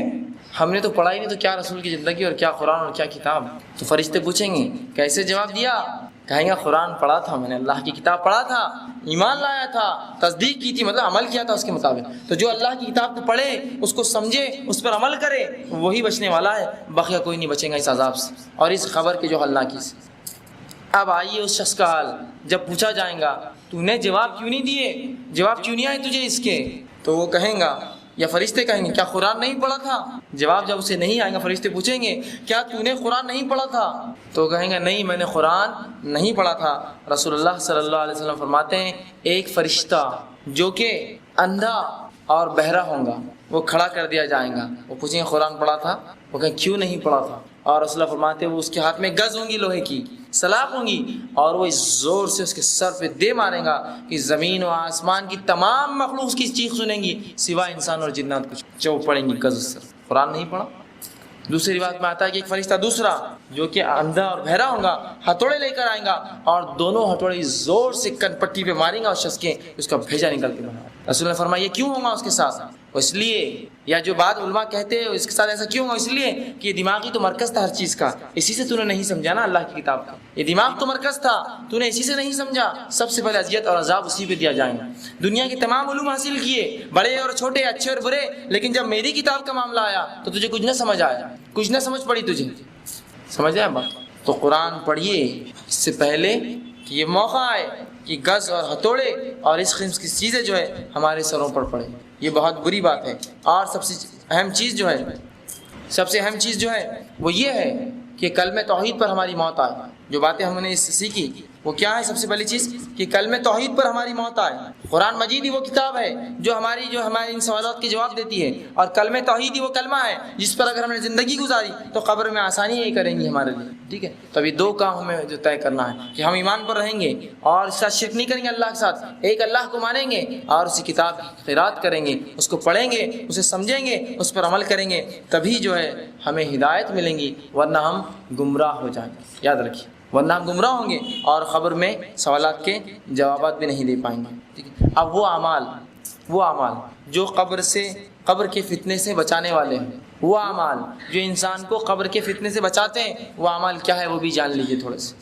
Speaker 1: ہم نے تو پڑھا ہی نہیں، تو کیا رسول کی زندگی اور کیا قرآن اور کیا کتاب؟ تو فرشتے پوچھیں گے کیسے جواب دیا؟ کہیں گا قرآن پڑھا تھا میں نے، اللہ کی کتاب پڑھا تھا، ایمان لایا تھا، تصدیق کی تھی، مطلب عمل کیا تھا اس کے مطابق۔ تو جو اللہ کی کتاب کو پڑھے، اس کو سمجھے، اس پر عمل کرے، وہی بچنے والا ہے، بقیہ کوئی نہیں بچے گا اس عذاب سے اور اس خبر کے جو حل نہ کی سے۔ اب آئیے اس شخص کا حال، جب پوچھا جائے گا تو نے جواب کیوں نہیں دیے، جواب کیوں نہیں آئے تجھے اس کے؟ تو وہ کہیں گا، یا فرشتے کہیں گے کیا قرآن نہیں پڑھا تھا؟ جواب جب اسے نہیں آئے گا، فرشتے پوچھیں گے کیا تو نے قرآن نہیں پڑھا تھا؟ تو کہیں گا نہیں، میں نے قرآن نہیں پڑھا تھا۔ رسول اللہ صلی اللہ علیہ وسلم فرماتے ہیں ایک فرشتہ جو کہ اندھا اور بہرا ہوں گا وہ کھڑا کر دیا جائے گا، وہ پوچھیں گے قرآن پڑھا تھا؟ وہ کہیں کیوں نہیں پڑھا تھا؟ اور رسول اللہ فرماتے ہیں وہ اس کے ہاتھ میں گز ہوں گی، لوہے کی سلاخ ہوں گی، اور وہ اس زور سے اس کے سر پہ دے مارے گا کہ زمین و آسمان کی تمام مخلوق کی چیخ سنیں گی سوائے انسان اور جنات کچھ جو پڑھیں گی گز سر۔ قرآن نہیں پڑھا، دوسری روایت میں آتا ہے کہ ایک فرشتہ دوسرا جو کہ اندھا اور بہرا ہوگا ہتھوڑے لے کر آئیں گا اور دونوں ہتھوڑے زور سے کن پٹی پہ ماریں گا اس شخص کے، اس کا بھیجا نکل کے باہر۔ رسول نے فرمایا یہ کیوں ہوگا اس کے ساتھ؟ اس لیے، یا جو بات علماء کہتے ہیں اس کے ساتھ ایسا کیوں ہوگا؟ اس لیے کہ یہ دماغی تو مرکز تھا ہر چیز کا، اسی سے تو نے نہیں سمجھا نا اللہ کی کتاب کا، یہ دماغ تو مرکز تھا، تو نے اسی سے نہیں سمجھا، سب سے پہلے اذیت اور عذاب اسی پہ دیا جائیں گا۔ دنیا کے تمام علوم حاصل کیے، بڑے اور چھوٹے، اچھے اور برے، لیکن جب میری کتاب کا معاملہ آیا تو تجھے کچھ نہ سمجھ آیا، کچھ نہ سمجھ پڑی تجھے، سمجھ آیا بات؟ تو قرآن پڑھیے اس سے پہلے کہ یہ موقع آئے کہ گز اور ہتھوڑے اور اس قسم کی چیزیں جو ہے ہمارے سروں پر پڑے، یہ بہت بری بات ہے۔ اور سب سے اہم چیز جو ہے وہ یہ ہے کہ کلمہ توحید پر ہماری موت آئے۔ جو باتیں ہم نے اس سے سیکھی وہ کیا ہے؟ سب سے پہلی چیز کہ کلمہ توحید پر ہماری موت آئے۔ قرآن مجید ہی وہ کتاب ہے جو ہمارے ان سوالات کے جواب دیتی ہے، اور کلمہ توحید ہی وہ کلمہ ہے جس پر اگر ہم نے زندگی گزاری تو قبر میں آسانی یہی کریں گی ہمارے لیے، ٹھیک ہے؟ تو ابھی دو کام ہمیں جو طے کرنا ہے کہ ہم ایمان پر رہیں گے اور اس ساتھ شرک نہیں کریں گے، اللہ کے ساتھ ایک اللہ کو مانیں گے اور اسی کتاب کی قرات کریں گے، اس کو پڑھیں گے، اسے سمجھیں گے، اس پر عمل کریں گے، تبھی جو ہے ہمیں ہدایت ملیں گی، ورنہ ہم گمراہ ہو جائیں گے۔ یاد رکھیے، ورنہ ہم گمراہ ہوں گے اور قبر میں سوالات کے جوابات بھی نہیں دے پائیں گے، ٹھیک ہے؟ اب وہ اعمال جو قبر کے فتنے سے بچانے والے ہیں، وہ اعمال جو انسان کو قبر کے فتنے سے بچاتے ہیں، وہ اعمال کیا ہے وہ بھی جان لیجیے تھوڑے سے۔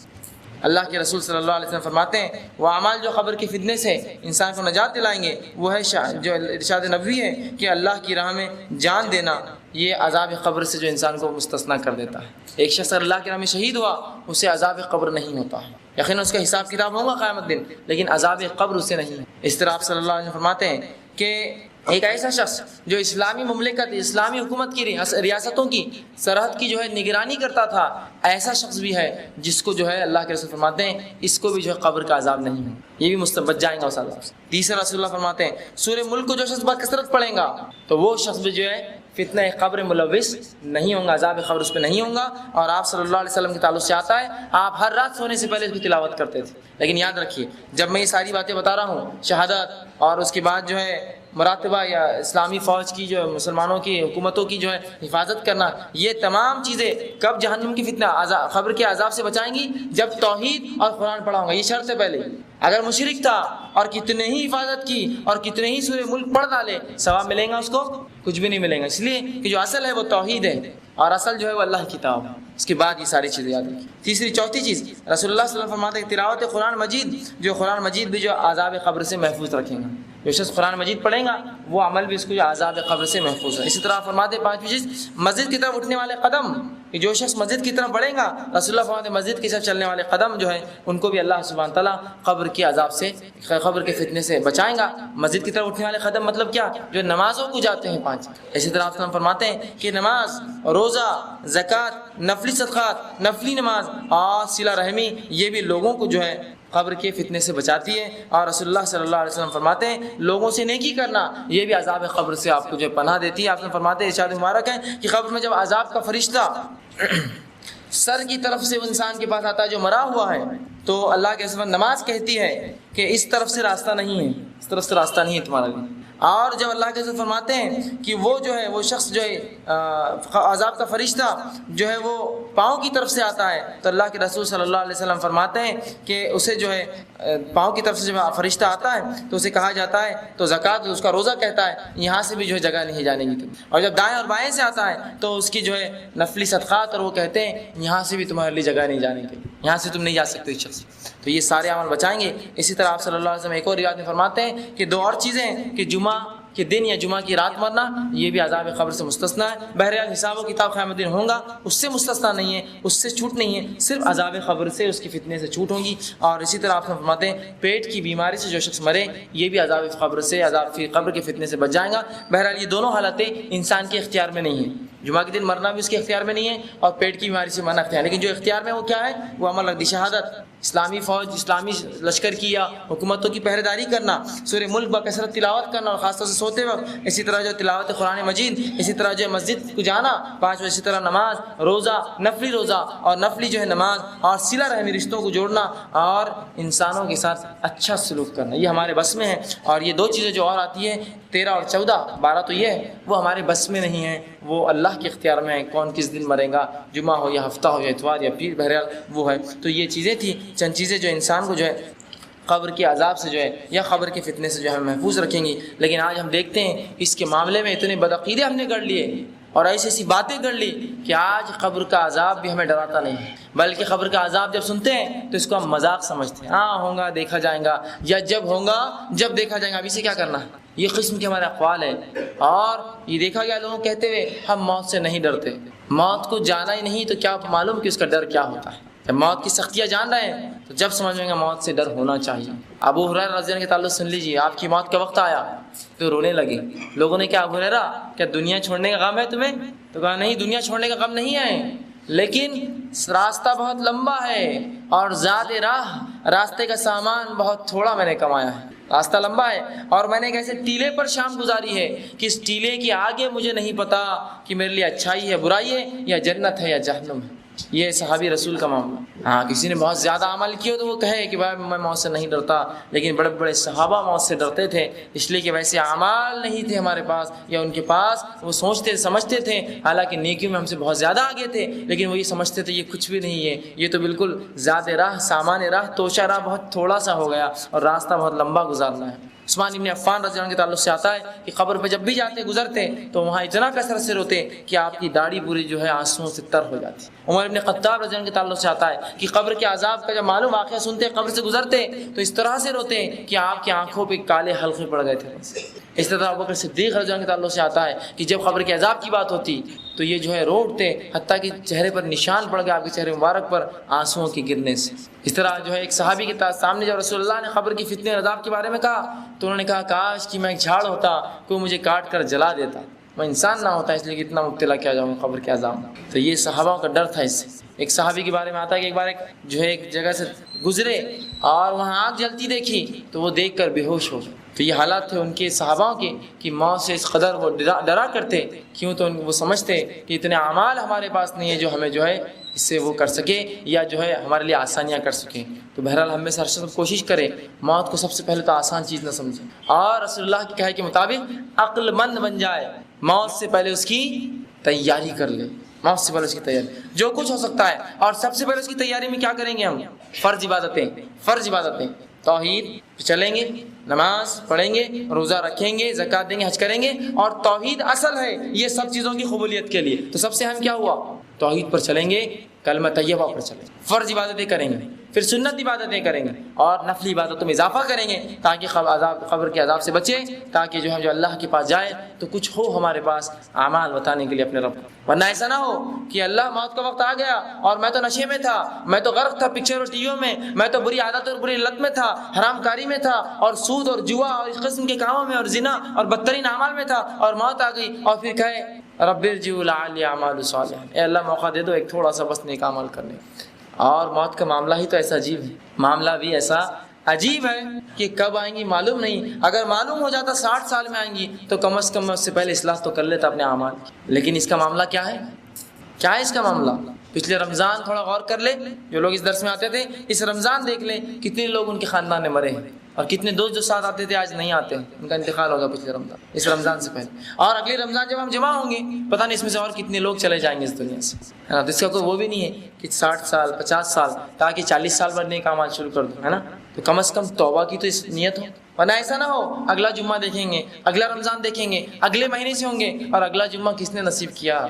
Speaker 1: اللہ کے رسول صلی اللہ علیہ وسلم فرماتے ہیں وہ اعمال جو قبر کے فتنے سے انسان کو نجات دلائیں گے وہ ہے جو ارشاد نبوی ہے کہ اللہ کی راہ میں جان دینا، یہ عذاب قبر سے جو انسان کو مستثنا کر دیتا ہے۔ ایک شخص اللہ کی راہ میں شہید ہوا، اسے عذاب قبر نہیں ہوتا ہے، یقیناً اس کا حساب کتاب ہوگا قیامت دن، لیکن عذاب قبر اسے نہیں ہے۔ اس طرح آپ صلی اللہ علیہ وسلم فرماتے ہیں کہ ایک ایسا شخص جو اسلامی مملکت، اسلامی حکومت کی ریاستوں کی سرحد کی جو ہے نگرانی کرتا تھا، ایسا شخص بھی ہے جس کو جو ہے اللہ کے رسول فرماتے ہیں اس کو بھی جو ہے قبر کا عذاب نہیں ہے، یہ بھی بچ جائیں گا اس عذاب سے۔ تیسرا رسول اللہ فرماتے ہیں سورہ ملک کو جو شخص بکثرت پڑھیں گا تو وہ شخص بھی جو ہے فتنہ قبر ملوث نہیں ہوں گا، عذاب قبر اس پہ نہیں ہوں گا۔ اور آپ صلی اللہ علیہ وسلم کے تعلق سے آتا ہے آپ ہر رات سونے سے پہلے اس کی تلاوت کرتے تھے۔ لیکن یاد رکھیے جب میں یہ ساری باتیں بتا رہا ہوں، شہادت اور اس کے بعد جو ہے مراتبہ یا اسلامی فوج کی جو مسلمانوں کی حکومتوں کی جو ہے حفاظت کرنا، یہ تمام چیزیں کب جہنم کی فتنہ قبر کے عذاب سے بچائیں گی؟ جب توحید اور قرآن پڑھا ہوگا، یہ شرط ہے پہلے۔ اگر مشرک تھا اور کتنے ہی حفاظت کی اور کتنے ہی سورہ ملک پڑھ ڈالے، ثواب ملیں گا اس کو؟ کچھ بھی نہیں ملیں گا، اس لیے کہ جو اصل ہے وہ توحید ہے اور اصل جو ہے وہ اللہ کی کتاب ہے۔ اس کے بعد یہ ساری چیزیں یاد رکھیں۔ تیسری چوتھی چیز رسول اللہ صلی اللہ علیہ وسلم فرماتے ہیں تلاوت قرآن مجید، جو قرآن مجید بھی جو عذاب قبر سے محفوظ رکھیں گا، جو شخص قرآن مجید پڑھیں گا وہ عمل بھی اس کو جو عذاب قبر سے محفوظ ہے۔ اسی طرح فرماتے ہیں پانچویں چیز مسجد کی طرف اٹھنے والے قدم، کہ جو شخص مسجد کی طرف بڑھیں گا، رسول اللہ فرماتے ہیں مسجد کی طرف چلنے والے قدم جو ہے ان کو بھی اللہ سبحانہ تعالیٰ قبر کے عذاب سے، قبر کے فتنے سے بچائیں گا۔ مسجد کی طرف اٹھنے والے قدم مطلب کیا؟ جو نمازوں کو جاتے ہیں پانچ۔ اسی طرح آپ فرماتے ہیں کہ نماز، روزہ، زکوٰۃ، نفلی صدقات، نفلی نماز اور صلہ رحمی، یہ بھی لوگوں کو جو ہے قبر کے فتنے سے بچاتی ہے۔ اور رسول اللہ صلی اللہ علیہ وسلم فرماتے ہیں لوگوں سے نیکی کرنا، یہ بھی عذاب قبر سے آپ کو جو پناہ دیتی ہے۔ آپ نے فرماتے ہیں ارشاد مبارک ہے کہ قبر میں جب عذاب کا فرشتہ سر کی طرف سے انسان کے پاس آتا ہے جو مرا ہوا ہے، تو اللہ کے رسول نماز کہتی ہے کہ اس طرف سے راستہ نہیں ہے، اس طرف سے راستہ نہیں ہے تمہارا لیے۔ اور جب اللہ کے رسول فرماتے ہیں کہ وہ جو ہے وہ شخص جو ہے عذاب کا فرشتہ جو ہے وہ پاؤں کی طرف سے آتا ہے، تو اللہ کے رسول صلی اللہ علیہ وسلم فرماتے ہیں کہ اسے جو ہے پاؤں کی طرف سے جب فرشتہ آتا ہے تو اسے کہا جاتا ہے، تو زکوٰۃ اس کا روزہ کہتا ہے یہاں سے بھی جو ہے جگہ نہیں جانے کی تم، اور جب دائیں اور بائیں سے آتا ہے تو اس کی جو ہے نفلی صدقات، اور وہ کہتے ہیں یہاں سے بھی تمہارے لیے جگہ نہیں جانے کی، یہاں سے تم نہیں جا سکتے اس شخص۔ تو یہ سارے عمل بچائیں گے۔ اسی طرح آپ صلی اللہ علیہ وسلم ایک اور روایت میں فرماتے ہیں کہ دو اور چیزیں ہیں کہ جمعہ کے دن یا جمعہ کی رات مرنا، یہ بھی عذاب قبر سے مستثنا ہے۔ بہرحال حساب و کتاب قیامت دن ہوگا، اس سے مستثنا نہیں ہے، اس سے چھوٹ نہیں ہے، صرف عذاب قبر سے، اس کی فتنے سے چھوٹ ہوگی۔ اور اسی طرح آپ فرماتے ہیں پیٹ کی بیماری سے جو شخص مرے، یہ بھی عذاب قبر سے، عذاب قبر کے فتنے سے بچ جائے گا۔ بہرحال یہ دونوں حالتیں انسان کے اختیار میں نہیں ہیں، جمعہ کے دن مرنا بھی اس کے اختیار میں نہیں ہے اور پیٹ کی بیماری سے مرنا اختیار ہے، لیکن جو اختیار میں وہ کیا ہے؟ وہ عمل رکھ دی، شہادت، اسلامی فوج، اسلامی لشکر کی یا حکومتوں کی پہرے داری کرنا، سورہ ملک بکثرت تلاوت کرنا، اور خاص طور سے سوتے وقت، اسی طرح جو تلاوت قرآن مجید، اسی طرح جو مسجد کو جانا 5 بجے، اسی طرح نماز، روزہ، نفلی روزہ اور نفلی جو ہے نماز، اور صلہ رحمی رشتوں کو جوڑنا، اور انسانوں کے ساتھ اچھا سلوک کرنا، یہ ہمارے بس میں ہے۔ اور یہ 2 چیزیں جو اور آتی ہیں 13 اور 14، 12 تو یہ ہے وہ ہمارے بس میں نہیں ہیں، وہ اللہ کے اختیار میں ہے، کون کس دن مرے گا، جمعہ ہو یا ہفتہ ہو یا اتوار یا پیر، بہرحال وہ ہے۔ تو یہ چیزیں تھیں، چند چیزیں جو انسان کو جو ہے قبر کے عذاب سے جو ہے یا قبر کے فتنے سے جو ہے محفوظ رکھیں گی۔ لیکن آج ہم دیکھتے ہیں اس کے معاملے میں اتنے بدعقیدے ہم نے کر لیے اور ایسی ایسی باتیں کر لی کہ آج قبر کا عذاب بھی ہمیں ڈراتا نہیں ہے، بلکہ قبر کا عذاب جب سنتے ہیں تو اس کو ہم مذاق سمجھتے ہیں، ہاں ہوگا دیکھا جائے گا، یا جب ہوگا جب دیکھا جائے گا، ابھی سے کیا کرنا ہے۔ یہ قسم کے ہمارے اقوال ہیں، اور یہ دیکھا گیا لوگوں کہتے ہوئے ہم موت سے نہیں ڈرتے، موت کو جانا ہی نہیں تو کیا معلوم کہ اس کا ڈر کیا ہوتا ہے۔ جب موت کی سختیاں جان رہے ہیں تو جب سمجھیں گے موت سے ڈر ہونا چاہیے۔ ابو ہریرہ رضی اللہ عنہ کے تعلق سن لیجیے، آپ کی موت کا وقت آیا تو رونے لگے، لوگوں نے کہا ابو ہریرہ کیا دنیا چھوڑنے کا غم ہے تمہیں؟ تو کہا نہیں، دنیا چھوڑنے کا غم نہیں ہے، لیکن راستہ بہت لمبا ہے اور زاد راہ، راستے کا سامان بہت تھوڑا میں نے کمایا ہے، راستہ لمبا ہے، اور میں نے ایک ایسے ٹیلے پر شام گزاری ہے کہ اس ٹیلے کے آگے مجھے نہیں پتا کہ میرے لیے اچھائی ہے برائی ہے یا جنت ہے یا جہنم ہے۔ یہ صحابی رسول کا معاملہ۔ ہاں کسی نے بہت زیادہ عمل کیا تو وہ کہے کہ بھائی میں موت سے نہیں ڈرتا، لیکن بڑے بڑے صحابہ موت سے ڈرتے تھے، اس لیے کہ ویسے اعمال نہیں تھے ہمارے پاس یا ان کے پاس، وہ سوچتے سمجھتے تھے، حالانکہ نیکیوں میں ہم سے بہت زیادہ آگے تھے، لیکن وہ یہ سمجھتے تھے یہ کچھ بھی نہیں ہے، یہ تو بالکل ذات راہ، سامان راہ، توشہ راہ بہت تھوڑا سا ہو گیا اور راستہ بہت لمبا گزارنا ہے۔ عثمان بن عفان رضی اللہ عنہ کے تعلق سے آتا ہے کہ قبر پہ جب بھی جاتے گزرتے تو وہاں اتنا کثرت سے روتے کہ آپ کی داڑھی پوری جو ہے آنسوؤں سے تر ہو جاتی۔ عمر بن خطاب رضی اللہ عنہ کے تعلق سے آتا ہے کہ قبر کے عذاب کا جب معلوم واقعہ سنتے قبر سے گزرتے تو اس طرح سے روتے کہ آپ کی آنکھوں پہ کالے حلقے پڑ گئے تھے۔ اس طرح ابوبکر صدیق رضی اللہ عنہ کے تعلق سے آتا ہے کہ جب قبر کے عذاب کی بات ہوتی تو یہ جو ہے رو اٹھتے، حتیٰ کہ چہرے پر نشان پڑ گیا آپ کے چہرے مبارک پر آنسوؤں کے گرنے سے۔ اس طرح جو ہے ایک صحابی کے سامنے جب رسول اللہ نے قبر کی فتنے اور عذاب کے بارے میں کہا تو انہوں نے کہا کاش کہ میں ایک جھاڑ ہوتا، کوئی مجھے کاٹ کر جلا دیتا، میں انسان نہ ہوتا اس لیے کہ اتنا مبتلا کیا جاؤں قبر کے عذاب۔ تو یہ صحابہ کا ڈر تھا اس سے۔ ایک صحابی کے بارے میں آتا ہے کہ ایک بار جو ہے ایک جگہ سے گزرے اور وہاں آگ جلتی دیکھی تو وہ دیکھ کر بے ہوش ہو گئے۔ تو یہ حالات تھے ان کے صحاباؤں کے کہ موت سے اس قدر وہ ڈرا کرتے، کیوں تو وہ سمجھتے کہ اتنے اعمال ہمارے پاس نہیں ہے جو ہمیں جو ہے اس سے وہ کر سکے یا جو ہے ہمارے لیے آسانیاں کر سکیں۔ تو بہرحال ہم میں سے ہر شخص کوشش کرے موت کو سب سے پہلے تو آسان چیز نہ سمجھیں، اور رسول اللہ کے کہے کے مطابق عقل مند بن جائے، موت سے پہلے اس کی تیاری کر لے، موت سے پہلے اس کی تیاری جو کچھ ہو سکتا ہے۔ اور سب سے پہلے اس کی تیاری میں کیا کریں گے ہم؟ فرض عبادتیں، توحید پہ چلیں گے، نماز پڑھیں گے، روزہ رکھیں گے، زکوٰۃ دیں گے، حج کریں گے، اور توحید اصل ہے یہ سب چیزوں کی قبولیت کے لیے۔ تو سب سے اہم کیا ہوا؟ توحید پر چلیں گے، کلمہ طیبہ پر چلیں گے، فرض عبادتیں کریں گے، پھر سنت عبادتیں کریں گے، اور نفلی عبادتوں میں اضافہ کریں گے تاکہ قبر کے عذاب سے بچیں، تاکہ جو ہم جو اللہ کے پاس جائے تو کچھ ہو ہمارے پاس اعمال بتانے کے لیے اپنے رب کو۔ ورنہ ایسا نہ ہو کہ اللہ موت کا وقت آ گیا اور میں تو نشے میں تھا، میں تو غرق تھا پکچر اور ٹی ویوں میں تو بری عادت اور بری لت میں تھا، حرام کاری میں تھا، اور سود اور جوا اور اس قسم کے کاموں میں اور زنا اور بدترین اعمال میں تھا، اور موت آ گئی اور پھر کہے رب ارجعوا لعلی اعمل صالحا، اے اللہ موقع دے دو ایک تھوڑا سا بس نیک عمل کرنے۔ اور موت کا معاملہ ہی تو ایسا عجیب ہے، معاملہ بھی ایسا عجیب ہے کہ کب آئیں گی معلوم نہیں۔ اگر معلوم ہو جاتا 60 سال میں آئیں گی تو کم از کم میں اس سے پہلے اصلاح تو کر لیتا اپنے اعمال کی، لیکن اس کا معاملہ کیا ہے؟ کیا ہے اس کا معاملہ؟ پچھلے رمضان تھوڑا غور کر لیں، جو لوگ اس درس میں آتے تھے اس رمضان دیکھ لیں کتنے لوگ ان کے خاندان میں مرے ہیں، اور کتنے دوست جو ساتھ آتے تھے آج نہیں آتے ہیں، ان کا انتقال ہوگا پچھلے رمضان، اس رمضان سے پہلے، اور اگلے رمضان جب ہم جمع ہوں گے پتہ نہیں اس میں سے اور کتنے لوگ چلے جائیں گے اس دنیا سے، ہے نا؟ تو اس کا کوئی وہ بھی نہیں ہے کہ 60 سال 50 سال تاکہ 40 سال بعد نیک اعمال شروع کر دوں، ہے نا؟ تو کم از کم توبہ کی تو اس نیت ہو، ورنہ ایسا نہ ہو اگلا جمعہ دیکھیں گے، اگلا رمضان دیکھیں گے، اگلے مہینے سے ہوں گے، اور اگلا جمعہ کس نے نصیب کیا؟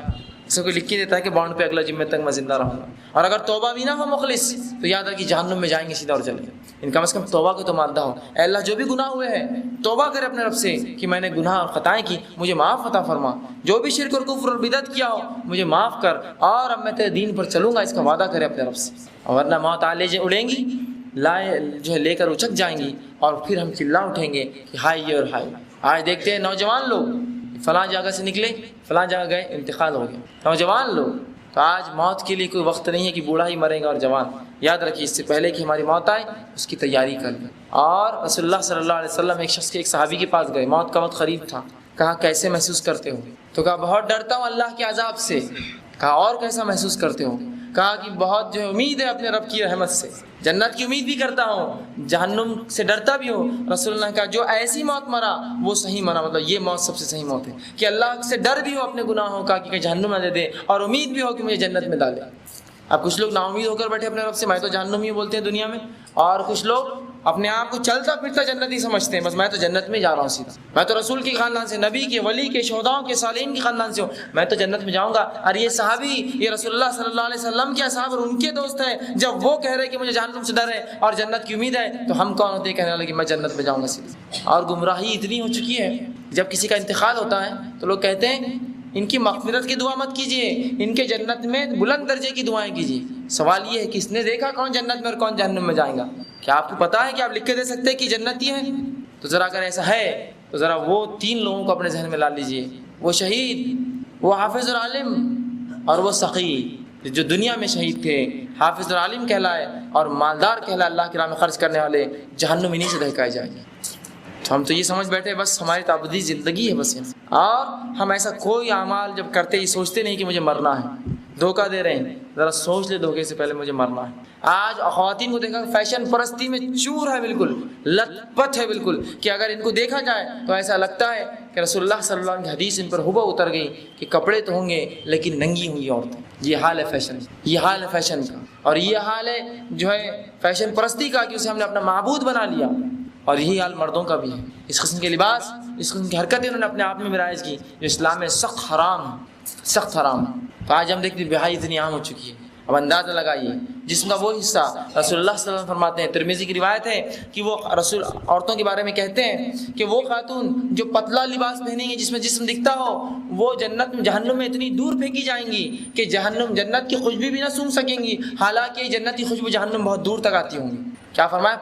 Speaker 1: اسے کوئی لکھ کے دیتا ہے کہ بانڈ پہ اگلا جمعے تک میں زندہ رہوں گا، اور اگر توبہ بھی نہ ہو مخلص تو یاد رکھیے جہنم میں جائیں گے سیدھا اور چلیں گے۔ ان کم از کم توبہ کو تو مانتا ہو، اے اللہ جو بھی گناہ ہوئے ہیں توبہ کرے اپنے رب سے کہ میں نے گناہ اور خطائیں کی، مجھے معاف عطا فرما، جو بھی شرک اور کفر اور بدعت کیا ہو مجھے معاف کر، اور اب میں تیرے دین پر چلوں گا، اس کا وعدہ کرے اپنے رب سے۔ اور ورنہ موت آلے اڑیں گی، جو ہے لے کر اچک جائیں گی، اور پھر ہم چلا اٹھیں گے کہ ہائے اور ہائے۔ آج دیکھتے ہیں نوجوان لوگ فلاں جگہ سے نکلے، فلاں جگہ گئے، انتقال ہو گیا، نوجوان لوگ تو آج موت کے لیے کوئی وقت نہیں ہے کہ بوڑھا ہی مرے گا اور جوان. یاد رکھیے اس سے پہلے کہ ہماری موت آئے اس کی تیاری کر لیں. اور رسول اللہ صلی اللہ علیہ وسلم ایک صحابی کے پاس گئے، موت کا وقت قریب تھا. کہا کیسے محسوس کرتے ہو؟ تو کہا بہت ڈرتا ہوں اللہ کے عذاب سے. کہا اور کیسا محسوس کرتے ہو؟ کہا کہ بہت جو ہے امید ہے اپنے رب کی رحمت سے، جنت کی امید بھی کرتا ہوں، جہنم سے ڈرتا بھی ہوں. رسول اللہ نے کہا جو ایسی موت مرا وہ صحیح مرا، مطلب یہ موت سب سے صحیح موت ہے کہ اللہ سے ڈر بھی ہو اپنے گناہوں کا کہ جہنم نہ دے دے، اور امید بھی ہو کہ مجھے جنت میں ڈالے. اب کچھ لوگ نا امید ہو کر بیٹھے اپنے رب سے، میں تو جہنم ہی بولتے ہیں دنیا میں، اور کچھ لوگ اپنے آپ کو چلتا پھرتا جنتی سمجھتے ہیں، بس میں تو جنت میں جا رہا ہوں سیدھا، میں تو رسول کے خاندان سے، نبی کے، ولی کے، شہداؤں کے، صالحین کے خاندان سے ہوں، میں تو جنت میں جاؤں گا. اور یہ صحابی، یہ رسول اللہ صلی اللہ علیہ وسلم کے اصحاب اور ان کے دوست ہیں، جب وہ کہہ رہے کہ مجھے جہنم سے ڈر ہے اور جنت کی امید ہے، تو ہم کون ہوتے ہیں کہنے والے کہ میں جنت میں جاؤں گا سیدھا. اور گمراہی اتنی ہو چکی ہے، جب کسی کا انتقال ہوتا ہے تو لوگ کہتے ہیں ان کی مغفرت کی دعا مت کیجیے، ان کے جنت میں بلند درجے کی دعائیں کیجیے. سوال یہ ہے کہ اس نے دیکھا کون جنت میں اور کون جہنم میں جائے گا؟ کیا آپ کو پتا ہے کہ آپ لکھ کے دے سکتے ہیں کہ جنتی ہیں؟ تو ذرا اگر ایسا ہے تو ذرا وہ 3 لوگوں کو اپنے ذہن میں لا لیجیے، وہ شہید، وہ حافظ اور عالم، اور وہ سخی جو دنیا میں شہید تھے، حافظ اور عالم کہلائے اور مالدار کہلائے، اللہ کی راہ میں خرچ کرنے والے، جہنم انہی سے دہکائے جائیں گے. تو ہم تو یہ سمجھ بیٹھے بس ہماری تعبدی زندگی ہے بس، اور ہم ایسا کوئی اعمال جب کرتے ہی سوچتے نہیں کہ مجھے مرنا ہے. دھوکہ دے رہے ہیں، ذرا سوچ لے دھوکے سے پہلے مجھے مرنا ہے. آج خواتین کو دیکھا فیشن پرستی میں چور ہے، بالکل لت پت ہے بالکل، کہ اگر ان کو دیکھا جائے تو ایسا لگتا ہے کہ رسول اللہ صلی اللہ علیہ وسلم کی حدیث ان پر ہبہ اتر گئی کہ کپڑے تو ہوں گے لیکن ننگی ہوں گی عورتیں. یہ حال ہے فیشن، یہ حال ہے فیشن کا، اور یہ حال ہے جو ہے فیشن پرستی کا کہ اسے ہم نے اپنا معبود بنا لیا. اور یہی حال مردوں کا بھی ہے. اس قسم کے لباس، اس قسم کی حرکتیں انہوں نے اپنے آپ میں رائج کی جو اسلام میں سخت حرام ہے، سخت حرام ہے. تو آج ہم دیکھتے ہیں بہائی اتنی عام ہو چکی ہے. اب اندازہ لگائیے جسم کا وہ حصہ، رسول اللہ صلی اللہ علیہ وسلم فرماتے ہیں، ترمذی کی روایت ہے کہ وہ رسول عورتوں کے بارے میں کہتے ہیں کہ وہ خاتون جو پتلا لباس پہنیں گی جس میں جسم دکھتا ہو، وہ جہنم میں اتنی دور پھینکی جائیں گی کہ جنت کی خوشبو بھی نہ سونگھ سکیں گی، حالانکہ جنتی خوشبو جہنم بہت دور تک آتی ہوں گی. کیا فرمایا؟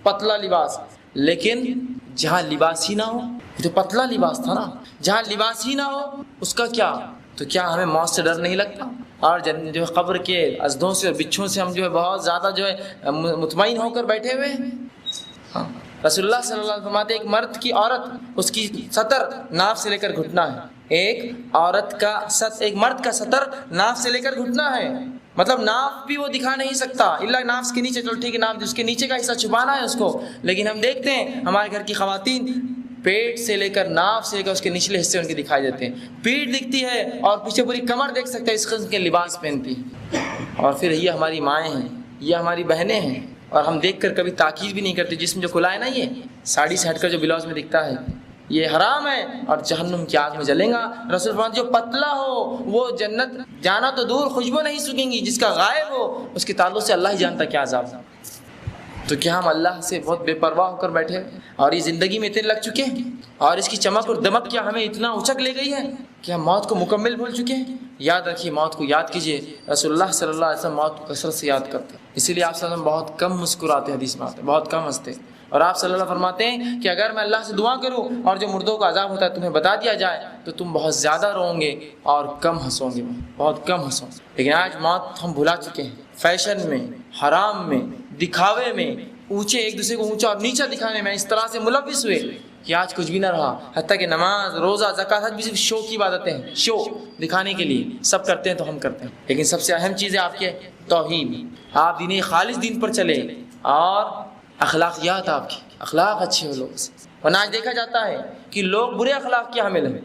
Speaker 1: پتلا لباس. لیکن جہاں لباس ہی نہ ہو، جو پتلا لباس تھا نا، جہاں لباس ہی نہ ہو اس کا کیا؟ تو کیا ہمیں موت سے ڈر نہیں لگتا؟ اور جو ہے قبر کے ازدوں سے اور بچھوں سے ہم جو ہے بہت زیادہ جو ہے مطمئن ہو کر بیٹھے ہوئے ہیں. ہاں، رسول اللہ صلی اللہ علیہ وسلم فرماتے ہیں عورت اس کی سطر ناف سے لے کر گھٹنا ہے. ایک مرد کا سطر ناف سے لے کر گھٹنا ہے، مطلب ناف بھی وہ دکھا نہیں سکتا الا ناف کے نیچے. چلو ٹھیک ہے، ناف اس کے نیچے کا حصہ چھپانا ہے اس کو، لیکن ہم دیکھتے ہیں ہمارے گھر کی خواتین پیٹ سے لے کر ناف سے لے کر اس کے نچلے حصے ان کے دکھائی دیتے ہیں. پیٹ دکھتی ہے اور پیچھے پوری کمر دیکھ سکتے ہیں، اس قسم کے لباس پہنتی ہیں. اور پھر یہ ہماری مائیں ہیں، یہ ہماری بہنیں ہیں، اور ہم دیکھ کر کبھی تاکید بھی نہیں کرتے. جسم جو کھلا ہے نا، یہ ساڑی سے ہٹ کر جو بلاؤز میں دکھتا ہے، یہ حرام ہے اور جہنم کی آگ میں جلیں گا. رسول فرماتے جو پتلا ہو وہ جنت جانا تو دور خوشبو نہیں سکیں گی، جس کا غائب ہو اس کے تعلق سے اللہ ہی جانتا کیا عذاب. تو کیا ہم اللہ سے بہت بے پرواہ ہو کر بیٹھے اور یہ زندگی میں اتنے لگ چکے ہیں، اور اس کی چمک اور دمک کیا ہمیں اتنا اچک لے گئی ہے کہ ہم موت کو مکمل بھول چکے ہیں؟ یاد رکھیے، موت کو یاد کیجیے. رسول اللہ صلی اللہ علیہ وسلم موت کو کثرت سے یاد کرتے ہیں، اسی لیے آپ صلی اللہ علیہ وسلم بہت کم مسکراتے، حدیث میں آتے ہیں بہت کم ہنستے. اور آپ صلی اللہ علیہ وسلم فرماتے ہیں کہ اگر میں اللہ سے دعا کروں اور جو مردوں کا عذاب ہوتا ہے تمہیں بتا دیا جائے تو تم بہت زیادہ روؤ گے اور کم ہنسو گے، بہت کم ہنسو. لیکن آج موت ہم بھلا چکے ہیں، فیشن میں، حرام میں، دکھاوے میں، اونچے ایک دوسرے کو اونچا اور نیچا دکھانے میں اس طرح سے ملوث ہوئے کہ آج کچھ بھی نہ رہا. حتیٰ کہ نماز، روزہ، زکوٰۃ، حج بھی صرف شو کی عبادتیں ہیں، شو دکھانے کے لیے. سب کرتے ہیں تو ہم کرتے ہیں، لیکن سب سے اہم چیز ہے آپ کے توحید. آپ دین خالص دین پر چلے اور اخلاقیات، آپ کی اخلاق اچھے ہو لوگوں سے. ورنہ آج دیکھا جاتا ہے کہ لوگ برے اخلاق کے حامل ہیں.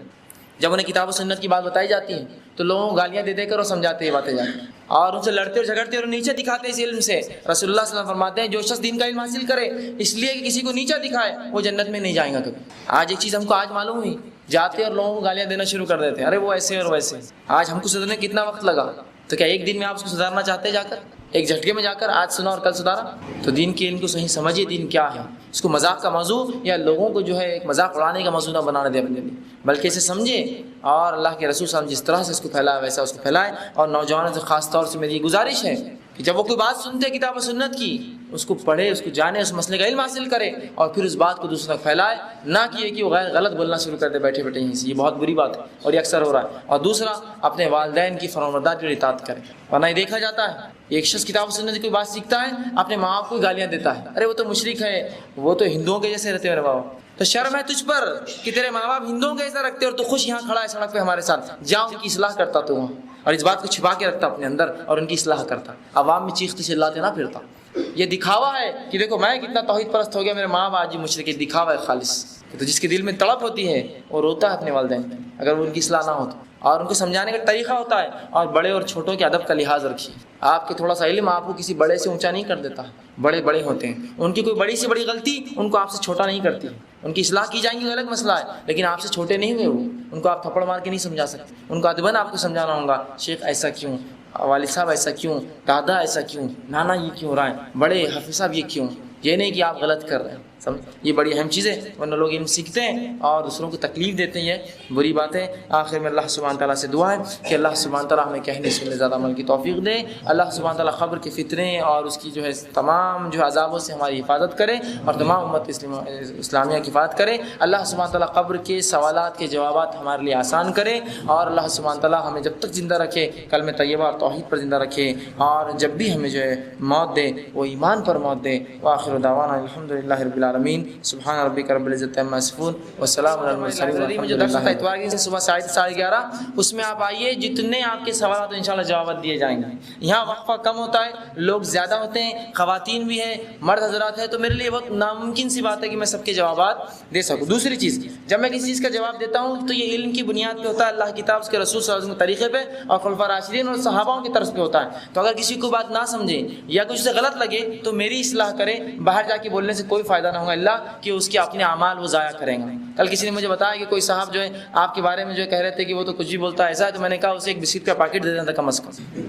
Speaker 1: جب انہیں کتاب و سنت کی بات بتائی جاتی ہے تو لوگوں کو گالیاں دے دے کر اور سمجھاتے ہیں باتیں جاتی، اور ان سے لڑتے اور جھگڑتے اور نیچے دکھاتے اس علم سے. رسول اللہ صلی اللہ علیہ وسلم فرماتے ہیں جو شخص دین کا علم حاصل کرے اس لیے کہ کسی کو نیچا دکھائے وہ جنت میں نہیں جائیں گا کبھی. آج ایک چیز ہم کو آج معلوم ہوئی، جاتے اور لوگوں کو گالیاں دینا شروع کر دیتے ہیں، ارے وہ ایسے اور ویسے. آج ہم کو سدھرنے کتنا وقت لگا، تو کیا ایک دن میں آپ اس کو سدھارنا چاہتے ہیں؟ جا کر ایک جھٹکے میں جا کر آج سنا اور کل سدھارا؟ تو دین کے علم کو صحیح سمجھیے، دین کیا ہے. اس کو مذاق کا موضوع یا لوگوں کو جو ہے ایک مذاق اڑانے کا موضوع نہ بنانے دے اپنے لیے، بلکہ اسے سمجھے اور اللہ کے رسول صلی اللہ علیہ وسلم جس طرح سے اس کو پھیلایا ویسا اس کو پھیلائے. اور نوجوانوں سے خاص طور سے میری یہ گزارش ہے کہ جب وہ کوئی بات سنتے کتاب و سنت کی اس کو پڑھے، اس کو جانے، اس مسئلے کا علم حاصل کرے اور پھر اس بات کو دوسروں تک پھیلائے، نہ کہ وہ غلط بولنا شروع کر دے بیٹھے بیٹھے یہیں سے. یہ بہت بری بات ہے اور یہ اکثر ہو رہا ہے. اور دوسرا اپنے والدین کی فرمانبرداری اور اطاعت کرے، ورنہ یہ دیکھا جاتا ہے ایک شخص کتاب و سنت کی کوئی بات سیکھتا ہے اپنے ماں باپ کو گالیاں دیتا ہے، ارے وہ تو مشرک ہے، وہ تو ہندوؤں کے جیسے رہتے ہیں میرے بابا. تو شرم ہے تجھ پر کہ تیرے ماں باپ ہندوؤں کے جیسا رکھتے اور تو خوش یہاں کھڑا ہے سڑک پہ ہمارے ساتھ. جا ان کی اصلاح کرتا تو وہاں، اور اس بات کو چھپا کے رکھتا اپنے اندر اور ان کی اصلاح کرتا، عوام میں چیختے چلاتے نہ پھرتا. یہ دکھاوا ہے کہ دیکھو میں کتنا توحید پرست ہو گیا، میرے ماں باپ آج مشرک. دکھاوا ہے خالص. تو جس کے دل میں تڑپ ہوتی ہے وہ روتا ہے اپنے والدین اگر وہ ان کی اصلاح نہ ہو تو. اور ان کو سمجھانے کا طریقہ ہوتا ہے. اور بڑے اور چھوٹوں کے ادب کا لحاظ رکھیے. آپ کے تھوڑا سا علم آپ کو کسی بڑے سے اونچا نہیں کر دیتا. بڑے بڑے ہوتے ہیں، ان کی کوئی بڑی سے بڑی غلطی ان کو آپ سے چھوٹا نہیں کرتی. ان کی اصلاح کی جائیں گی الگ مسئلہ ہے، لیکن آپ سے چھوٹے نہیں ہوئے. وہ ان کو آپ تھپڑ مار کے نہیں سمجھا سکتے. ان کو ادباً آپ کو سمجھانا ہوگا، شیخ ایسا کیوں، والد صاحب ایسا کیوں، دادا ایسا کیوں، نانا یہ کیوں رہا ہے، بڑے حافظ صاحب یہ کیوں. یہ نہیں کہ آپ غلط کر رہے ہیں. سمجھ، یہ بڑی اہم چیز ہے، ورنہ لوگ علم سیکھتے ہیں اور دوسروں کو تکلیف دیتے ہیں، یہ بری بات ہے. آخر میں اللہ سبحانہ تعالیٰ سے دعا ہے کہ اللہ سبحانہ تعالیٰ ہمیں کہنے سننے زیادہ عمل کی توفیق دے. اللہ سبحانہ تعالیٰ قبر کے فتنے اور اس کی تمام عذابوں سے ہماری حفاظت کرے اور تمام امت اسلامیہ کی حفاظت کرے. اللہ سبحانہ تعالیٰ قبر کے سوالات کے جوابات ہمارے لیے آسان کرے اور اللہ سبحانہ تعالیٰ ہمیں جب تک زندہ رکھے کلمہ طیبہ اور توحید پر زندہ رکھے، اور جب بھی ہمیں موت دے وہ ایمان پر موت دے. وآخر دعوانا الحمدللہ رب العالمین. سبحان ربک رب العزت عما یصفون والسلام علی المرسلین. جو درس تھا اتوار کے صبح 11:30 اس میں آپ آئیے، جتنے آپ کے سوالات انشاءاللہ جوابات دیے جائیں گے. یہاں وقفہ کم ہوتا ہے، لوگ زیادہ ہوتے ہیں، خواتین بھی ہیں، مرد حضرات ہیں، تو میرے لیے بہت ناممکن سی بات ہے کہ میں سب کے جوابات دے سکوں. دوسری چیز، جب میں کسی چیز کا جواب دیتا ہوں تو یہ علم کی بنیاد پہ ہوتا ہے، اللہ کی کتاب اس کے رسول صلی اللہ علیہ وسلم کے طریقے پہ اور خلفاء راشدین اور صحابہ کی طرف پہ ہوتا ہے. تو اگر کسی کو بات نہ سمجھے یا کچھ سے غلط لگے تو میری اصلاح کرے. باہر جا کے بولنے سے کوئی فائدہ نہ ہوگا اللہ کہ اس کے اپنے اعمال وہ ضائع کریں گے. کل کسی نے مجھے بتایا کہ کوئی صاحب آپ کے بارے میں کہہ رہے تھے کہ وہ تو کچھ بھی بولتا ہے ایسا ہے، تو میں نے کہا اسے ایک بسکٹ کا پیکٹ دے دینا تھا کم از کم.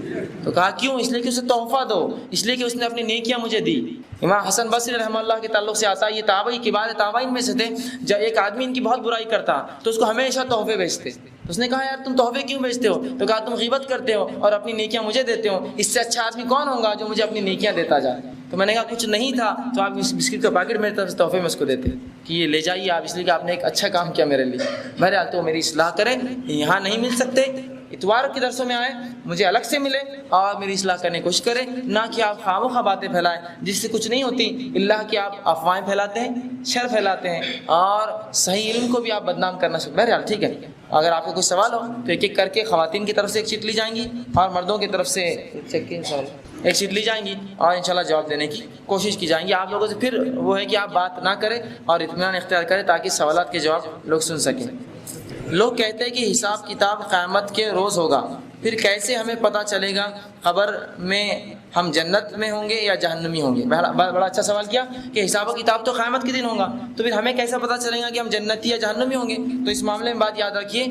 Speaker 1: تو کہا کیوں؟ اس لیے کہ اسے تحفہ دو، اس لیے کہ اس نے اپنی نیکیاں مجھے دی. امام حسن بصری رحمہ اللہ کے تعلق سے آتا ہے، یہ تابعی کبار تابعین میں سے تھے. جب ایک آدمی ان کی بہت برائی کرتا تو اس کو ہمیشہ تحفے بیچتے. اس نے کہا یار تم تحفے کیوں بیچتے ہو؟ تو کہا تم غیبت کرتے ہو اور اپنی نیکیاں مجھے دیتے ہو، اس سے اچھا آدمی کون ہوگا جو مجھے اپنی نیکیاں دیتا جائے. تو میں نے کہا کچھ نہیں تھا تو آپ اس بسکٹ کا پیکٹ میری طرف سے تحفے میں اس کو دیتے کہ یہ لے جائیے آپ، اس لیے کہ آپ نے ایک اچھا کام کیا میرے لیے. بہرحال تو میری اصلاح کریں. یہاں نہیں مل سکتے، اتوار کے درسوں میں آئے، مجھے الگ سے ملے اور میری اصلاح کرنے کی کوشش کریں، نہ کہ آپ خواہ باتیں پھیلائیں جس سے کچھ نہیں ہوتی. اللہ کہ آپ افواہیں پھیلاتے ہیں، شر پھیلاتے ہیں اور صحیح علم کو بھی آپ بدنام کرنا چاہتے. بہرحال ٹھیک ہے، اگر آپ کو کوئی سوال ہو تو ایک ایک کر کے خواتین کی طرف سے ایک چیٹ لی جائیں گی اور مردوں کی طرف سے ایک چیٹ لی جائیں گی اور انشاءاللہ جواب دینے کی کوشش کی جائیں گی. آپ لوگوں سے پھر وہ ہے کہ آپ بات نہ کریں اور اطمینان اختیار کریں تاکہ سوالات کے جواب لوگ سن سکیں. لوگ کہتے ہیں کہ حساب کتاب قیامت کے روز ہوگا، پھر کیسے ہمیں پتہ چلے گا قبر میں ہم جنت میں ہوں گے یا جہنمی ہوں گے؟ بڑا اچھا سوال کیا کہ حساب و کتاب تو قیامت کے دن ہوگا، تو پھر ہمیں کیسا پتہ چلے گا کہ ہم جنتی یا جہنمی ہوں گے؟ تو اس معاملے میں بات یاد رکھیے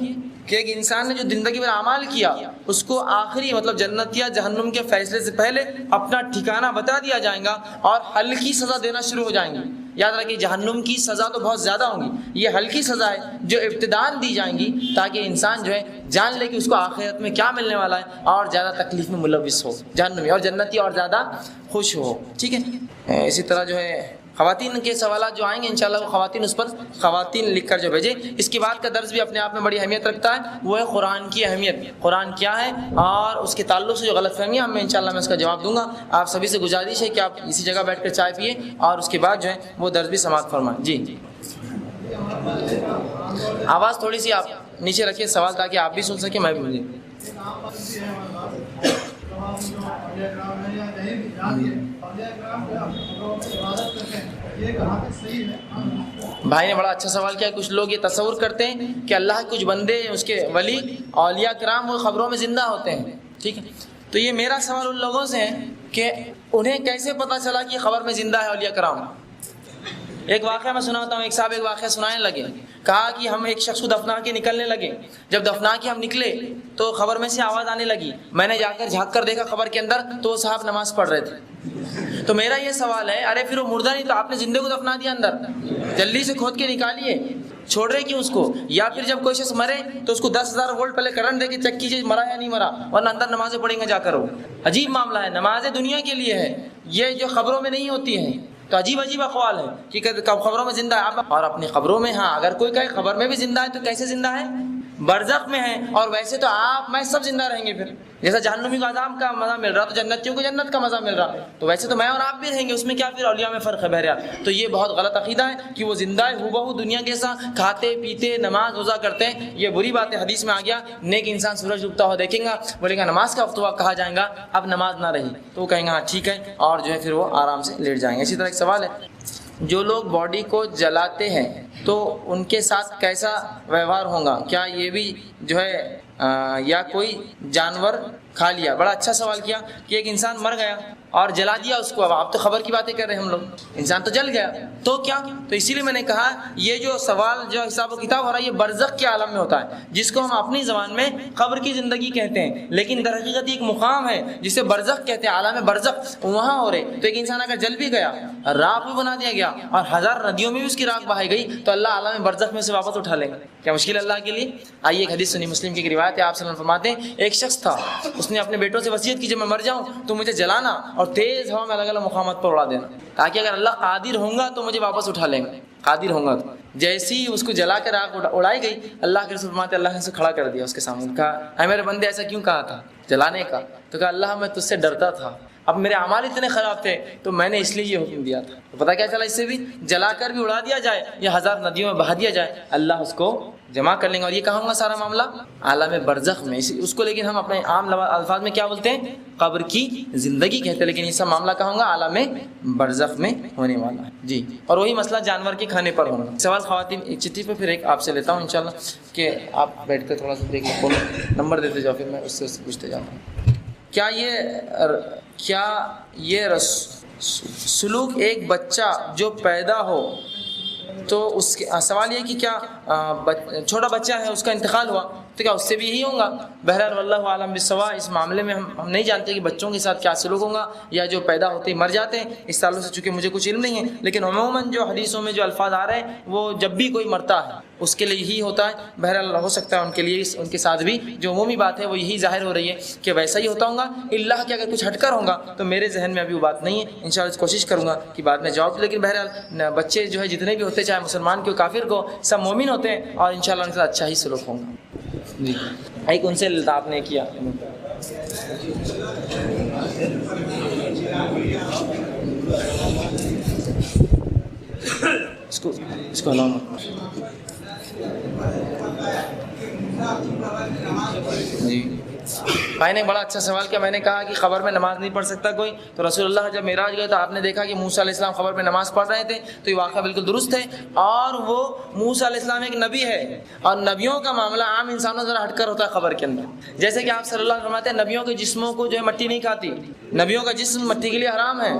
Speaker 1: کہ ایک انسان نے جو زندگی میں اعمال کیا اس کو آخری جنت یا جہنم کے فیصلے سے پہلے اپنا ٹھکانہ بتا دیا جائے گا اور ہلکی سزا دینا شروع ہو جائیں گی. یاد رکھیے جہنم کی سزا تو بہت زیادہ ہوں گی، یہ ہلکی سزا ہے جو ابتداءً دی جائیں گی تاکہ انسان جان لے کہ اس کو آخرت میں کیا ملنے والا ہے اور زیادہ تکلیف میں ملوث ہو جہنمی، اور جنتی اور زیادہ خوش ہو. ٹھیک ہے، اسی طرح خواتین کے سوالات جو آئیں گے انشاءاللہ وہ خواتین اس پر خواتین لکھ کر بھیجیں. اس کے بعد کا درس بھی اپنے آپ میں بڑی اہمیت رکھتا ہے، وہ ہے قرآن کی اہمیت، قرآن کیا ہے اور اس کے تعلق سے جو غلط فہمیاں میں انشاءاللہ میں اس کا جواب دوں گا. آپ سبھی سے گزارش ہے کہ آپ اسی جگہ بیٹھ کر چائے پیے اور اس کے بعد وہ درس بھی سماعت فرمائیں. جی آواز تھوڑی سی آپ نیچے رکھیے سوال تاکہ آپ بھی سن سکیں میں بھی. بھائی نے بڑا اچھا سوال کیا. کچھ لوگ یہ تصور کرتے ہیں کہ اللہ کے کچھ بندے اس کے ولی اولیاء کرام وہ خبروں میں زندہ ہوتے ہیں. ٹھیک ہے، تو یہ میرا سوال ان لوگوں سے ہے کہ انہیں کیسے پتہ چلا کہ خبر میں زندہ ہے اولیاء کرام؟ ایک واقعہ میں سناتا ہوں. ایک صاحب ایک واقعہ سنانے لگے، کہا کہ ہم ایک شخص کو دفنا کے نکلنے لگے. جب دفنا کے ہم نکلے تو خبر میں سے آواز آنے لگی. میں نے جا کر جھانک کر دیکھا خبر کے اندر تو وہ صاحب نماز پڑھ رہے تھے. تو میرا یہ سوال ہے، ارے پھر وہ مردہ نہیں تو آپ نے زندے کو دفنا دیا اندر، جلدی سے کھود کے نکالیے. چھوڑ رہے کیوں اس کو؟ یا پھر جب کوئی شخص مرے تو اس کو 10,000 وولٹ پہلے کرنٹ دے کے چیک کیجیے مرا یا نہیں مرا، ورنہ اندر نمازیں پڑھیں گے جا کر وہ۔ عجیب معاملہ ہے، نمازیں دنیا کے لیے ہے، یہ جو خبروں میں نہیں ہوتی ہیں۔ تو عجیب عجیب اقوال ہیں کہ کب خبروں میں زندہ ہے اور اپنی خبروں میں، ہاں اگر کوئی کہے خبر میں بھی زندہ ہے تو کیسے زندہ ہے؟ برزخ میں ہے، اور ویسے تو آپ میں سب زندہ رہیں گے۔ پھر جیسا جہنمی کو عذاب کا مزہ مل رہا تو جنتیوں کو جنت کا مزہ مل رہا، تو ویسے تو میں اور آپ بھی رہیں گے، اس میں کیا پھر اولیاء میں فرق ہے؟ بہرحال تو یہ بہت غلط عقیدہ ہے کہ وہ زندہ ہے ہو دنیا کیسا، کھاتے پیتے نماز روزہ کرتے ہیں، یہ بری بات ہے۔ حدیث میں آ گیا نیک انسان سورج ڈوبتا ہوا دیکھیں گا، بولے گا نماز کا وقت ہوا، کہا جائے گا اب نماز نہ رہی، تو وہ کہیں گا ہاں ٹھیک ہے، اور جو ہے پھر وہ آرام سے لیٹ جائیں گے۔ اسی طرح ایک سوال ہے، جو لوگ باڈی کو جلاتے ہیں تو ان کے ساتھ کیسا ویوہار ہوگا؟ کیا یہ بھی جو ہے یا کوئی جانور کھا لیا؟ بڑا اچھا سوال کیا کہ ایک انسان مر گیا اور جلا دیا اس کو، اب آپ تو خبر کی باتیں کر رہے ہیں ہم لوگ، انسان تو جل گیا تو کیا؟ تو اسی لیے میں نے کہا یہ جو سوال جو حساب و کتاب ہو رہا ہے یہ برزخ کے عالم میں ہوتا ہے، جس کو ہم اپنی زبان میں قبر کی زندگی کہتے ہیں، لیکن در حقیقت ایک مقام ہے جسے برزخ کہتے ہیں، عالم برزخ، وہاں ہو رہے۔ تو ایک انسان اگر جل بھی گیا، راکھ بھی بنا دیا گیا اور 1000 ندیوں میں بھی اس کی راکھ بہائی گئی تو اللہ عالم برزخ میں سے واپس اٹھا لیں گے۔ کیا مشکل اللہ کے لیے؟ آئیے ایک حدیث سنی، مسلم کی ایک روایت ہے، آپ صلی اللہ علیہ وسلم فرماتے ہیں ایک شخص تھا، اس نے اپنے بیٹوں سے وصیت کی جب میں مر جاؤں تو مجھے جلانا اور تیز ہوا میں الگ الگ مقامات پر اڑا دینا، تاکہ اگر اللہ قادر ہوں گا تو مجھے واپس اٹھا لیں گے، قادر ہوں گا تو۔ جیسی اس کو جلا کر آگ اڑائی گئی، اللہ کے رسول فرماتے اللہ نے اسے کھڑا کر دیا اس کے سامنے، کہا اے میرے بندے ایسا کیوں کہا تھا جلانے کا؟ تو کہا اللہ میں تجھ سے ڈرتا تھا، اب میرے اعمال اتنے خراب تھے تو میں نے اس لیے یہ حکم دیا تھا۔ تو پتہ کیا چلا، اس سے بھی جلا کر بھی اڑا دیا جائے یا 1000 ندیوں میں بہا دیا جائے، اللہ اس کو جمع کر لیں گے۔ اور یہ کہاں ہوگا سارا معاملہ؟ عالم برزخ میں۔ اس کو لیکن ہم اپنے عام الفاظ میں کیا بولتے ہیں؟ قبر کی زندگی کہتے ہیں، لیکن یہ سب معاملہ کہاں ہوگا؟ عالم برزخ میں ہونے والا ہے جی۔ اور وہی مسئلہ جانور کے کھانے پر ہوگا۔ سوال خواتین ایک چٹھی پہ پھر ایک آپ سے لیتا ہوں انشاءاللہ، کہ آپ بیٹھ کر تھوڑا سا دیکھ لیں، نمبر دیتے جاؤ پھر میں اس سے پوچھتے جاتا ہوں۔ کیا یہ سلوک ایک بچہ جو پیدا ہو تو اس کے سوال یہ کہ کیا چھوٹا بچہ ہے اس کا انتقال ہوا تو کیا اس سے بھی یہی ہوگا؟ بہرحال واللہ عالم بالصواب، اس معاملے میں ہم نہیں جانتے کہ بچوں کے ساتھ کیا سلوک ہوگا یا جو پیدا ہوتے ہی مر جاتے ہیں، اس تعلق سے چونکہ مجھے کچھ علم نہیں ہے، لیکن عموماً جو حدیثوں میں جو الفاظ آ رہے ہیں وہ جب بھی کوئی مرتا ہے اس کے لیے یہی ہوتا ہے۔ بہرحال ہو سکتا ہے ان کے لیے ان کے ساتھ بھی جو عمومی بات ہے وہ یہی ظاہر ہو رہی ہے کہ ویسا ہی ہوتا ہوگا، اللہ کے اگر کچھ ہٹ کر ہوگا تو میرے ذہن میں ابھی وہ بات نہیں ہے، انشاءاللہ کوشش کروں گا کہ بعد میں جواب۔ لیکن بہرحال بچے جو ہے جتنے بھی ہوتے چاہے مسلمان کو کافر کو سب مومن ہوتے ہیں اور انشاءاللہ ان کے ساتھ اچھا ہی سلوک ہوگا جی۔ ایک ان سے آپ نے کیا اس کو علامہ جی۔ بھائی نے بڑا اچھا سوال کیا، میں نے کہا کہ خبر میں نماز نہیں پڑھ سکتا کوئی، تو رسول اللہ جب معراج گئے تو آپ نے دیکھا کہ موسیٰ علیہ السلام خبر میں نماز پڑھ رہے تھے، تو یہ واقعہ بالکل درست ہے۔ اور وہ موسیٰ علیہ السلام ایک نبی ہے، اور نبیوں کا معاملہ عام انسانوں ذرا ہٹ کر ہوتا ہے خبر کے اندر، جیسے کہ آپ صلی اللہ علیہ وسلم فرماتے ہیں نبیوں کے جسموں کو جو ہے مٹی نہیں کھاتی، نبیوں کا جسم مٹی کے لیے حرام ہے۔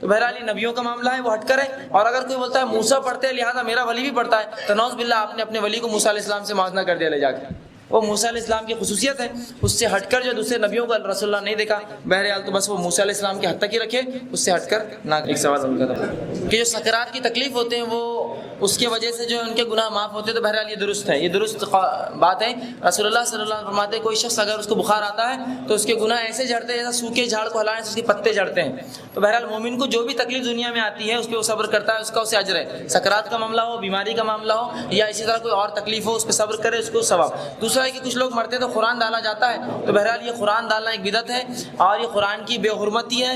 Speaker 1: تو بہرحال یہ نبیوں کا معاملہ ہے، وہ ہٹ کر ہے۔ اور اگر کوئی بولتا ہے موسیٰ پڑھتے ہیں لہٰذا میرا ولی بھی پڑھتا ہے، تو نعوذ باللہ آپ نے اپنے ولی کو موسیٰ علیہ السلام سے موازنہ کر دیا لے جا کے، وہ موسیٰ علیہ السلام کی خصوصیت ہے، اس سے ہٹ کر جو دوسرے نبیوں کو رسول اللہ نہیں دیکھا۔ بہرحال تو بس وہ موسیٰ علیہ السلام کے حد تک ہی رکھے، اس سے ہٹ کر نہ۔ ایک سوال ان کا تھا کہ جو سکرات کی تکلیف ہوتے ہیں وہ اس کی وجہ سے جو ان کے گناہ معاف ہوتے ہیں، تو بہرحال یہ درست ہے، یہ درست بات ہے۔ رسول اللہ صلی اللہ علیہ وسلم فرماتے ہیں کوئی شخص اگر اس کو بخار آتا ہے تو اس کے گناہ ایسے جھڑتے ہیں جیسا سوکھے جھاڑ کو ہلانے سے اس کے پتے جھڑتے ہیں۔ تو بہرحال مومن کو جو بھی تکلیف دنیا میں آتی ہے اس پہ وہ صبر کرتا ہے، اس کا اسے اجر ہے، سکرات کا معاملہ ہو، بیماری کا معاملہ ہو، یا اسی طرح کوئی اور تکلیف ہو اس پہ صبر کرے، اس کو ثواب۔ دوسرا ہے کہ کچھ لوگ مرتے تو قرآن ڈالا جاتا ہے، تو بہرحال یہ قرآن ڈالنا ایک بدعت ہے اور یہ قرآن کی بے حرمتی ہے،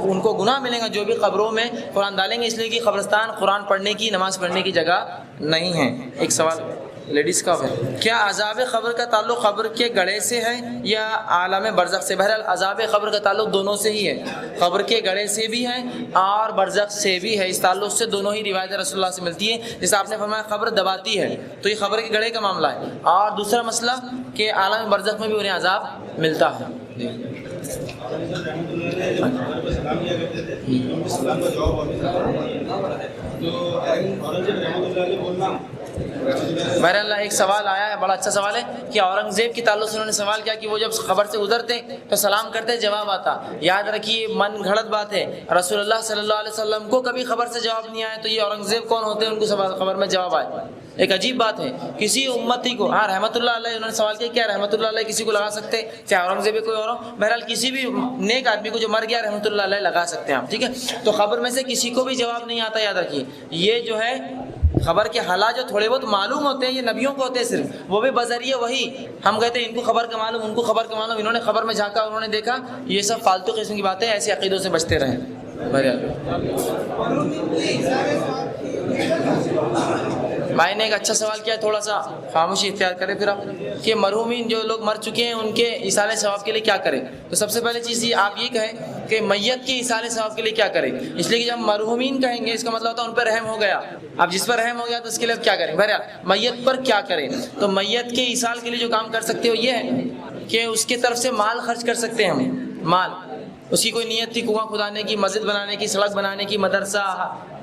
Speaker 1: ان کو گناہ ملے گا جو بھی قبروں میں قرآن ڈالیں گے، اس لیے کہ قبرستان قرآن پڑھنے کی نماز پڑھنے کی جگہ نہیں ہے۔ ایک سوال لیڈیز کا ہے، کیا عذاب قبر کا تعلق قبر کے گڑھے سے ہے یا عالم برزخ سے؟ بہرحال عذاب قبر کا تعلق دونوں سے ہی ہے، قبر کے گڑھے سے بھی ہے اور برزخ سے بھی ہے، اس تعلق سے دونوں ہی روایت رسول اللہ سے ملتی ہے۔ جیسے آپ نے فرمایا قبر دباتی ہے تو یہ قبر کے گڑھے کا معاملہ ہے، اور دوسرا مسئلہ کہ عالم برزخ میں بھی انہیں عذاب ملتا ہے۔ بہرحال ایک سوال آیا ہے، بڑا اچھا سوال ہے کہ اورنگزیب کے تعلق سے انہوں نے سوال کیا کہ وہ جب خبر سے گزرتے تو سلام کرتے جواب آتا۔ یاد رکھیے من گھڑت بات ہے، رسول اللہ صلی اللہ علیہ وسلم کو کبھی خبر سے جواب نہیں آیا، تو یہ اورنگزیب کون ہوتے ہیں ان کو خبر میں جواب آئے؟ ایک عجیب بات ہے کسی امتی کو۔ ہاں رحمۃ اللہ علیہ انہوں نے سوال کیا کیا رحمۃ اللہ علیہ کسی کو لگا سکتے، چاہے اورنگزیب کوئی اور ہو، بہرحال کسی بھی نیک آدمی کو جو مر گیا رحمۃ اللہ علیہ لگا سکتے ہیں آپ، ٹھیک ہے۔ تو خبر میں سے کسی کو بھی جواب نہیں آتا، یاد رکھیے یہ جو ہے خبر کے حالات جو تھوڑے بہت معلوم ہوتے ہیں یہ نبیوں کو ہوتے ہیں صرف، وہ بھی بذریعہ وہی۔ ہم کہتے ہیں ان کو خبر کا معلوم، ان کو خبر کا معلوم، انہوں نے خبر میں جھانکا، انہوں نے دیکھا، یہ سب فالتو قسم کی باتیں، ایسے عقیدوں سے بچتے رہیں۔ بھائی نے ایک اچھا سوال کیا، تھوڑا سا خاموشی اختیار کرے پھر آپ، کہ مرحومین جو لوگ مر چکے ہیں ان کے ایصال ثواب کے لیے کیا کریں؟ تو سب سے پہلے چیز یہ آپ یہ کہیں کہ میت کے ایصال ثواب کے لیے کیا کریں، اس لیے کہ جب مرحومین کہیں گے اس کا مطلب ہوتا ہے ان پر رحم ہو گیا۔ اب جس پر رحم ہو گیا تو اس کے لیے کیا کریں؟ بہرحال میت پر کیا کریں؟ تو میت کے ایصال کے لیے جو کام کر سکتے ہو یہ ہے کہ اس کی طرف سے مال خرچ کر سکتے ہیں ہم، مال، اس کی کوئی نیت تھی کنواں کھدانے کی، مسجد بنانے کی، سڑک بنانے کی، مدرسہ،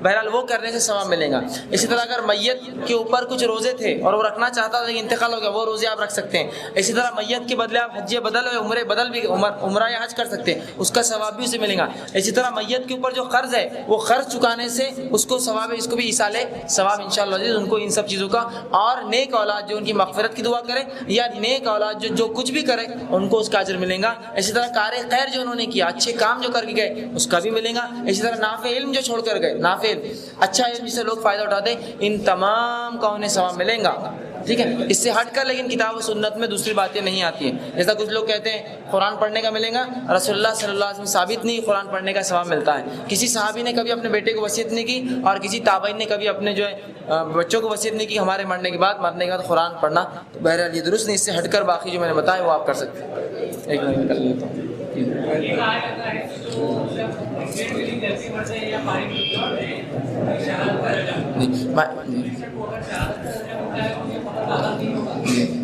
Speaker 1: بہرحال وہ کرنے سے ثواب ملے گا۔ اسی طرح اگر میت کے اوپر کچھ روزے تھے اور وہ رکھنا چاہتا تھا لیکن انتقال ہو گیا، وہ روزے آپ رکھ سکتے ہیں۔ اسی طرح میت کے بدلے آپ حج بدل یا عمرے بدل بھی عمرہ یا حج کر سکتے ہیں، اس کا ثواب بھی اسے ملے گا۔ اسی طرح میت کے اوپر جو قرض ہے وہ قرض چکانے سے اس کو ثواب ہے، اس کو بھی ایصال ثواب انشاءاللہ عزیز، ان کو ان سب چیزوں کا۔ اور نیک اولاد جو ان کی مغفرت کی دعا کرے یا نیک اولاد جو کچھ بھی کرے ان کو اس کا اجر ملے گا۔ اسی طرح کار خیر جو انہوں نے کیا، اچھے کام جو کر کے گئے اس کا بھی ملے گا۔ اسی طرح نافع علم جو چھوڑ کر گئے، نافع علم، اچھا علم جس سے لوگ فائدہ اٹھاتے ہیں، ان تمام کا انہیں ثواب ملے گا، ٹھیک ہے۔ اس سے ہٹ کر لیکن کتاب و سنت میں دوسری باتیں نہیں آتی ہیں، جیسا کچھ لوگ کہتے ہیں قرآن پڑھنے کا ملے گا، رسول اللہ صلی اللہ علیہ وسلم ثابت نہیں قرآن پڑھنے کا ثواب ملتا ہے۔ کسی صحابی نے کبھی اپنے بیٹے کو وصیت نہیں کی اور کسی تابعین نے کبھی اپنے جو ہے بچوں کو وصیت نہیں کی ہمارے مرنے کے بعد قرآن پڑھنا، تو بہرحال یہ درست نہیں۔ اس سے ہٹ کر باقی جو میں نے بتایا وہ آپ کر سکتے ہیں۔ ایک منٹ کر لیتا ہوں۔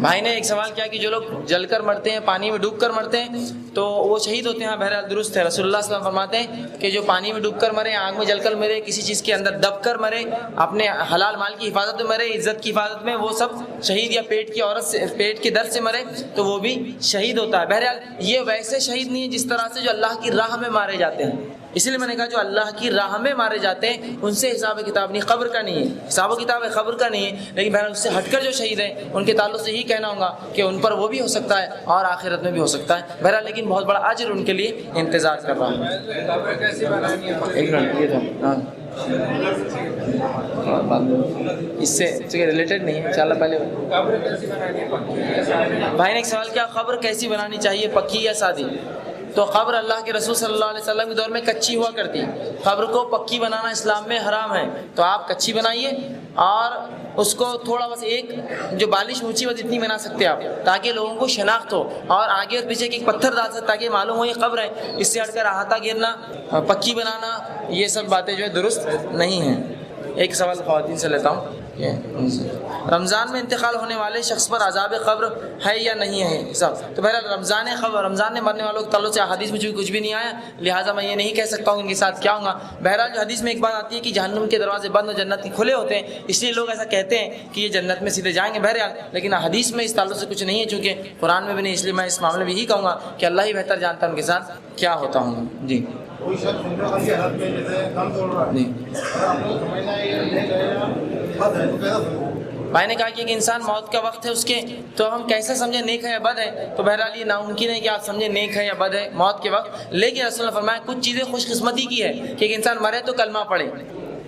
Speaker 1: بھائی نے ایک سوال کیا کہ جو لوگ جل کر مرتے ہیں، پانی میں ڈوب کر مرتے ہیں تو وہ شہید ہوتے ہیں؟ بہرحال درست ہے، رسول اللہ صلی اللہ علیہ وسلم فرماتے ہیں کہ جو پانی میں ڈوب کر مرے، آگ میں جل کر مرے، کسی چیز کے اندر دب کر مرے، اپنے حلال مال کی حفاظت میں مرے، عزت کی حفاظت میں، وہ سب شہید، یا پیٹ کی عورت سے پیٹ کے درد سے مرے تو وہ بھی شہید ہوتا ہے۔ بہرحال یہ ویسے شہید نہیں ہے جس طرح سے جو اللہ کی راہ میں مارے جاتے ہیں، اسی لیے میں نے کہا جو اللہ کی راہ میں مارے جاتے ہیں ان سے حساب کتاب نہیں، قبر کا نہیں ہے، حساب و کتاب ہے قبر کا نہیں ہے، لیکن بہرحال اس سے ہٹ کر جو شہید ہیں ان کے تعلق سے یہی کہنا ہوگا کہ ان پر وہ بھی ہو سکتا ہے اور آخرت میں بھی ہو سکتا ہے۔ بہرحال لیکن بہت بڑا اجر ان کے لیے انتظار کر رہا ہوں۔ ایک منٹ یہ تھا، ہاں اس سے ریلیٹڈ نہیں ہے انشاءاللہ۔ پہلے بھائی نے ایک سوال کیا، قبر کیسی بنانی چاہیے، پکی یا سادی؟ تو قبر اللہ کے رسول صلی اللہ علیہ وسلم کے دور میں کچی ہوا کرتی، قبر کو پکی بنانا اسلام میں حرام ہے، تو آپ کچی بنائیے اور اس کو تھوڑا بس ایک جو بالش اونچی بس اتنی بنا سکتے ہیں آپ، تاکہ لوگوں کو شناخت ہو، اور آگے اور پیچھے ایک پتھر ڈال سکتے تاکہ معلوم ہو یہ قبر ہے۔ اس سے ہٹ کر احاطہ گھیرنا، پکی بنانا، یہ سب باتیں جو ہے درست نہیں ہیں۔ ایک سوال خواتین سے لیتا ہوں، رمضان میں انتقال ہونے والے شخص پر عذاب قبر ہے یا نہیں ہے صاحب؟ تو بہرحال رمضان میں مرنے والوں کے تعلق سے حدیث میں چونکہ کچھ بھی نہیں آیا، لہٰذا میں یہ نہیں کہہ سکتا ہوں ان کے ساتھ کیا ہوگا۔ بہرحال جو حدیث میں ایک بات آتی ہے کہ جہنم کے دروازے بند اور جنت کے کھلے ہوتے ہیں، اس لیے لوگ ایسا کہتے ہیں کہ یہ جنت میں سیدھے جائیں گے، بہرحال لیکن حدیث میں اس تعلق سے کچھ نہیں ہے، چونکہ قرآن میں بھی نہیں، اس لیے میں اس معاملے میں یہی کہوں گا کہ اللہ ہی بہتر جانتا ہے ان کے ساتھ کیا ہوتا ہوں۔ جی بھائی نے کہا کہ ایک انسان موت کا وقت ہے اس کے، تو ہم کیسے سمجھیں نیک ہے یا بد ہے؟ تو بہرحال یہ ناممکن ہے کہ آپ سمجھیں نیک ہے یا بد ہے موت کے وقت، لیکن رسول اللہ فرمایا کچھ چیزیں خوش قسمتی کی ہے کہ ایک انسان مرے تو کلمہ پڑھے،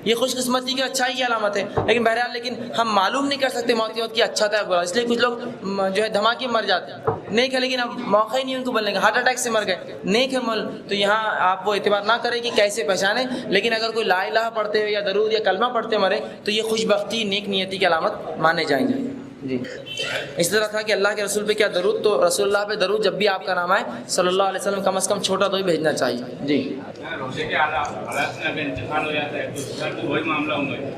Speaker 1: یہ خوش قسمتی کی اچھائی کی علامت ہے، لیکن بہرحال لیکن ہم معلوم نہیں کر سکتے موت کے وقت کی اچھا تھا یا برا، اس لیے کچھ لوگ جو ہے دھماکے مر جاتے ہیں، نیک ہے لیکن اب موقع ہی نہیں ان کو بننے کا، ہارٹ اٹیک سے مر گئے، نیک ہے مل، تو یہاں آپ وہ اعتبار نہ کریں کہ کیسے پہچانے، لیکن اگر کوئی لا الہ پڑھتے ہوئے یا درود یا کلمہ پڑھتے مرے تو یہ خوش بختی نیک نیتی کی علامت مانے جائیں گے۔ جی اس طرح تھا کہ اللہ کے رسول پہ کیا درود، تو رسول اللہ پہ درود جب بھی آپ کا نام آئے صلی اللہ علیہ وسلم کم از کم چھوٹا تو ہی بھیجنا چاہیے۔ جی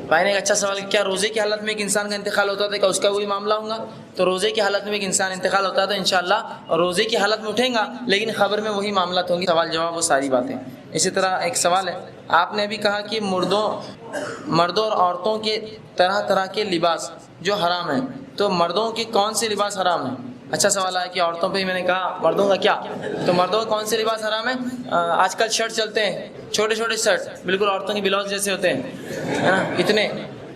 Speaker 1: بھائی نے ایک اچھا سوال کیا روزے کی حالت میں ایک انسان کا انتقال ہوتا تھا، کیا اس کا وہی معاملہ ہوگا؟ تو روزے کی حالت میں ایک انسان انتقال ہوتا ہے تو انشاءاللہ روزے کی حالت میں اٹھیں گا، لیکن خبر میں وہی معاملات ہوں گے، سوال جواب وہ ساری باتیں۔ اسی طرح ایک سوال ہے، آپ نے ابھی کہا کہ مردوں اور عورتوں کے طرح طرح کے لباس جو حرام ہیں، تو مردوں کے کون سے لباس حرام ہیں؟ اچھا سوال ہے کہ عورتوں پہ ہی میں نے کہا، مردوں کا کیا؟ تو مردوں کا کون سے لباس حرام ہیں؟ آج کل شرٹ چلتے ہیں، چھوٹے چھوٹے شرٹ، بالکل عورتوں کی بلاؤز جیسے ہوتے ہیں، ہے نا، اتنے.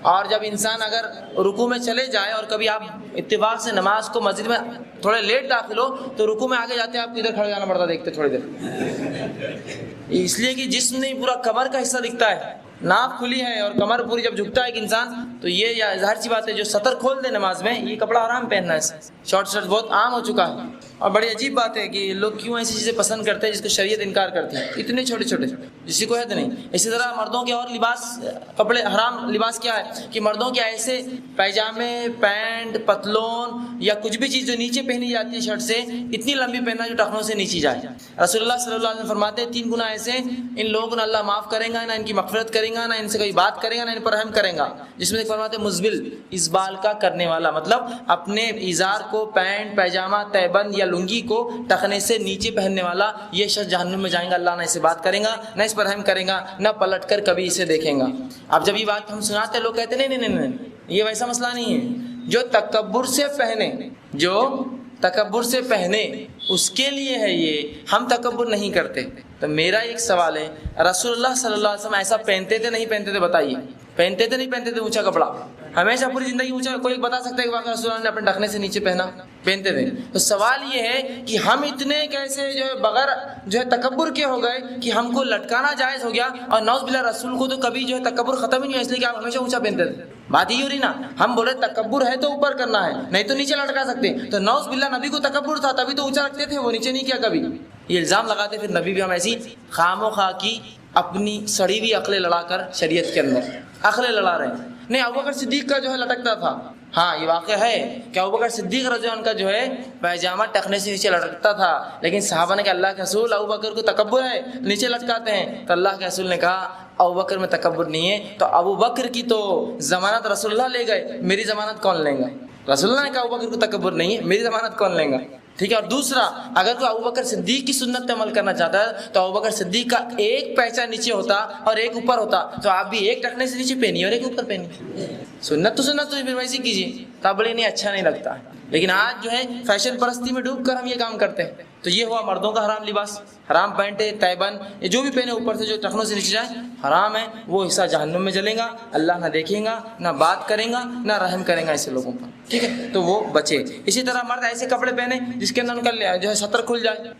Speaker 1: اور جب انسان اگر رکوع میں چلے جائے اور کبھی آپ اتفاق سے نماز کو مسجد میں تھوڑے لیٹ داخل ہو تو رکوع میں آگے جاتے ہیں آپ کو ادھر کھڑے جانا پڑتا، دیکھتے تھوڑی دیر، اس لیے کہ جسم نہیں پورا کمر کا حصہ دکھتا ہے، ناف کھلی ہے اور کمر پوری جب جھکتا ہے ایک انسان تو یہ ظاہر سی بات ہے جو سطر کھول دے نماز میں، یہ کپڑا حرام پہننا ہے. شارٹ شرٹ بہت عام ہو چکا ہے اور بڑی عجیب بات ہے کہ لوگ کیوں ایسی چیزیں پسند کرتے ہیں جس کو شریعت انکار کرتی ہے، اتنے چھوٹے چھوٹے جس کو حد نہیں. اسی طرح مردوں کے اور لباس، کپڑے حرام لباس کیا ہے کہ مردوں کے ایسے پیجامے، پینٹ، پتلون یا کچھ بھی چیز جو نیچے پہنی جاتی ہے شرٹ سے اتنی لمبی پہننا جو ٹخنوں سے نیچی جائے. رسول اللہ صلی اللہ علیہ وسلم فرماتے ہیں 3 گناہ ایسے ان لوگوں کو نہ اللہ معاف کرے گا، نہ ان کی مغفرت کرے گا، نہ ان سے کوئی بات کرے گا، نہ ان پر رحم کرے گا. جس میں فرماتے ہیں مزبل، اسبال کا کرنے والا، مطلب اپنے ازار کو، پینٹ، پیجامہ، تہبند یا لنگی کو ٹخنے سے نیچے پہننے والا، یہ شخص جہنم میں جائیں گا، اللہ نہ اسے بات کرے گا، نہ اس پر رحم کرے گا، نہ پلٹ کر کبھی اسے دیکھیں گا. اب جب یہ بات ہم سناتے ہیں لوگ کہتے ہیں نہیں یہ ویسا مسئلہ نہیں ہے، جو تکبر سے پہنے، جو تکبر سے پہنے اس کے لیے ہے یہ، ہم تکبر نہیں کرتے. تو میرا ایک سوال ہے، رسول اللہ صلی اللہ علیہ وسلم ایسا پہنتے تھے نہیں پہنتے تھے؟ بتائیے، پہنتے تھے نہیں پہنتے تھے اونچا کپڑا؟ ہمیشہ پوری زندگی اونچا؟ کوئی بتا سکتا ہے کہ واقعی رسول اللہ نے اپنے ڈھکنے سے نیچے پہنا؟ پہنتے تھے. تو سوال یہ ہے کہ ہم اتنے کیسے جو ہے بغیر جو ہے تکبر کے ہو گئے کہ ہم کو لٹکانا جائز ہو گیا، اور نعوذ باللہ رسول کو تو کبھی جو ہے تکبر ختم ہی نہیں ہوا، اس لیے کہ آپ ہمیشہ اونچا پہنتے تھے. بات یہ ہو رہی نا، ہم بولے تکبر ہے تو اوپر کرنا ہے، نہیں تو نیچے لٹکا سکتے. تو نعوذ باللہ نبی کو تکبر تھا تبھی تو اونچا رکھتے تھے، وہ نیچے نہیں کیا کبھی. یہ الزام لگاتے پھر نبی بھی ہم ایسی خام و خواہ کی اپنی سڑی ہوئی عقلیں لڑا کر شریعت کے اندر عقلیں لڑا رہے ہیں. نہیں، ابوبکر صدیق کا جو ہے لٹکتا تھا، ہاں یہ واقعہ ہے کہ ابوبکر صدیق رضی اللہ عنہ کا جو ہے پیجامہ ٹخنے سے نیچے لٹکتا تھا، لیکن صحابہ نے کہا اللہ کے رسول ابوبکر کو تکبر ہے نیچے لٹکاتے ہیں. تو اللہ کے رسول نے کہا ابوبکر میں تکبر نہیں ہے، تو ابوبکر کی تو ضمانت رسول اللہ لے گئے، میری ضمانت کون لیں گا؟ رسول اللہ نے کہا ابوبکر کو تکبر نہیں ہے، میری ضمانت کون لیں گا؟ ٹھیک ہے. اور دوسرا، اگر کوئی ابوبکر صدیق کی سنت پہ عمل کرنا چاہتا ہے تو ابوبکر صدیق کا ایک پیچا نیچے ہوتا اور ایک اوپر ہوتا، تو آپ بھی ایک ٹخنے سے نیچے پہنیے اور ایک اوپر پہنیے. سنت تو پھر ویسی کیجیے، تب بڑے نہیں اچھا نہیں لگتا. لیکن آج جو ہے فیشن پرستی میں ڈوب کر ہم یہ کام کرتے ہیں. تو یہ ہوا مردوں کا حرام لباس، حرام پینٹ، تہبند، یہ جو بھی پہنے اوپر سے جو ٹخنوں سے نیچے جائے حرام ہے، وہ حصہ جہنم میں جلے گا، اللہ نہ دیکھیں گا، نہ بات کریں گا، نہ رحم کریں گا ایسے لوگوں پر. ٹھیک ہے، تو وہ بچے. اسی طرح مرد ایسے کپڑے پہنے جس کے اندر ان کا جو ہے سطر کھل جائے،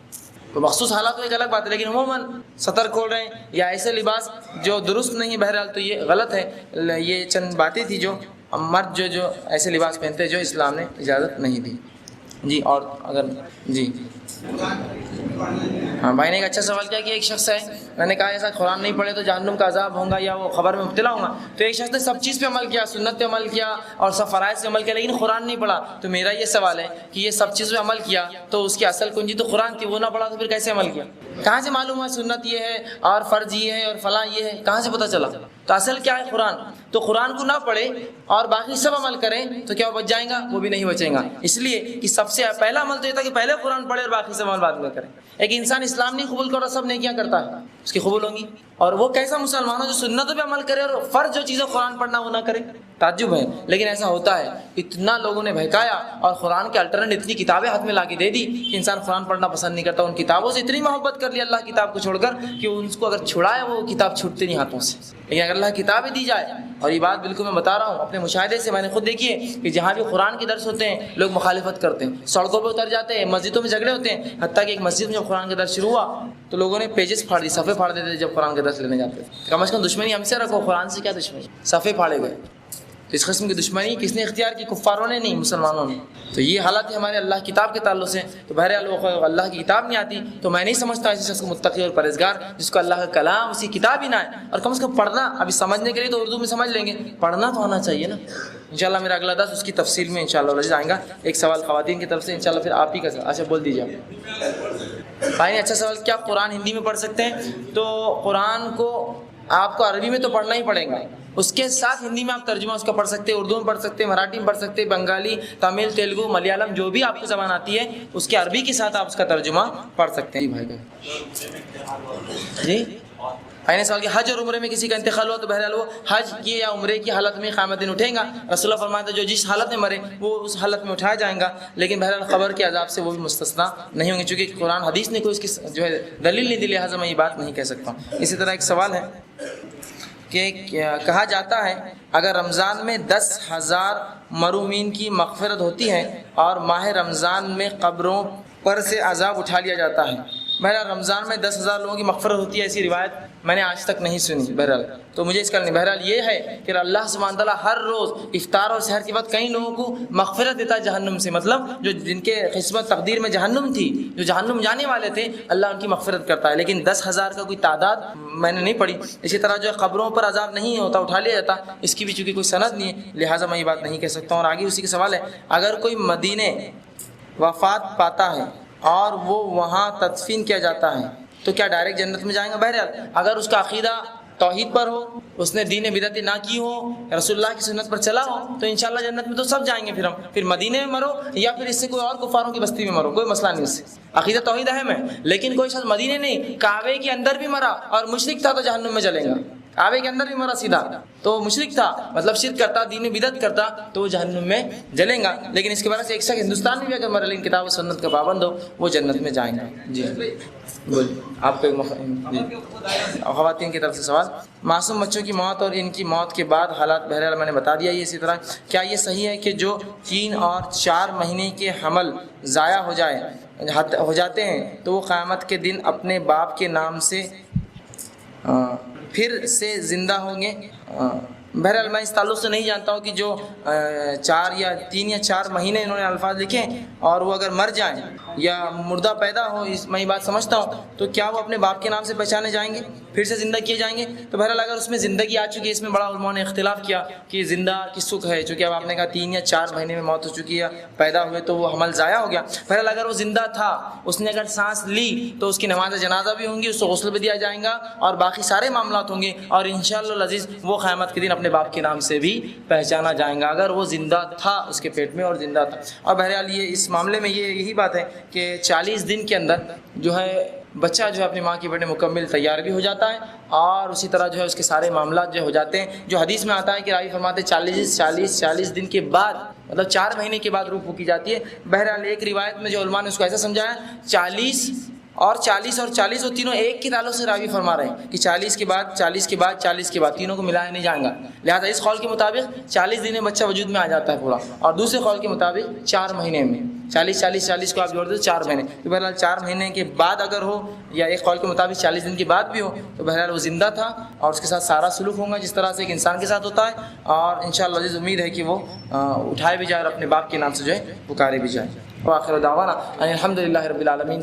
Speaker 1: تو مخصوص حالات تو ایک الگ بات ہے، لیکن عموماً سطر کھول رہے ہیں یا ایسے لباس جو درست نہیں، بہرحال تو یہ غلط ہے. یہ چند باتیں تھی جو مرد جو ایسے لباس پہنتے ہیں جو اسلام نے اجازت نہیں دی. جی، اور اگر جی ہاں، بھائی نے ایک اچھا سوال کیا کہ ایک شخص ہے، میں نے کہا ایسا قرآن نہیں پڑھے تو جہنم کا عذاب ہوگا یا وہ خبر میں مبتلا ہوں گا. تو ایک شخص نے سب چیز پہ عمل کیا، سنت پہ عمل کیا اور سب فرائض پہ عمل کیا، لیکن قرآن نہیں پڑھا. تو میرا یہ سوال ہے کہ یہ سب چیز پہ عمل کیا تو اس کی اصل کنجی تو قرآن تھی، وہ نہ پڑھا تو پھر کیسے عمل کیا؟ کہاں سے معلوم ہے سنت یہ ہے اور فرض یہ ہے اور فلاں یہ ہے؟ کہاں سے پتہ چلا؟ تو اصل کیا ہے قرآن. تو قرآن کو نہ پڑھے اور باقی سب عمل کریں تو کیا وہ بچ جائیں گا؟ وہ بھی نہیں بچیں گا. اس لیے کہ سب سے پہلا عمل تو یہ تھا کہ پہلے قرآن پڑھے اور باقی سب عمل بعد میں کریں. ایک انسان اسلام نہیں قبول کرتا، سب نیکیاں کرتا ہے، اس کی قبول ہوں گی؟ اور وہ کیسا مسلمان ہو جو سنتوں پہ عمل کرے اور فرض جو چیزیں قرآن پڑھنا وہ نہ کرے؟ تعجب ہے. لیکن ایسا ہوتا ہے، اتنا لوگوں نے بہکایا اور قرآن کے الٹرنیٹ اتنی کتابیں ہاتھ میں لا کے دے دی کہ انسان قرآن پڑھنا پسند نہیں کرتا. ان کتابوں سے اتنی محبت کر لی اللہ کتاب کو چھوڑ کر کہ ان کو اگر چھڑائے وہ کتاب چھوٹتی نہیں ہاتھوں سے. لیکن اگر اللہ کتابیں دی جائے، اور یہ بات بالکل میں بتا رہا ہوں اپنے مشاہدے سے، میں نے خود دیکھی ہے کہ جہاں بھی قرآن کے درس ہوتے ہیں لوگ مخالفت کرتے ہیں، سڑکوں پہ اتر جاتے ہیں، مسجدوں میں جھگڑے ہوتے ہیں. حتیٰ کہ ایک مسجد میں جب قرآن کا درس شروع ہوا تو لوگوں نے پیجز پھاڑ دی، صفحے پھاڑ دیتے تھے جب قرآن کا درس لینے جاتے تھے. کم از کم دشمنی ہم سے رکھو، قرآن سے کیا دشمنی؟ صفحے پھاڑے گئے. تو اس قسم کی دشمنی کس نے اختیار کی؟ کفاروں نے نہیں، مسلمانوں نے. تو یہ حالات ہے ہمارے اللہ کتاب کے تعلق سے. تو بہرحال وہ اللہ کی کتاب نہیں آتی تو میں نہیں سمجھتا ایسے شخص کو متقی اور پرہیزگار جس کو اللہ کا کلام اسی کتاب ہی نہ ہے. اور کم از کم پڑھنا، ابھی سمجھنے کے لیے تو اردو میں سمجھ لیں گے، پڑھنا تو آنا چاہیے نا. انشاءاللہ میرا اگلا درس اس کی تفصیل میں انشاءاللہ رجز آئیں گا. ایک سوال خواتین کی طرف سے انشاءاللہ پھر آپ ہی کا سوال. اچھا بول دیجیے آپ. بھائی نے اچھا سوال کیا قرآن ہندی میں پڑھ سکتے ہیں؟ تو قرآن کو آپ کو عربی میں تو پڑھنا ہی پڑے گا، اس کے ساتھ ہندی میں آپ ترجمہ اس کا پڑھ سکتے ہیں، اردو میں پڑھ سکتے ہیں، مراٹھی میں پڑھ سکتے ہیں، بنگالی، تمل، تیلگو، ملیالم، جو بھی آپ کو زبان آتی ہے اس کے عربی کے ساتھ آپ اس کا ترجمہ پڑھ سکتے ہیں. جی بھائی جی آئین سوال کہ حج اور عمرے میں کسی کا انتقال ہوا تو بہرحال وہ حج کی یا عمرے کی حالت میں قیامت دن اٹھیں گا. رسول اللہ فرماتے ہیں جو جس حالت میں مرے وہ اس حالت میں اٹھایا جائیں گا, لیکن بہرحال قبر کے عذاب سے وہ بھی مستثنا نہیں ہوں گے, چونکہ قرآن حدیث نے کوئی اس کی جو ہے دلیل نہیں دی, لہٰذا میں یہ بات نہیں کہہ سکتا ہوں. اسی طرح ایک سوال ہے کہ کہا جاتا ہے اگر رمضان میں 10,000 مرومین کی مغفرت ہوتی ہے اور ماہ رمضان میں قبروں پر سے عذاب اٹھا لیا جاتا ہے. بہرحال رمضان میں 10,000 لوگوں کی مغفرت ہوتی ہے, ایسی روایت میں نے آج تک نہیں سنی بہرحال, تو مجھے اس کا نہیں. بہرحال یہ ہے کہ اللہ سبحانہ تعالیٰ ہر روز افطار اور سحر کے بعد کئی لوگوں کو مغفرت دیتا ہے جہنم سے, مطلب جو جن کے قسمت تقدیر میں جہنم تھی, جو جہنم جانے والے تھے, اللہ ان کی مغفرت کرتا ہے. لیکن 10,000 کا کوئی تعداد میں نے نہیں پڑھی. اسی طرح جو ہے قبروں پر عذاب نہیں ہوتا, اٹھا لیا جاتا, اس کی بھی چونکہ کوئی سند نہیں ہے, لہٰذا میں یہ بات نہیں کہہ سکتا ہوں. اور آگے اسی کا سوال ہے اگر کوئی مدینے وفات پاتا ہے اور وہ وہاں تدفین کیا جاتا ہے تو کیا ڈائریکٹ جنت میں جائیں گا؟ بہرحال اگر اس کا عقیدہ توحید پر ہو, اس نے دین بدعت نہ کی ہو, رسول اللہ کی سنت پر چلا ہو, تو انشاءاللہ جنت میں تو سب جائیں گے. پھر مدینے میں مرو یا پھر اس سے کوئی اور کفاروں کی بستی میں مرو, کوئی مسئلہ نہیں اس سے. عقیدہ توحید اہم ہے, لیکن کوئی شخص مدینے نہیں کعبے کے اندر بھی مرا اور مشرک تھا تو جہنم میں جلے گا. کعبے کے اندر بھی مرا سیدھا تو مشرک تھا, مطلب شرک کرتا, دین بدعت کرتا, تو وہ جہنم میں جلیں گا. لیکن اس کے بعد سے ایک شخص ہندوستان میں بھی اگر مرا لیکن کتاب و سنت کا پابند ہو وہ جنت میں جائیں گے. جی بولیے آپ کو خواتین کی طرف سے سوال. معصوم بچوں کی موت اور ان کی موت کے بعد حالات بہرحال میں نے بتا دیا. اسی طرح کیا یہ صحیح ہے کہ جو 3 اور 4 مہینے کے حمل ضائع ہو جاتے ہیں تو وہ قیامت کے دن اپنے باپ کے نام سے پھر سے زندہ ہوں گے؟ بہرحال میں اس تعلق سے نہیں جانتا ہوں کہ جو 3 یا 4 مہینے انہوں نے الفاظ لکھے اور وہ اگر مر جائیں یا مردہ پیدا ہو, میں یہ بات سمجھتا ہوں, تو کیا وہ اپنے باپ کے نام سے پہچانے جائیں گے, پھر سے زندہ کیے جائیں گے؟ تو بہرحال اگر اس میں زندگی آ چکی ہے, اس میں بڑا علماء نے اختلاف کیا کہ زندہ کس سکھ ہے, چونکہ اب آپ نے کہا 3 یا 4 مہینے میں موت ہو چکی ہے, پیدا ہوئے تو وہ حمل ضائع ہو گیا. بہرحال اگر وہ زندہ تھا, اس نے اگر سانس لی تو اس کی نماز جنازہ بھی ہوں گی, اس کو غسل بھی دیا جائے گا اور باقی سارے معاملات ہوں گے, اور انشاءاللہ العزیز وہ قیامت کے دن اپنے باپ کے نام سے بھی پہچانا جائیں گا اگر وہ زندہ تھا اس کے پیٹ میں اور زندہ تھا. اور بہرحال یہ اس معاملے میں یہی بات ہے کہ 40 دن کے اندر جو ہے بچہ جو ہے اپنی ماں کے پیٹ میں مکمل تیار بھی ہو جاتا ہے, اور اسی طرح جو ہے اس کے سارے معاملات جو ہو جاتے ہیں. جو حدیث میں آتا ہے کہ راوی فرماتے 40 دن کے بعد, مطلب 4 مہینے کے بعد روح پھونکی جاتی ہے. بہرحال ایک روایت میں جو علماء نے اس کو ایسا سمجھایا 40 اور 40 وہ تینوں ایک کے تعلق سے راوی فرما رہے ہیں کہ 40 کے بعد تینوں کو ملایا نہیں جائے گا. لہٰذا اس قول کے مطابق 40 دن میں بچہ وجود میں آ جاتا ہے پورا, اور دوسرے قول کے مطابق 4 مہینے میں 40 کو آپ جوڑ دیں 4 مہینے. تو بہرحال 4 مہینے کے بعد اگر ہو یا ایک قول کے مطابق 40 دن کے بعد بھی ہو تو بہرحال وہ زندہ تھا اور اس کے ساتھ سارا سلوک ہوگا جس طرح سے ایک انسان کے ساتھ ہوتا ہے, اور انشاءاللہ عزیز امید ہے کہ وہ اٹھائے بھی جائے اور اپنے باپ کے نام سے جو ہے پکارے بھی جائے. وآخر دعوانا الحمدللہ رب العالمین.